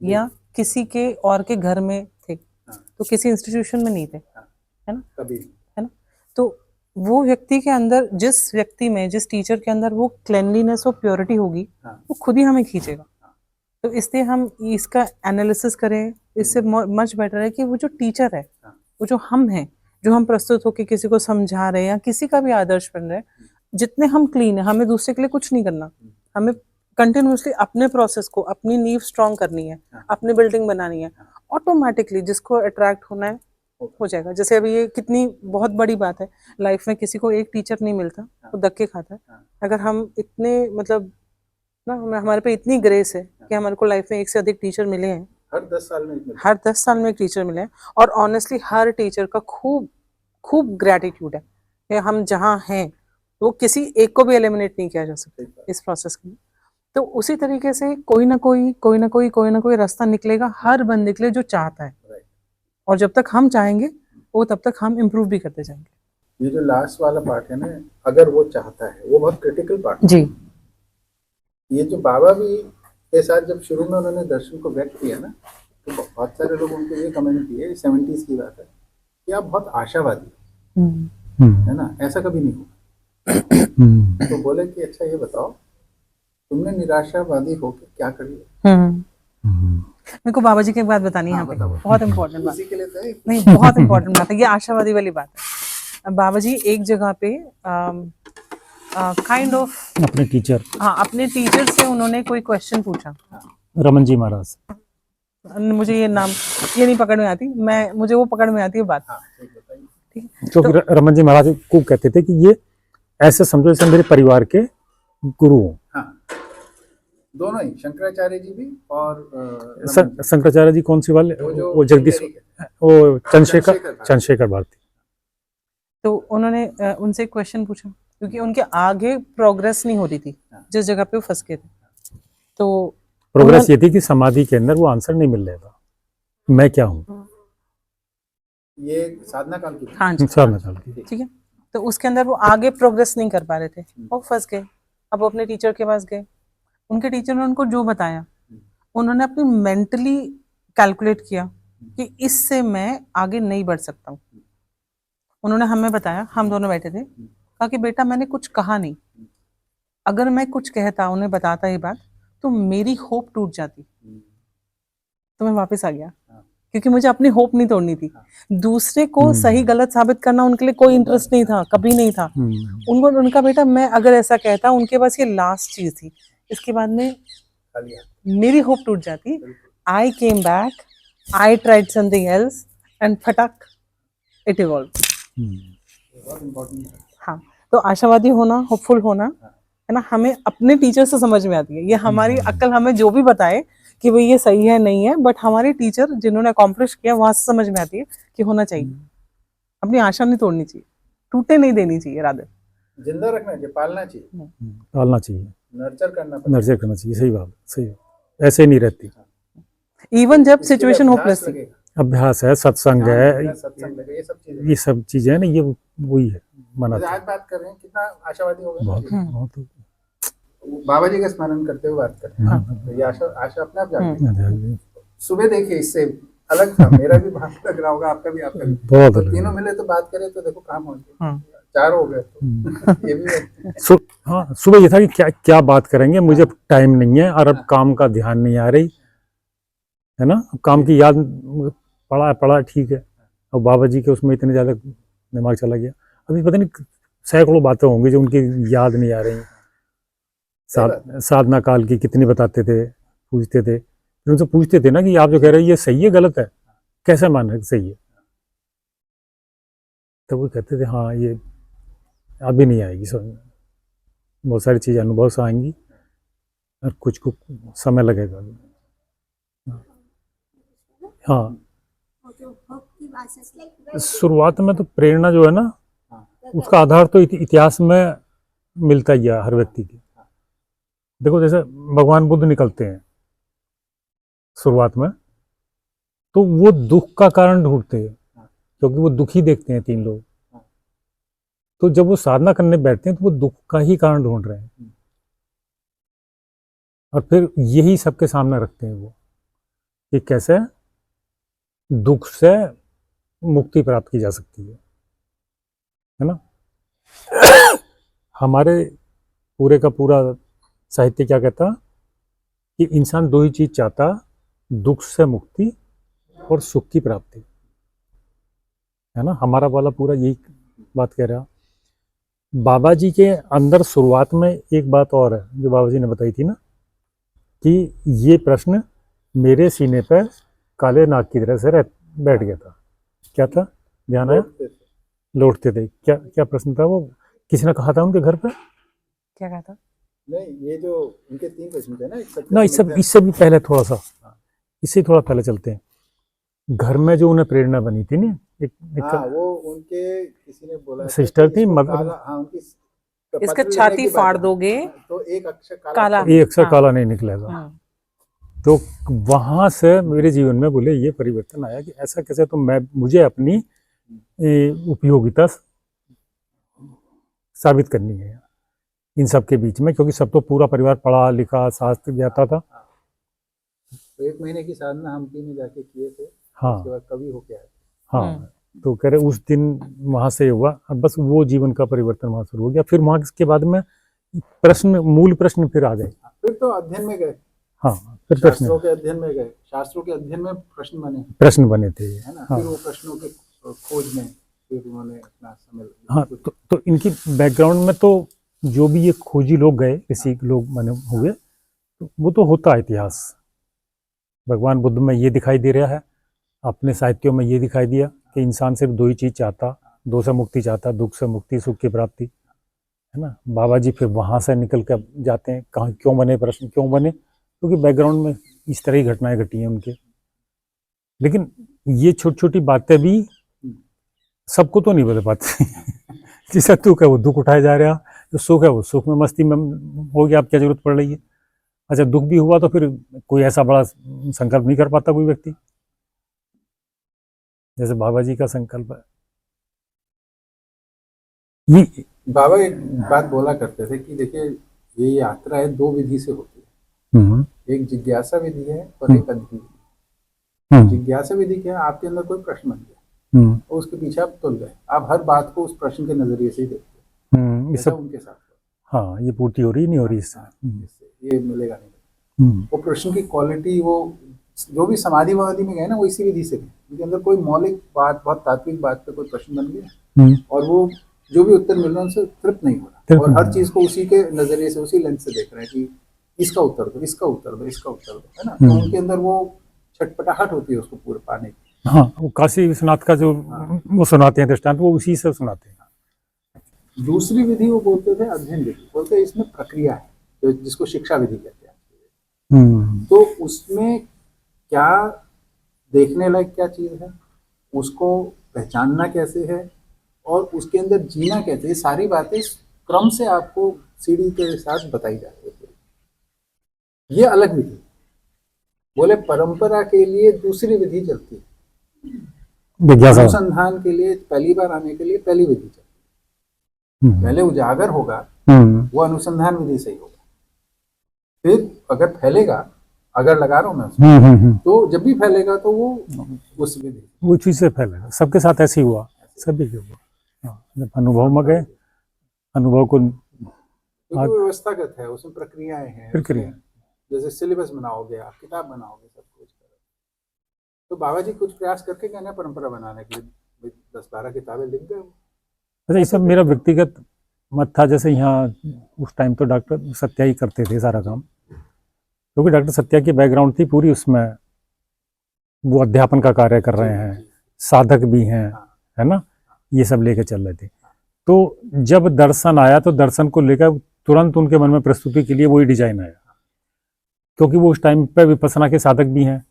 या किसी के और के घर में थे, तो किसी इंस्टीट्यूशन में नहीं थे, है ना,
कभी
है ना। तो वो व्यक्ति के अंदर, जिस व्यक्ति में, जिस टीचर के अंदर वो क्लेanलीनेस और प्योरिटी होगी, वो खुद ही हमें खींचेगा। तो इसलिए हम इसका एनालिसिस करें, इससे मच बेटर है कि वो जो टीचर है, वो जो हम हैं, जो हम प्रस्तुत होकर किसी को समझा रहे हैं या किसी का भी आदर्श बन रहे हैं, जितने हम क्लीन है, हमें दूसरे के लिए कुछ नहीं करना। हमें कंटिन्यूसली अपने प्रोसेस को, अपनी नींव स्ट्रांग करनी है, अपनी बिल्डिंग बनानी है। ऑटोमेटिकली जिसको अट्रैक्ट होना है हो जाएगा। जैसे अभी ये कितनी बहुत बड़ी बात है, लाइफ में किसी को एक टीचर नहीं मिलता तो धक्के खाता है। अगर हम इतने मतलब ना, हमारे पे इतनी ग्रेस है कि हमारे को लाइफ में एक से अधिक टीचर मिले हैं,
हर 10 साल में एक मिलता है।
हर 10 साल में एक टीचर मिले हैं। और ऑनेस्टली हर टीचर का खूब खूब ग्रैटिट्यूड है कि हम जहाँ हैं वो किसी एक को भी एलिमिनेट नहीं किया जा सकता इस प्रोसेस के लिए। तो उसी तरीके से कोई ना कोई रास्ता निकलेगा हर बंदे के लिए जो चाहता है, और जब तक हम चाहेंगे वो तब तक हम इम्प्रूव भी करते जाएंगे।
ये जो लास्ट वाला पार्ट है ना, अगर वो चाहता है, वो बहुत क्रिटिकल पार्ट है।
जी,
ये जो बाबा भी के साथ जब शुरू में उन्होंने दर्शन को व्यक्त किया ना, तो बहुत सारे लोग उनको ये कमेंट किए, 70s की बात है, कि आप बहुत आशावादी है ना, ऐसा कभी नहीं हुआ। तो बोले कि अच्छा ये बताओ, तुमने निराशावादी होकर क्या कर लिया?
मेरे को बाबा जी की एक बात बतानी है
हाँ,
यहाँ पे,
बताओ।
बहुत इंपॉर्टेंट बात।
उसी के लिए तो है।
नहीं, बहुत इंपॉर्टेंट बात है ये, आशावादी वाली बात है। बाबा जी एक जगह पे काइंड ऑफ
अपने टीचर,
हाँ, अपने टीचर से उन्होंने कोई क्वेश्चन पूछा।
रमन जी महाराज,
मुझे ये नाम ये नहीं पकड़ में आती, मुझे वो पकड़ में आती है बात। ठीक है,
क्योंकि रमन जी महाराज को कहते थे कि ये ऐसे समझो जैसे मेरे परिवार के गुरु हों।
हाँ, दोनों ही, शंकराचार्य जी भी और
शंकराचार्य जी कौन सी वाले? वो जगदीश, वो चंद्रशेखर भारती।
तो उन्होंने उनसे एक क्वेश्चन पूछा, क्योंकि उनके आगे प्रोग्रेस नहीं हो रही थी जिस जगह पे वो फंस गए थे। तो
प्रोग्रेस ये थी कि समाधि के अंदर वो आंसर नहीं मिल रहा था, मैं क्या हूँ।
ये साधना काल की,
हाँ जी,
साधना काल की,
ठीक है। तो उसके अंदर वो आगे प्रोग्रेस नहीं कर पा रहे थे, वो फंस गए। अब वो अपने टीचर के पास गए, उनके टीचर ने उनको जो बताया, उन्होंने अपनी मेंटली कैलकुलेट किया कि इससे मैं आगे नहीं बढ़ सकता हूँ। उन्होंने हमें बताया, हम दोनों बैठे थे, कहा कि बेटा मैंने कुछ कहा नहीं, अगर मैं कुछ कहता, उन्हें बताता ये बात, तो मेरी होप टूट जाती। तो मैं वापस आ गया, क्योंकि मुझे अपनी होप नहीं तोड़नी थी। दूसरे को सही गलत साबित करना उनके लिए कोई इंटरेस्ट नहीं था, कभी नहीं था। उनको उनका बेटा मैं अगर ऐसा कहता, उनके पास ये लास्ट चीज थी, इसके बाद में मेरी होप टूट जाती। I came back, I tried something else and फटक इट इवॉल्व। हाँ, तो आशावादी होना, होपफुल होना, है ना, हमें अपने टीचर से समझ में आती है। ये हमारी अक्ल हमें जो भी बताए कि भाई ये सही है नहीं है, बट हमारे टीचर जिन्होंने अकॉम्प्लिश किया वहां से समझ में आती है कि होना चाहिए। अपनी आशा नहीं तोड़नी चाहिए, टूटे नहीं देनी चाहिए राधे।
जिंदा रखना चाहिए, पालना चाहिए,
पालना चाहिए,
नर्चर करना पड़ेगा।
नर्चर करना चाहिए। सही बात, सही बात। ऐसे नहीं रहती।
इवन जब
इसके लिए
सिचुएशन
अभ्यास
होपलेस थी।
लगेगा,
अभ्यास है, सत्संग
ध्यान
है,
लगेगा, सत्संग लगेगा, ये सब चीजें।
ये सब चीजें हैं ना, ये वही है
जैसे
बनाते
आज बात कर रहे हैं, कितना आशावादी हो गए ना
बहुत
जी।
बहुत।
बाबा जी का स्मरण करते हुए बात कर रहे हैं, तो ये आशा आशा अपने आप जागती। सुबह देखिए, इससे अलग था, मेरा भी भाग लग रहा होगा, आपका भी, आपका भी।
बहुत
तो
अलग
तीनों
है।
मिले तो बात करें तो देखो काम हो गया, 4 हो गए तो ये भी है।
हाँ, सुबह ये था कि क्या क्या बात करेंगे, मुझे टाइम नहीं है और अब काम का ध्यान नहीं आ रही है ना, अब काम की याद पड़ा ठीक है। और बाबा जी के उसमें इतने ज़्यादा दिमाग चला गया, अभी पता नहीं सैकड़ों बातें होंगी जो उनकी याद नहीं आ रही। साधना काल की कितनी बताते थे, पूछते थे, फिर उनसे पूछते थे ना कि आप जो कह रहे हैं ये सही है गलत है, कैसे मान रहे सही है, तो वो कहते थे हाँ ये अभी नहीं आएगी समझ में, बहुत सारी चीज़ें अनुभव से आएंगी और कुछ को समय लगेगा। हाँ, शुरुआत में तो प्रेरणा जो है ना, उसका आधार तो इतिहास में मिलता ही है हर व्यक्ति के। देखो जैसे भगवान बुद्ध निकलते हैं शुरुआत में, तो वो दुख का कारण ढूंढते हैं, क्योंकि वो दुखी देखते हैं 3 लोग। तो जब वो साधना करने बैठते हैं तो वो दुख का ही कारण ढूंढ रहे हैं, और फिर यही सबके सामने रखते हैं वो कि कैसे दुख से मुक्ति प्राप्त की जा सकती है ना। हमारे पूरे का पूरा साहित्य क्या कहता कि इंसान 2 ही चीज चाहता, दुख से मुक्ति और सुख की प्राप्ति, है ना। हमारा वाला पूरा यही बात कह रहा। बाबा जी के अंदर शुरुआत में एक बात और है जो बाबा जी ने बताई थी ना, कि ये प्रश्न मेरे सीने पर काले नाग की तरह से बैठ गया था। क्या था, ध्यान आया? लौटते थे। क्या क्या प्रश्न था वो, किसी ने कहा था उनके घर पे?
क्या कहा था?
नहीं, ये जो उनके 3 प्रश्न थे ना,
ना, इससे भी पहले थोड़ा सा, इससे थोड़ा पहले चलते हैं। घर में जो उन्हें प्रेरणा बनी थी ना, एक
वो उनके किसी ने बोला
सिस्टर थी, मदर,
उनकी
इसका छाती फाड़ दोगे
तो एक अक्षर
काला,
ये अक्षर काला नहीं निकलेगा। तो वहां से मेरे जीवन में बोले ये परिवर्तन आया कि ऐसा कैसे, तो मुझे अपनी उपयोगिता साबित करनी है इन सब के बीच में, क्योंकि सब तो पूरा परिवार पढ़ा लिखा शास्त्र जाता था।
तो 1 महीने की साधना हम 3 जाके किए थे।
हाँ,
उसके बाद कभी हो गया।
हाँ, तो कह रहे उस दिन वहां से हुआ, और बस वो जीवन का परिवर्तन वहां शुरू हो गया। फिर वहां के बाद में मूल प्रश्न फिर आ गए।
फिर तो अध्ययन में गए।
हाँ, फिर
शास्त्रों के अध्ययन में गए, शास्त्रों के अध्ययन में
प्रश्न बने थे,
है ना।
हाँ।
फिर वो प्रश्नों के खोज में फिर उन्होंने अपना समय।
हाँ, तो इनकी बैकग्राउंड में तो जो भी ये खोजी लोग गए, ऋषि लोग माने हुए, तो वो तो होता है इतिहास। भगवान बुद्ध में ये दिखाई दे रहा है, अपने साहित्यों में ये दिखाई दिया कि इंसान सिर्फ 2 ही चीज चाहता, 2 से मुक्ति चाहता, दुख से मुक्ति, सुख की प्राप्ति, है ना। बाबा जी फिर वहां से निकल कर जाते हैं, कहाँ क्यों बने, प्रश्न क्यों बने, क्योंकि बैकग्राउंड में इस तरह की घटनाएं घटी हैं उनके। लेकिन ये छोटी छोटी बातें भी सबको तो नहीं बता पाते। जिसका दुख है वो दुख उठाया जा रहा, जो सुख है वो सुख में मस्ती में हो गया, अब क्या जरूरत पड़ रही है। अच्छा, दुख भी हुआ तो फिर कोई ऐसा बड़ा संकल्प नहीं कर पाता कोई व्यक्ति, जैसे बाबा जी का संकल्प है। ये
बाबा एक बात बोला करते थे कि देखिए, ये यात्रा है 2 विधि से होती है। एक जिज्ञासा विधि है और एक अध्ययन विधि। जिज्ञासा विधि क्या है, आपके अंदर कोई प्रश्न बन गया और उसके पीछे आप तुल गए, आप हर बात को उस प्रश्न के नजरिए से ही देखते हैं। ऐसा उनके साथ।
हाँ, ये पूर्ति हो रही नहीं हो रही इससे,
ये मिलेगा नहीं। वो प्रश्न की क्वालिटी, वो जो भी समाधि वादी में गए ना, वो इसी विधि से गए। उनके अंदर कोई मौलिक बात, बहुत तात्विक बात पे कोई प्रश्न बन गया और वो जो भी उत्तर मिल रहा है उनसे तृप्त नहीं हो रहा, और हर चीज को उसी के नजरिए से, उसी लेंस से देख रहे हैं कि इसका उत्तर दो, इसका उत्तर दो, इसका उत्तर दो, है ना। तो उनके अंदर वो छटपटाहट होती है उसको पूरे पाने की।
हाँ, वो काशी विश्वनाथ का जो वो सुनाते हैं दृष्टांत, वो उसी से सुनाते हैं।
दूसरी विधि वो बोलते थे अध्ययन विधि, बोलते हैं इसमें प्रक्रिया है, तो जिसको शिक्षा विधि कहते हैं। तो उसमें क्या देखने लायक क्या चीज है, उसको पहचानना कैसे है और उसके अंदर जीना कैसे, ये सारी बातें क्रम से आपको सीढ़ी के साथ बताई जाती है। ये अलग विधि, बोले परंपरा के लिए दूसरी विधि चलती है,
जिज्ञासा।
अनुसंधान के लिए पहली बार आने के लिए पहली विधि चलती है। पहले उजागर होगा, वो अनुसंधान विधि से ही होगा, फिर अगर फैलेगा, अगर लगा रहा हूं मैं तो जब भी फैलेगा तो वो उस विधि,
वो चीज से फैलेगा। सबके साथ ऐसे ही हुआ, सभी के हुआ। हाँ, जब अनुभव में गए, अनुभव को
क्योंकि वो व्यवस्थागत है, उसमें प्रक्रियाएं हैं,
प्रक्रिया।
जैसे सिलेबस बनाओगे आप, किताब बनाओगे, सब कुछ करोगे। तो बाबा जी कुछ प्रयास करके कहना परंपरा बनाने के लिए 10-12 किताबें लिख गए।
अच्छा, ये सब मेरा व्यक्तिगत मत था। जैसे यहाँ उस टाइम तो डॉक्टर सत्या ही करते थे सारा काम, क्योंकि डॉक्टर सत्या की बैकग्राउंड थी पूरी, उसमें वो अध्यापन का कार्य कर रहे हैं, साधक भी हैं, है ना, ये सब लेके चल रहे थे। तो जब दर्शन आया तो दर्शन को लेकर तुरंत उनके मन में प्रस्तुति के लिए वही डिजाइन आया, क्योंकि वो उस टाइम पे विपස්සना के साधक भी हैं।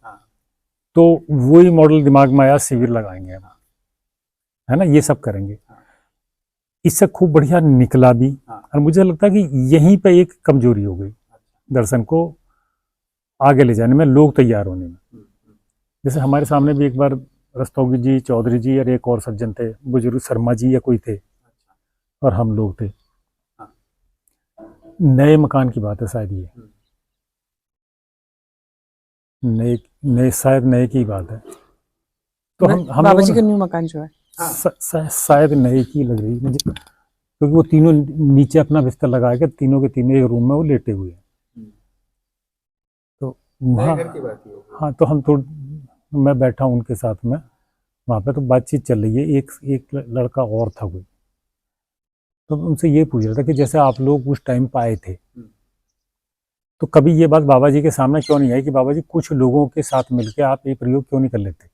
तो वही मॉडल दिमाग में आया, शिविर लगाएंगे, है ना, ये सब करेंगे। इससे खूब बढ़िया निकला भी। और मुझे लगता है कि यहीं पे एक कमजोरी हो गई दर्शन को आगे ले जाने में, लोग तैयार होने में। जैसे हमारे सामने भी एक बार रस्तोगी जी, चौधरी जी और एक और सज्जन थे, बुजुर्ग शर्मा जी या कोई थे, और हम लोग थे। नए मकान की बात है शायद, ये नए शायद नए की बात है। तो हम
बाबा जी का न्यू मकान जो है
शायद नए की लग रही मुझे, क्योंकि वो तीनों नीचे अपना बिस्तर लगा के तीनों के तीनों एक रूम में वो लेटे हुए हैं। तो वहाँ हाँ, तो हम तो मैं बैठा हूँ उनके साथ में वहाँ पे, तो बातचीत चल रही है। एक लड़का और था कोई, तो उनसे ये पूछ रहा था कि जैसे आप लोग उस टाइम पे आए थे, तो कभी ये बात बाबा जी के सामने क्यों नहीं आई कि बाबा जी कुछ लोगों के साथ मिलकर आप ये प्रयोग क्यों नहीं कर लेते,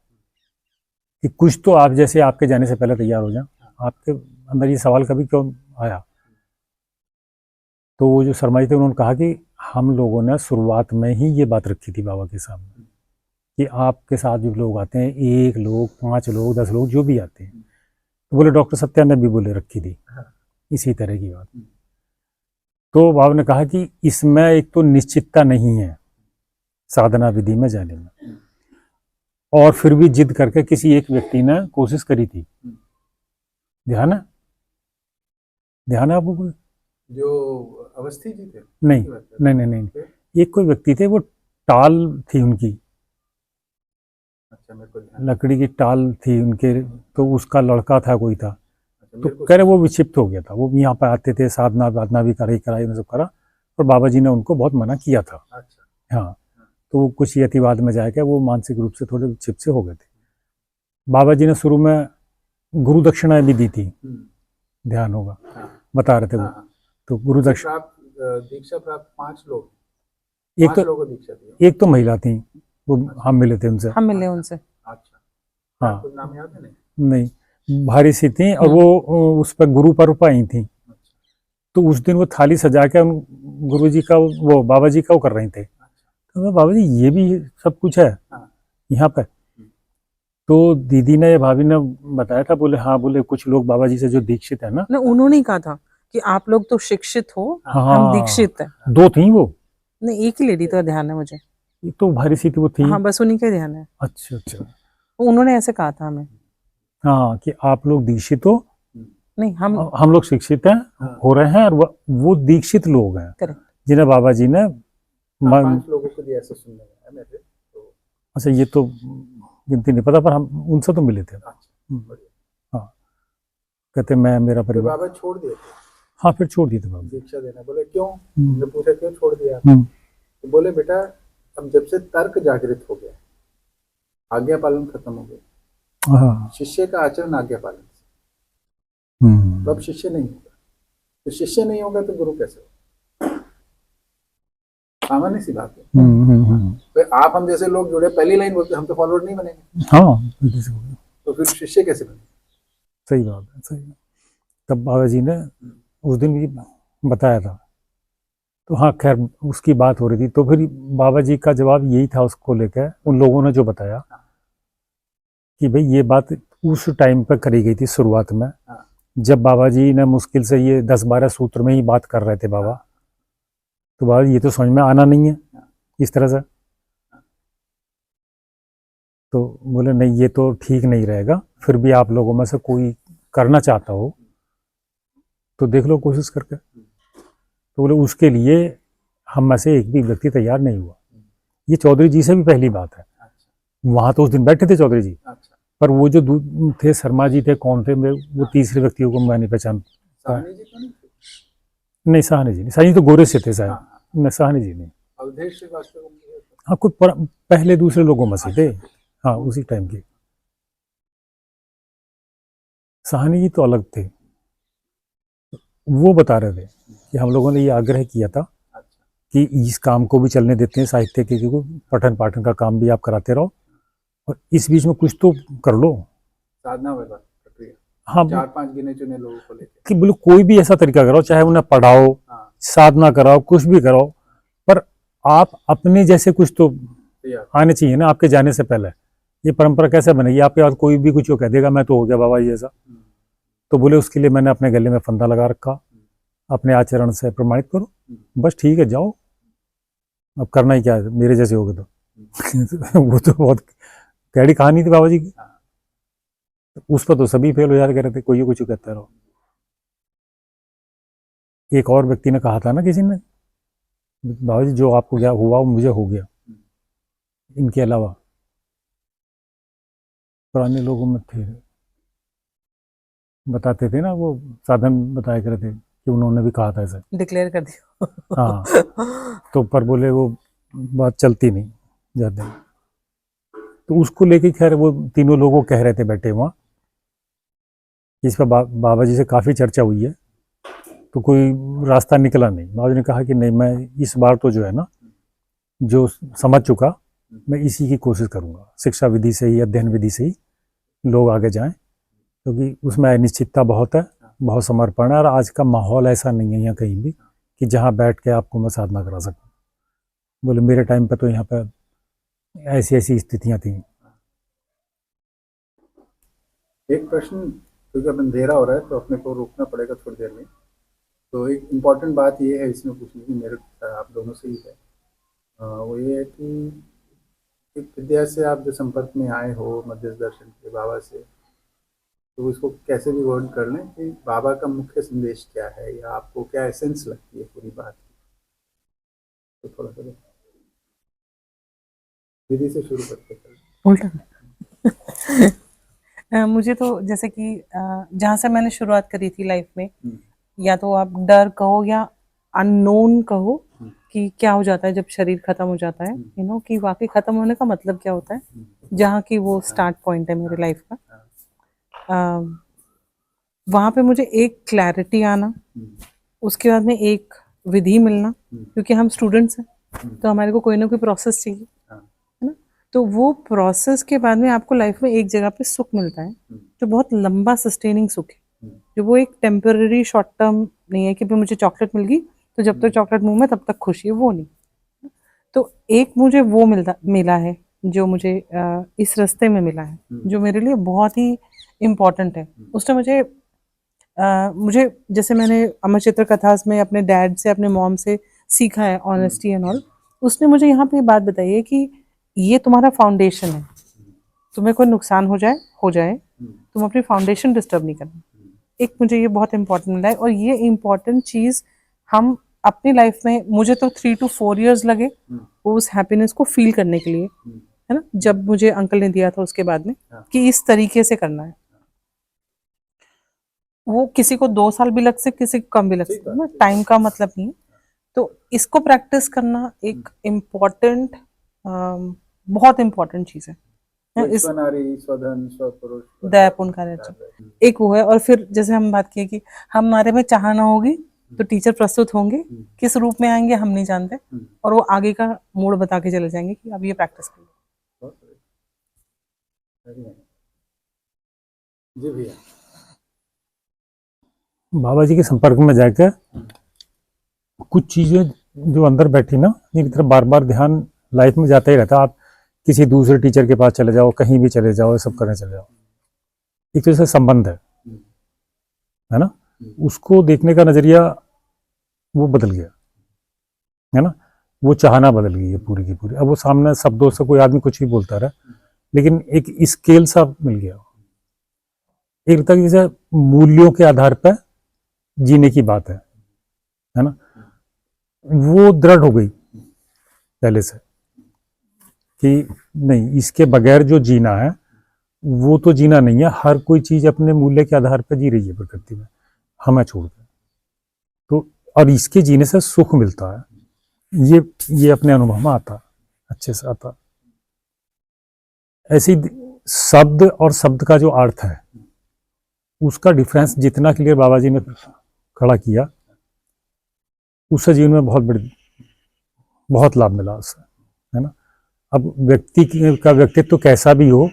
कि कुछ तो आप जैसे आपके जाने से पहले तैयार हो जाए। आपके अंदर ये सवाल कभी क्यों आया? तो वो जो शर्मा जी थे उन्होंने कहा कि हम लोगों ने शुरुआत में ही ये बात रखी थी बाबा के सामने कि आपके साथ जो लोग आते हैं, 1 लोग, 5 लोग, 10 लोग, जो भी आते हैं, तो बोले डॉक्टर सत्या ने भी बोले रखी थी इसी तरह की बात। तो बाबा ने कहा कि इसमें एक तो निश्चितता नहीं है साधना विधि में जाने में, और फिर भी जिद करके किसी एक व्यक्ति ने कोशिश करी थी। ध्यान है आपको?
जो अवस्थी जी थे?
नहीं, एक कोई व्यक्ति थे, वो टाल थी उनकी।
अच्छा, मेरे को
लकड़ी की टाल थी उनके, तो उसका लड़का था कोई था। तो कह रहे वो विक्षिप्त हो गया था, वो यहाँ पर आते थे, साधना वाधना भी कराई सब करा, और बाबा जी ने उनको बहुत मना किया था।
अच्छा।
हाँ, तो वो कुछ यतिवाद में जाकर वो मानसिक रूप से थोड़े विक्षिप्त से हो गए थे। बाबा जी ने शुरू में गुरु दक्षिणाएं भी दी थी, ध्यान होगा, बता रहे थे वो। तो गुरु
दीक्षा प्राप्त 5 लोग,
एक तो
दीक्षा दी।
एक तो महिला थी, वो हम मिले थे उनसे।
अच्छा,
हाँ,
कुछ नाम याद है?
नहीं, भारी सी थी, और वो उस पर गुरु पर आई थी। तो उस दिन वो थाली सजा के उन गुरु जी का, वो बाबा जी का वो कर रही थे। तो मैं, बाबा जी ये भी सब कुछ है यहाँ पे? तो दीदी ने, भाभी ने बताया था, बोले हाँ, बोले कुछ लोग बाबा जी से जो दीक्षित है ना,
उन्होंने ही कहा था कि आप लोग तो शिक्षित हो, हम दीक्षित है।
2 थी वो,
नहीं, एक ही लेडी तो ध्यान है मुझे,
एक तो भारी सी थी वो थी।
हाँ, बस उन्हीं का ध्यान है।
अच्छा,
उन्होंने ऐसे कहा था हमें,
हाँ, कि आप लोग दीक्षित हो,
नहीं
हम लोग शिक्षित हैं, हो रहे हैं, और वो दीक्षित लोग हैं जिन्हें बाबा जी ने
5 लोगों को दिया, ऐसा सुनने में आया मेरे। तो
अच्छा, ये तो गिनती नहीं पता, पर हम उनसे तो मिले थे। हाँ, कहते मैं, मेरा परिवार।
बाबा छोड़ दिए?
हाँ, फिर छोड़ दिए थे बाबा
दीक्षा देना। बोले क्यों? हमने पूछा क्यों छोड़ दिया? तो बोले बेटा, अब जब से तर्क जागृत हो गया, आज्ञा पालन खत्म हो गया, शिष्य का आचरण आज्ञा पालन से, तो अब शिष्य नहीं होगा। तो शिष्य नहीं होगा तो गुरु कैसे होगा? सामान्य सी बात है। तो आप हम जैसे लोग जुड़े, पहली लाइन बोलते हम तो फॉलोअर नहीं बनेंगे।
हाँ,
तो फिर शिष्य कैसे बने?
सही बात है, सही। तब बाबा जी ने उस दिन भी बताया था। तो हाँ, खैर उसकी बात हो रही थी, तो फिर बाबा जी का जवाब यही था उसको लेकर, उन लोगों ने जो बताया कि भाई ये बात उस टाइम पर करी गई थी शुरुआत में, जब बाबा जी ने मुश्किल से ये 10-12 सूत्र में ही बात कर रहे थे बाबा, तो बाबा जी ये तो समझ में आना नहीं है इस तरह से। तो बोले नहीं ये तो ठीक नहीं रहेगा, फिर भी आप लोगों में से कोई करना चाहता हो तो देख लो कोशिश करके। तो बोले उसके लिए हम में से एक भी व्यक्ति तैयार नहीं हुआ। ये चौधरी जी से भी पहली बात है। वहाँ तो उस दिन बैठे थे चौधरी जी, पर वो जो थे शर्मा जी थे, कौन थे, वो तीसरे व्यक्तियों को मैं नहीं पहचान। नहीं साहनी जी नहीं, साहनी तो गोरे से थे शायद। नहीं साहनी जी नहीं, हाँ कुछ पहले दूसरे लोगों में से थे, हाँ उसी टाइम के। साहनी जी तो अलग थे। वो बता रहे थे कि हम लोगों ने ये आग्रह किया था कि इस काम को भी चलने देते हैं, साहित्य के पठन पाठन का काम भी आप कराते रहो और इस बीच में कुछ तो कर लो
साधना प्रक्रिया।
हाँ
4-5 गिने चुने लोगों को लेकर
कि बोलो कोई भी ऐसा तरीका कराओ, चाहे उन्हें पढ़ाओ, साधना कराओ, कुछ भी कराओ, पर आप अपने जैसे कुछ तो आने चाहिए ना आपके जाने से पहले। ये परंपरा कैसे बनेगी? आपके बाद कोई भी कुछ कह देगा मैं तो हो गया बाबा जी जैसा। तो बोले उसके लिए मैंने अपने गले में फंदा लगा रखा, अपने आचरण से प्रमाणित करो, बस ठीक है जाओ, अब करना ही क्या है, मेरे जैसे हो गए तो वो तो बहुत कैडी कहानी थी बाबा जी की। उस पर तो सभी फेल हो जा रहे थे, कोई कुछ कहता रहो। एक और व्यक्ति ने कहा था ना किसी ने, बाबा जी जो आपको क्या हुआ वो मुझे हो गया। इनके अलावा पुराने लोगों में थे, बताते थे ना, वो साधन बताया करते थे कि उन्होंने भी कहा था ऐसा,
डिक्लेयर कर दिया।
हाँ तो पर बोले वो बात चलती नहीं जाते। तो उसको लेके खैर वो तीनों लोग कह रहे थे बैठे वहाँ, इस पर बाबा जी से काफ़ी चर्चा हुई है, तो कोई रास्ता निकला नहीं। बाबा जी ने कहा कि नहीं मैं इस बार तो जो है ना, जो समझ चुका मैं इसी की कोशिश करूँगा, शिक्षा विधि से ही, अध्ययन विधि से ही लोग आगे जाएं, क्योंकि उसमें अनिश्चितता बहुत है, बहुत समर्पण है, और आज का माहौल ऐसा नहीं है यहाँ कहीं भी कि जहाँ बैठ के आपको मैं साधना करा सकूँ। बोले मेरे टाइम पे तो यहाँ पे ऐसी ऐसी स्थितियाँ थी।
एक प्रश्न, क्योंकि अब अंधेरा हो रहा है तो अपने को रुकना पड़ेगा थोड़ी देर में, तो एक इम्पॉर्टेंट बात ये है इसमें पूछने की मेरे आप दोनों से ही है, वो ये है कि विद्या से आप जो संपर्क में आए हो मध्यस्थ दर्शन के बाबा से, तो इसको कैसे भी वर्ड कर लें कि बाबा का मुख्य संदेश क्या है या आपको क्या एसेंस लगती है पूरी बात की, तो थोड़ा सा विधि से शुरू करते
उल्टा मुझे तो जैसे कि जहाँ से मैंने शुरुआत करी थी लाइफ में, या तो आप डर कहो या अननोन कहो कि क्या हो जाता है जब शरीर खत्म हो जाता है, यू नो कि वाकई खत्म होने का मतलब क्या होता है, जहाँ की वो स्टार्ट पॉइंट है मेरी लाइफ का। वहाँ पे मुझे एक क्लैरिटी आना, उसके बाद में एक विधि मिलना, क्योंकि हम स्टूडेंट्स हैं तो हमारे को कोई ना कोई प्रोसेस चाहिए, है ना। तो वो प्रोसेस के बाद में आपको लाइफ में एक जगह पे सुख मिलता है जो बहुत लंबा सस्टेनिंग सुख है, जो वो एक टेम्पररी शॉर्ट टर्म नहीं है कि भाई मुझे चॉकलेट मिल गई तो जब तक चॉकलेट मुंह में तब तक खुशी है, वो नहीं। तो एक मुझे वो मिला है जो मुझे इस रास्ते में मिला है, जो मेरे लिए बहुत ही इम्पोर्टेंट है। उसने मुझे जैसे मैंने अमर चित्र कथास में अपने डैड से, अपने मॉम से सीखा है ऑनेस्टी एंड ऑल, उसने मुझे यहाँ पे बात बताई है कि ये तुम्हारा फाउंडेशन है, तुम्हें कोई नुकसान हो जाए तुम अपनी फाउंडेशन डिस्टर्ब नहीं करना। एक मुझे ये बहुत इंपॉर्टेंट मिला है, और ये इम्पॉर्टेंट चीज़ हम अपनी लाइफ में, मुझे तो 3 to 4 years लगे उस हैप्पीनेस को फील करने के लिए, है ना, जब मुझे अंकल ने दिया था उसके बाद में कि इस तरीके से करना है। वो किसी को 2 साल भी लग सकते, किसी को कम भी लग सकते ना, टाइम का मतलब नहीं है। तो इसको प्रैक्टिस करना एक इम्पॉर्टेंट, बहुत इम्पॉर्टेंट चीज़ है। दया पुण्य कार्य एक वो है। और फिर जैसे हम बात किए कि हमारे में चाह ना होगी तो टीचर प्रस्तुत होंगे, किस रूप में आएंगे हम नहीं जानते, और वो आगे का मोड़ बता के चले जाएंगे कि अब ये प्रैक्टिस करो।
जी भैया,
बाबा जी के संपर्क में जाकर कुछ चीज़ें जो अंदर बैठी ना, इनकी तरफ बार बार ध्यान लाइफ में जाता ही रहता। आप किसी दूसरे टीचर के पास चले जाओ, कहीं भी चले जाओ, सब करने चले जाओ, एक तो से संबंध है, है ना, उसको देखने का नजरिया वो बदल गया, है ना, वो चाहना बदल गई है पूरी की पूरी। अब वो सामने शब्दों से कोई आदमी कुछ भी बोलता रहा, लेकिन एक स्केल सा मिल गया। एक तक जैसे मूल्यों के आधार पर जीने की बात है ना, वो दृढ़ हो गई पहले से कि नहीं, इसके बगैर जो जीना है वो तो जीना नहीं है। हर कोई चीज अपने मूल्य के आधार पर जी रही है प्रकृति में, हमें छोड़ के। तो और इसके जीने से सुख मिलता है, ये अपने अनुभव में आता, अच्छे से आता। ऐसी शब्द और शब्द का जो अर्थ है उसका डिफरेंस जितना क्लियर बाबा जी ने खड़ा किया, उससे जीवन में बहुत लाभ मिला उससे, है ना। अब व्यक्ति का व्यक्तित्व तो कैसा भी हो,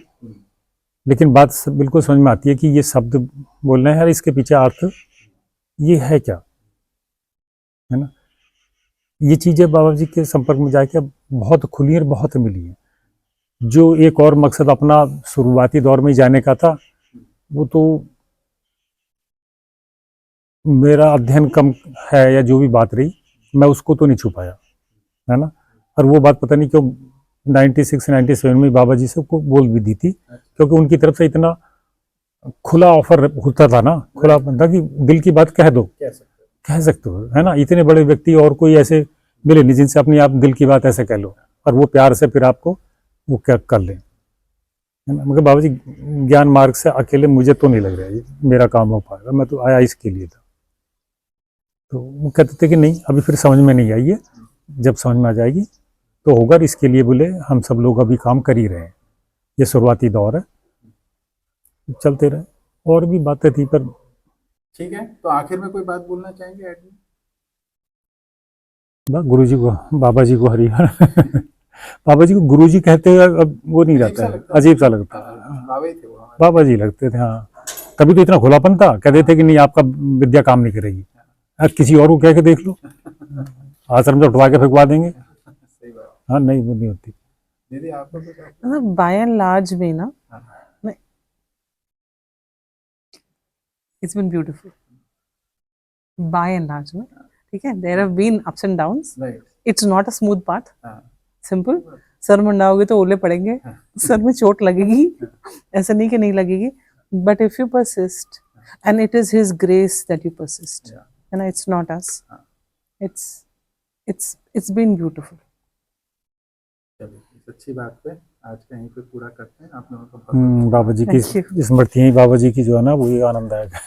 लेकिन बात बिल्कुल समझ में आती है कि ये शब्द बोल रहे हैं यार, इसके पीछे अर्थ ये है क्या, है ना। ये चीजें बाबा जी के संपर्क में जाके बहुत खुली और बहुत मिली है। जो एक और मकसद अपना शुरुआती दौर में ही जाने का था, वो तो मेरा अध्ययन कम है या जो भी बात रही, मैं उसको तो नहीं छुपाया, है ना। और वो बात पता नहीं क्यों 96-97 में बाबा जी से को बोल भी दी थी, क्योंकि उनकी तरफ से इतना खुला ऑफर होता था ना, खुला था कि दिल की बात कह दो, कह सकते हो, है ना। इतने बड़े व्यक्ति और कोई ऐसे मिले नहीं जिनसे अपनी आप दिल की बात ऐसे कह लो और वो प्यार से फिर आपको वो क्या कर ले, है ना। मगर बाबा जी ज्ञान मार्ग से अकेले मुझे तो नहीं लग रहा है मेरा काम हो पाएगा, मैं तो आया इसके लिए था। तो वो कहते थे कि नहीं, अभी फिर समझ में नहीं आई है, जब समझ में आ जाएगी तो होगा। इसके लिए बोले हम सब लोग अभी काम कर ही रहे हैं, ये शुरुआती दौर है, चलते रहे। और भी बातें थी पर
ठीक है। तो आखिर में कोई बात बोलना चाहेंगे एडमिन?
गुरु जी को, बाबा जी को हरी बाबा जी को गुरु जी कहते हुए अब वो नहीं रहता है, अजीब सा लगता है। बाबा जी लगते थे, हाँ। तभी तो इतना खुलापन था, कहते थे कि नहीं आपका विद्या काम नहीं करेगी, किसी और को कह के देख लो, आश्रम से उठवा के फेंकवा देंगे। हाँ, नहीं वो नहीं होती।
दीदी आपको
मतलब बाय एंड लार्ज में ना, it's been beautiful by and large में, ठीक है। There have been ups and downs, it's not a smooth path, simple. सर मुंडाओगे तो ओले पड़ेंगे, सर में चोट लगेगी, ऐसा नहीं कि नहीं लगेगी, but if you persist and it is his grace that you persist, and it's not us, it's been beautiful.
चलिए, अच्छी बात पे आज कहीं पे पूरा करते हैं। आप लोगों को
बाबा जी की स्मृति, बाबा जी की जो है ना, वो ये आनंददायक है।